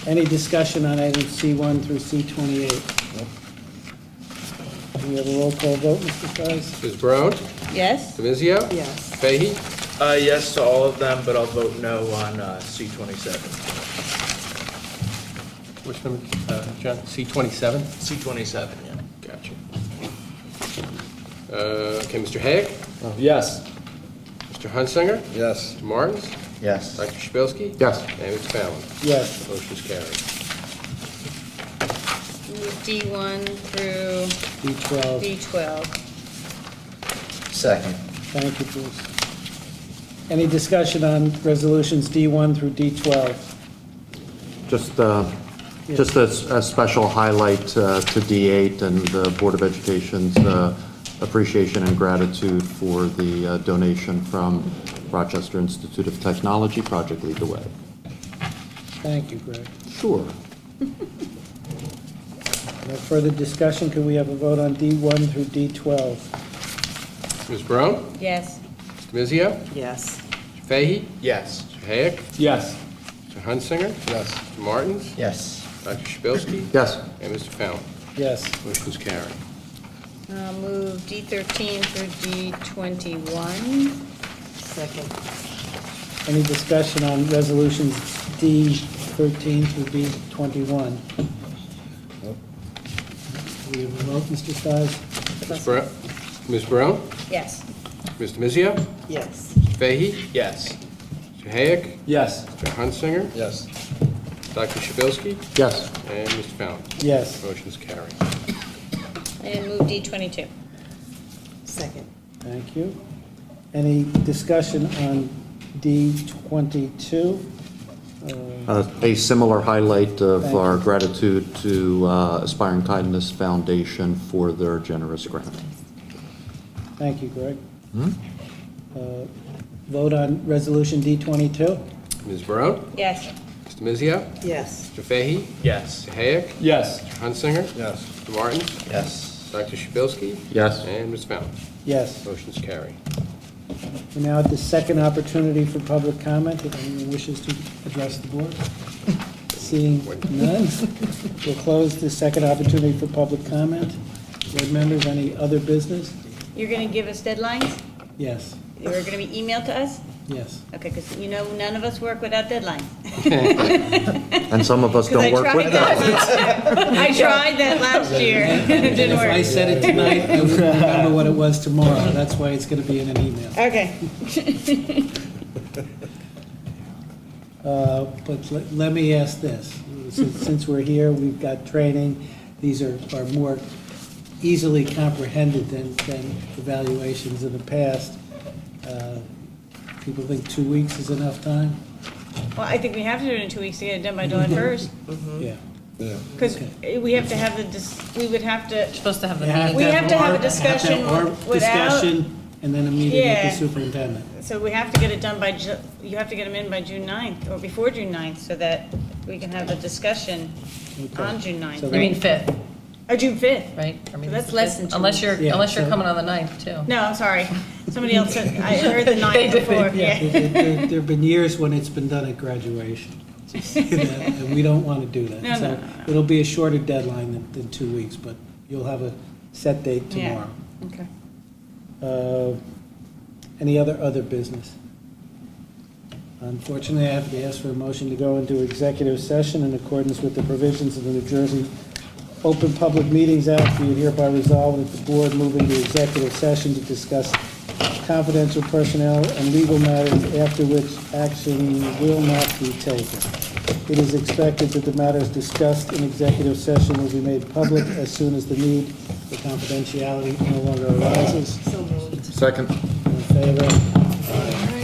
Any discussion on items C1 through C28? Do we have a roll call vote, Mr. Stiles? Ms. Brown? Yes? DeMizio? Yes. Fahey? Yes to all of them, but I'll vote no on C27. Which number, John? C27? C27, yeah. Gotcha. Okay, Mr. Hague? Yes. Mr. Hunsinger? Yes. Mr. Martins? Yes. Dr. Szpilski? Yes. And Mr. Fallon? Yes. Motion's carried. Move D1 through D12. D12. Second. Thank you, Bruce. Any discussion on resolutions D1 through D12? Just a special highlight to D8 and the Board of Education's appreciation and gratitude for the donation from Rochester Institute of Technology, Project Lead the Way. Thank you, Greg. Sure. No further discussion, could we have a vote on D1 through D12? Ms. Brown? Yes. Mr. Mizio? Yes. Mr. Fahey? Yes. Mr. Hague? Yes. Mr. Hunsinger? Yes. Mr. Martins? Yes. Dr. Szpilski? Yes. And Mr. Fallon? Yes. Motion's carried. I'll move D13 through D21. Second. Any discussion on resolutions D13 through D21? Do we have a vote, Mr. Stiles? Ms. Brown? Yes. Mr. Mizio? Yes. Mr. Fahey? Yes. Mr. Hague? Yes. Mr. Hunsinger? Yes. Dr. Szpilski? Yes. And Mr. Fallon? Yes. Motion's carried. And move D22. Second. Thank you. Any discussion on D22? A similar highlight of Thank you. our gratitude to Aspiring Kindness Foundation for their generous grant. Thank you, Greg. Vote on resolution D22? Ms. Brown? Yes. Mr. Mizio? Yes. Mr. Fahey? Yes. Mr. Hague? Yes. Mr. Hunsinger? Yes. Mr. Martins? Yes. Dr. Szpilski? Yes. And Mr. Fallon? Yes. Motion's carried. We're now at the second opportunity for public comment. If anyone wishes to address the board? Seeing none, we'll close the second opportunity for public comment. Board members, any other business? You're going to give us deadlines? Yes, You're going to be emailed to us? yes. Okay, because you know none of us work without deadlines. And some of us don't work with them. I tried that last year. It didn't If I work. said it tonight, I wouldn't remember what it was tomorrow. That's why it's going to be in an email. Okay. But let me ask this. Since we're here, we've got training. These are more easily comprehended than evaluations in the past. People think 2 weeks is enough time? Well, I think we have to do it in 2 weeks to get it done by July 1st. Yeah. Because we have to have we would have to. Supposed to have the You meeting. We have to have a our- discussion our without. discussion and then a meeting with Yeah. the superintendent. So we have to get it done by, you have to get them in by June 9th, or before June 9th, so that we can have the discussion Okay. on June 9th. So I mean, 5th, Or June 5th. right? I mean, So that's it's less the than 5th. 2 Unless you're, Yeah, unless you're so- coming on the 9th, too. No, I'm sorry. Somebody else said, I heard the They 9th did, before, yeah. yeah. There've been years when it's been done at graduation. Just say that, and we don't want to do that. No, no, So no, it'll be a shorter deadline than 2 weeks, but you'll have a set date Yeah. tomorrow. Okay. Any other business? Unfortunately, I have to ask for a motion to go into executive session in accordance with the provisions of the New Jersey Open Public Meetings Act. Be it hereby resolved that the board move into executive session to discuss confidential personnel and legal matters, after which action will not be taken. It is expected that the matters discussed in executive session will be made public as soon as the need for confidentiality no longer arises. So moved. Second. In favor?